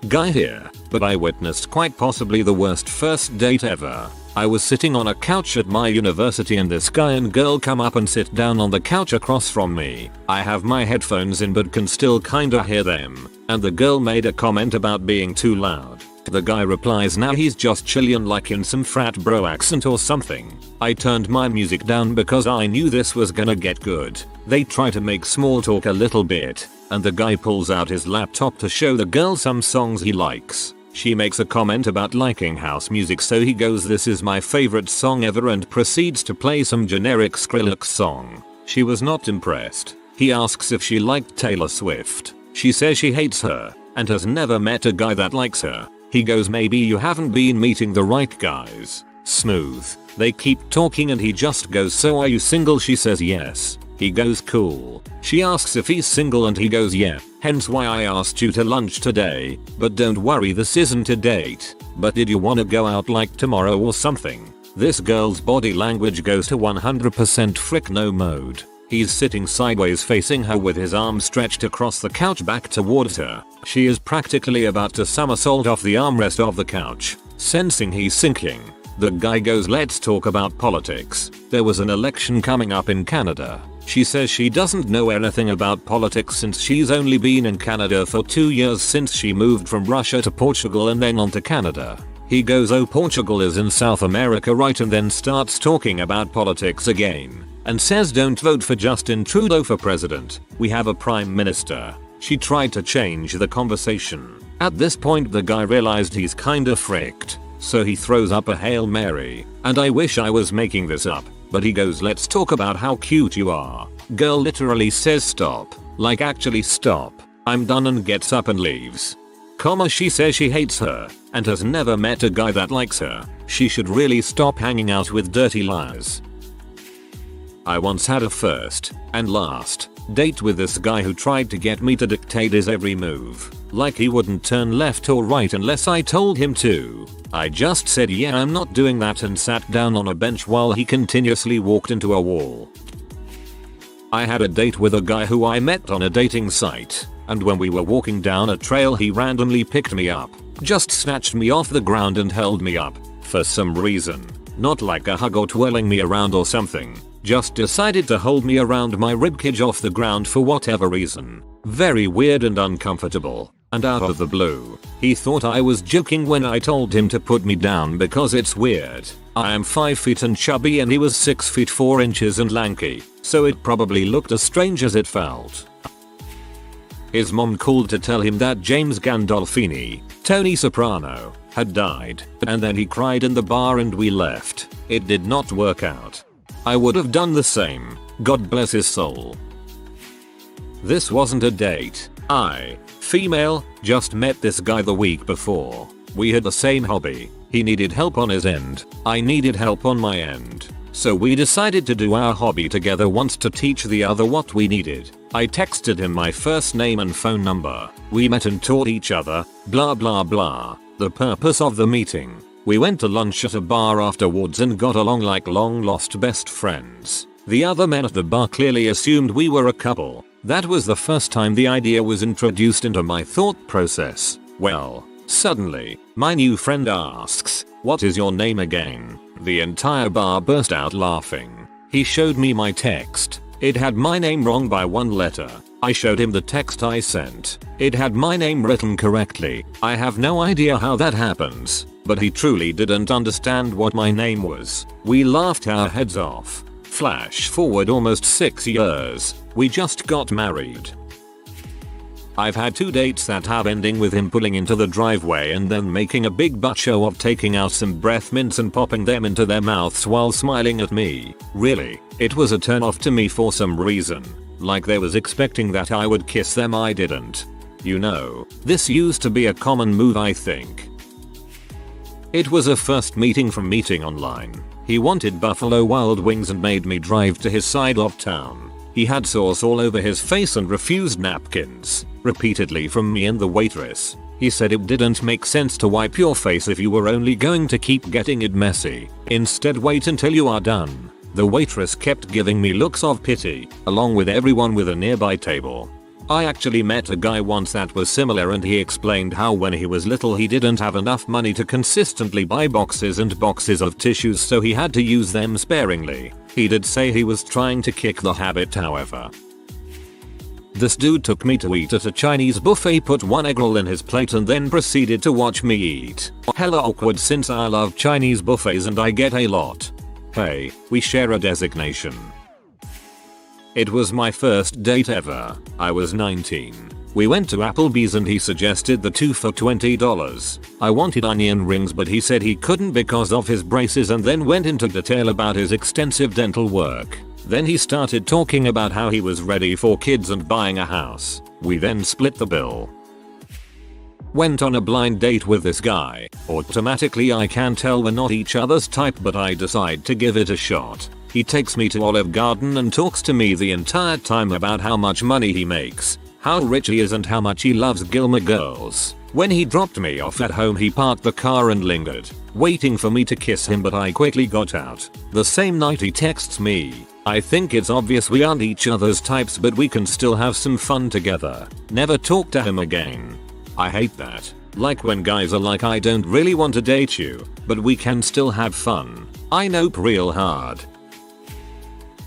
Guy here, but I witnessed quite possibly the worst first date ever. I was sitting on a couch at my university and this guy and girl come up and sit down on the couch across from me. I have my headphones in but can still kinda hear them, and the girl made a comment about being too loud. The guy replies now he's just chillin' like in some frat bro accent or something. I turned my music down because I knew this was gonna get good. They try to make small talk a little bit, and the guy pulls out his laptop to show the girl some songs he likes. She makes a comment about liking house music, so he goes, "This is my favorite song ever," and proceeds to play some generic Skrillex song. She was not impressed. He asks if she liked Taylor Swift. She says she hates her and has never met a guy that likes her. He goes, "Maybe you haven't been meeting the right guys." Smooth. They keep talking and he just goes, "So are you single?" She says yes. He goes cool. She asks if he's single and he goes yeah, hence why I asked you to lunch today, but don't worry, this isn't a date. But did you wanna go out like tomorrow or something? This girl's body language goes to 100% frick no mode. He's sitting sideways facing her with his arms stretched across the couch back towards her. She is practically about to somersault off the armrest of the couch. Sensing he's sinking, the guy goes, let's talk about politics. There was an election coming up in Canada. She says she doesn't know anything about politics since she's only been in Canada for 2 years since she moved from Russia to Portugal and then on to Canada. He goes, oh, Portugal is in South America, right? And then starts talking about politics again. And says don't vote for Justin Trudeau for president. We have a prime minister. She tried to change the conversation. At this point the guy realized he's kinda fricked. So he throws up a Hail Mary. And I wish I was making this up. But he goes, let's talk about how cute you are. Girl literally says stop. Like actually stop. I'm done, and gets up and leaves. She says she hates her and has never met a guy that likes her. She should really stop hanging out with dirty liars. I once had a first and last date with this guy who tried to get me to dictate his every move. Like he wouldn't turn left or right unless I told him to. I just said yeah, I'm not doing that, and sat down on a bench while he continuously walked into a wall. I had a date with a guy who I met on a dating site, and when we were walking down a trail he randomly picked me up, just snatched me off the ground and held me up. For some reason. Not like a hug or twirling me around or something. Just decided to hold me around my ribcage off the ground for whatever reason. Very weird and uncomfortable. And out of the blue, he thought I was joking when I told him to put me down because it's weird. I am 5 feet and chubby and he was 6 feet 4 inches and lanky, so it probably looked as strange as it felt. His mom called to tell him that James Gandolfini, Tony Soprano, had died, and then he cried in the bar and we left. It did not work out. I would have done the same. God bless his soul. This wasn't a date. I, female, just met this guy the week before. We had the same hobby. He needed help on his end. I needed help on my end. So we decided to do our hobby together once to teach the other what we needed. I texted him my first name and phone number. We met and taught each other, blah blah blah. The purpose of the meeting. We went to lunch at a bar afterwards and got along like long lost best friends. The other men at the bar clearly assumed we were a couple. That was the first time the idea was introduced into my thought process. Well, suddenly, my new friend asks, "What is your name again?" The entire bar burst out laughing. He showed me my text. It had my name wrong by 1 letter. I showed him the text I sent. It had my name written correctly. I have no idea how that happens, but he truly didn't understand what my name was. We laughed our heads off. Flash forward almost 6 years. We just got married. I've had 2 dates that have ending with him pulling into the driveway and then making a big butt show of taking out some breath mints and popping them into their mouths while smiling at me. Really, it was a turn off to me for some reason. Like they was expecting that I would kiss them. I didn't. You know, this used to be a common move, I think. It was a first meeting from meeting online. He wanted Buffalo Wild Wings and made me drive to his side of town. He had sauce all over his face and refused napkins, repeatedly from me and the waitress. He said it didn't make sense to wipe your face if you were only going to keep getting it messy. Instead, wait until you are done. The waitress kept giving me looks of pity, along with everyone with a nearby table. I actually met a guy once that was similar, and he explained how when he was little he didn't have enough money to consistently buy boxes and boxes of tissues, so he had to use them sparingly. He did say he was trying to kick the habit, however. This dude took me to eat at a Chinese buffet, put 1 egg roll in his plate and then proceeded to watch me eat. Hella awkward since I love Chinese buffets and I get a lot. Hey, we share a designation. It was my first date ever. I was 19. We went to Applebee's and he suggested the 2 for $20. I wanted onion rings, but he said he couldn't because of his braces, and then went into detail about his extensive dental work. Then he started talking about how he was ready for kids and buying a house. We then split the bill. Went on a blind date with this guy. Automatically I can tell we're not each other's type, but I decide to give it a shot. He takes me to Olive Garden and talks to me the entire time about how much money he makes, how rich he is and how much he loves Gilmore Girls. When he dropped me off at home he parked the car and lingered, waiting for me to kiss him, but I quickly got out. The same night he texts me, "I think it's obvious we aren't each other's types but we can still have some fun together." Never talk to him again. I hate that. Like when guys are like, "I don't really want to date you, but we can still have fun." I nope real hard.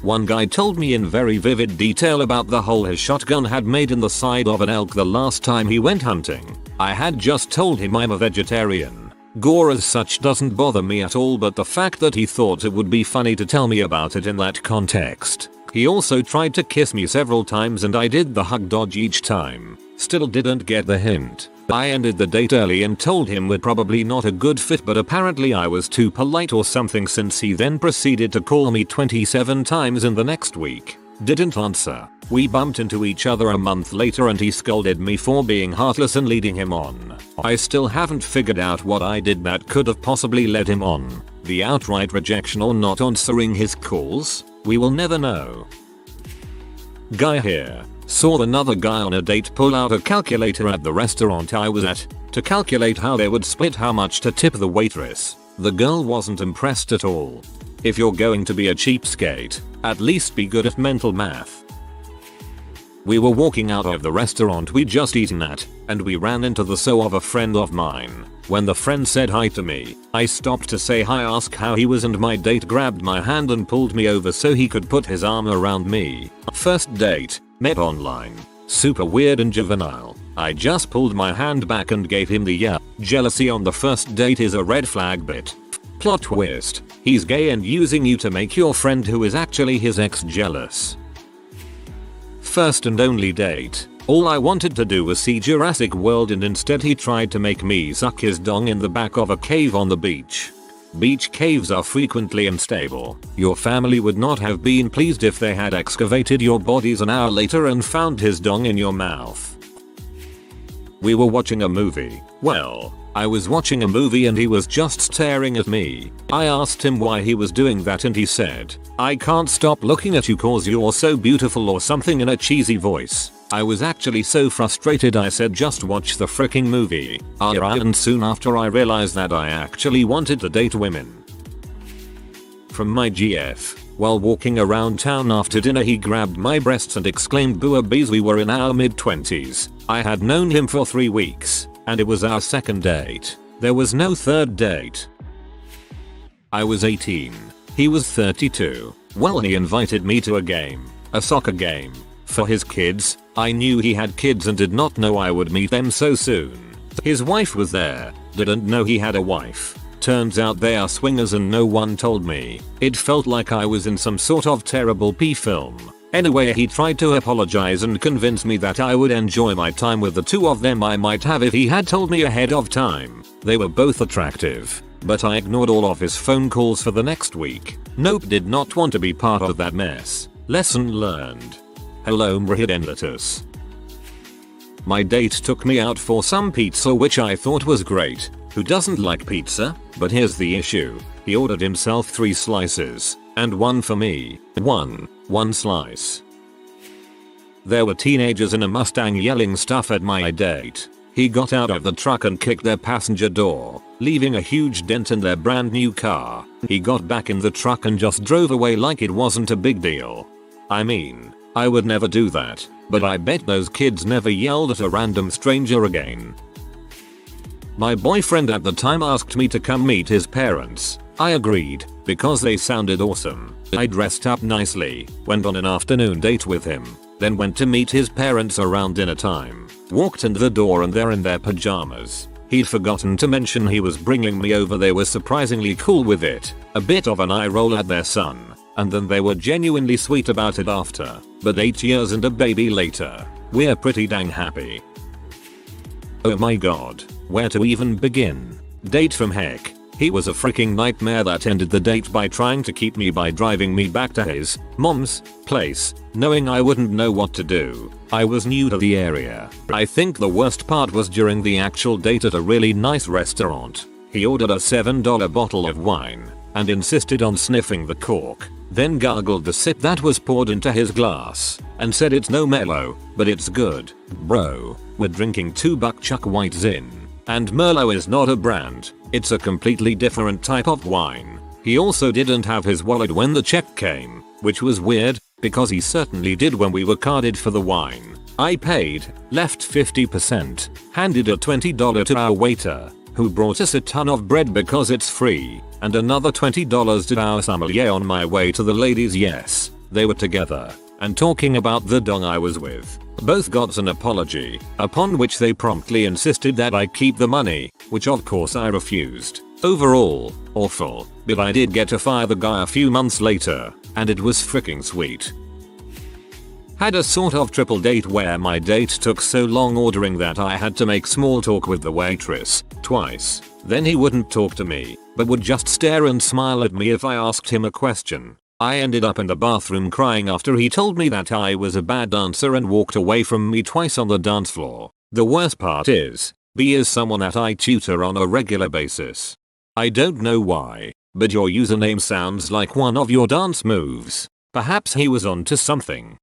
One guy told me in very vivid detail about the hole his shotgun had made in the side of an elk the last time he went hunting. I had just told him I'm a vegetarian. Gore as such doesn't bother me at all, but the fact that he thought it would be funny to tell me about it in that context. He also tried to kiss me several times and I did the hug dodge each time. Still didn't get the hint. I ended the date early and told him we're probably not a good fit, but apparently I was too polite or something, since he then proceeded to call me 27 times in the next week. Didn't answer. We bumped into each other a month later and he scolded me for being heartless and leading him on. I still haven't figured out what I did that could have possibly led him on. The outright rejection or not answering his calls? We will never know. Guy here. Saw another guy on a date pull out a calculator at the restaurant I was at to calculate how they would split how much to tip the waitress. The girl wasn't impressed at all. If you're going to be a cheapskate, at least be good at mental math. We were walking out of the restaurant we just eaten at, and we ran into the so of a friend of mine. When the friend said hi to me, I stopped to say hi, ask how he was, and my date grabbed my hand and pulled me over so he could put his arm around me. First date, met online. Super weird and juvenile. I just pulled my hand back and gave him the yeah. Jealousy on the first date is a red flag bit. Plot twist. He's gay and using you to make your friend who is actually his ex jealous. First and only date. All I wanted to do was see Jurassic World and instead he tried to make me suck his dong in the back of a cave on the beach. Beach caves are frequently unstable. Your family would not have been pleased if they had excavated your bodies an hour later and found his dong in your mouth. We were watching a movie. Well, I was watching a movie and he was just staring at me. I asked him why he was doing that and he said, "I can't stop looking at you cause you're so beautiful," or something in a cheesy voice. I was actually so frustrated I said, "Just watch the freaking movie." And soon after I realized that I actually wanted to date women. From my GF. While walking around town after dinner he grabbed my breasts and exclaimed "Booabees." We were in our mid-20s. I had known him for 3 weeks. And it was our second date. There was no third date. I was 18. He was 32. Well, he invited me to a game. A soccer game. For his kids. I knew he had kids and did not know I would meet them so soon. His wife was there. Didn't know he had a wife. Turns out they are swingers and no one told me. It felt like I was in some sort of terrible P film. Anyway, he tried to apologize and convince me that I would enjoy my time with the two of them I might have if he had told me ahead of time. They were both attractive, but I ignored all of his phone calls for the next week. Nope, did not want to be part of that mess. Lesson learned. Hello Mrihidendlatus. My date took me out for some pizza which I thought was great. Who doesn't like pizza? But here's the issue. He ordered himself 3 slices. And one for me. One slice. There were teenagers in a Mustang yelling stuff at my date. He got out of the truck and kicked their passenger door, leaving a huge dent in their brand new car. He got back in the truck and just drove away like it wasn't a big deal. I mean, I would never do that, but I bet those kids never yelled at a random stranger again. My boyfriend at the time asked me to come meet his parents. I agreed, because they sounded awesome. I dressed up nicely, went on an afternoon date with him, then went to meet his parents around dinner time. Walked in the door and they're in their pajamas. He'd forgotten to mention he was bringing me over. They were surprisingly cool with it, a bit of an eye roll at their son, and then they were genuinely sweet about it after. But 8 years and a baby later, we're pretty dang happy. Oh my god, where to even begin? Date from heck. He was a freaking nightmare that ended the date by trying to keep me by driving me back to his mom's place, knowing I wouldn't know what to do. I was new to the area. I think the worst part was during the actual date at a really nice restaurant. He ordered a $7 bottle of wine and insisted on sniffing the cork. then gargled the sip that was poured into his glass, and said it's no Merlot, but it's good. Bro, we're drinking 2 Buckchuck White Zin. And Merlot is not a brand, it's a completely different type of wine. He also didn't have his wallet when the check came, which was weird, because he certainly did when we were carded for the wine. I paid, left 50%, handed a $20 to our waiter, who brought us a ton of bread because it's free, and another $20 to our sommelier on my way to the ladies. Yes, they were together, and talking about the dong I was with. Both got an apology, upon which they promptly insisted that I keep the money, which of course I refused. Overall, awful, but I did get to fire the guy a few months later, and it was freaking sweet. Had a sort of triple date where my date took so long ordering that I had to make small talk with the waitress, twice. Then he wouldn't talk to me, but would just stare and smile at me if I asked him a question. I ended up in the bathroom crying after he told me that I was a bad dancer and walked away from me twice on the dance floor. The worst part is, B is someone that I tutor on a regular basis. I don't know why, but your username sounds like one of your dance moves. Perhaps he was onto something.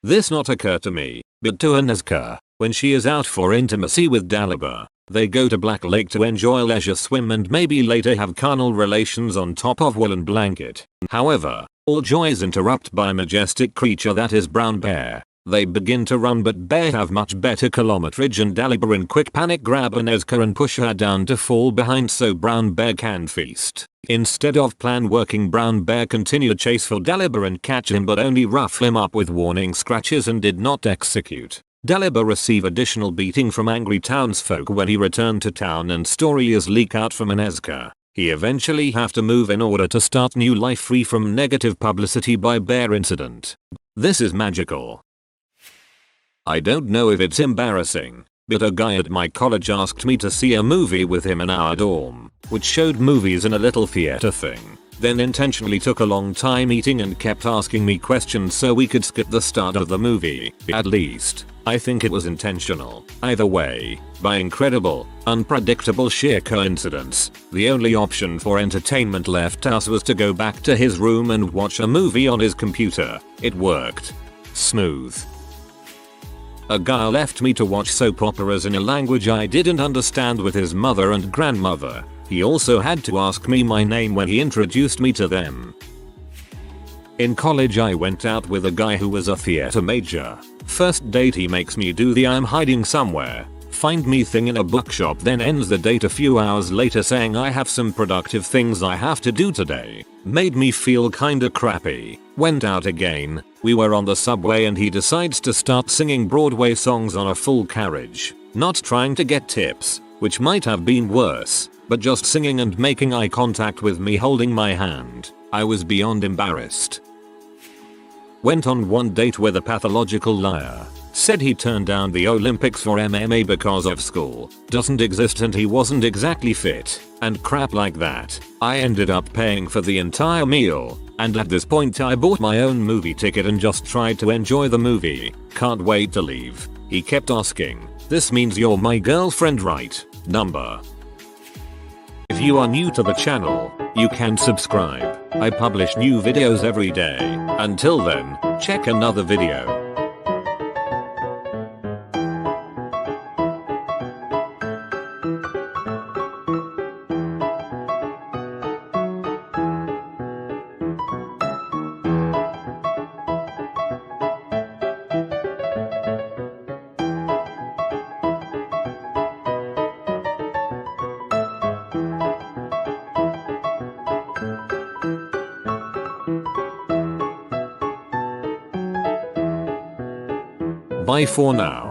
This not occur to me, but to Anezka, when she is out for intimacy with Dalibor. They go to Black Lake to enjoy leisure swim and maybe later have carnal relations on top of woolen blanket. However, all joy is interrupted by a majestic creature that is Brown Bear. They begin to run, but Bear have much better kilometrage, and Dalibor in quick panic grab Anezka and push her down to fall behind so Brown Bear can feast. Instead of plan working, Brown Bear continued chase for Dalibor and catch him, but only rough him up with warning scratches and did not execute. Dalibor receive additional beating from angry townsfolk when he returned to town, and stories leak out from Anezka. He eventually have to move in order to start new life free from negative publicity by Bear incident. This is magical. I don't know if it's embarrassing, but a guy at my college asked me to see a movie with him in our dorm, which showed movies in a little theater thing. Then intentionally took a long time eating and kept asking me questions so we could skip the start of the movie. At least, I think it was intentional. Either way, by incredible, unpredictable sheer coincidence, the only option for entertainment left us was to go back to his room and watch a movie on his computer. It worked. Smooth. A guy left me to watch soap operas in a language I didn't understand with his mother and grandmother. He also had to ask me my name when he introduced me to them. In college I went out with a guy who was a theater major. First date he makes me do the I'm hiding somewhere, find me thing in a bookshop, then ends the date a few hours later saying I have some productive things I have to do today. Made me feel kinda crappy. Went out again, we were on the subway and he decides to start singing Broadway songs on a full carriage. Not trying to get tips, which might have been worse, but just singing and making eye contact with me holding my hand. I was beyond embarrassed. Went on one date with a pathological liar. Said he turned down the Olympics for MMA because of school doesn't exist and he wasn't exactly fit, and crap like that. I ended up paying for the entire meal, and at this point I bought my own movie ticket and just tried to enjoy the movie. Can't wait to leave. He kept asking, "This means you're my girlfriend, right?" Number. If you are new to the channel, you can subscribe. I publish new videos every day. Until then, check another video. Bye for now.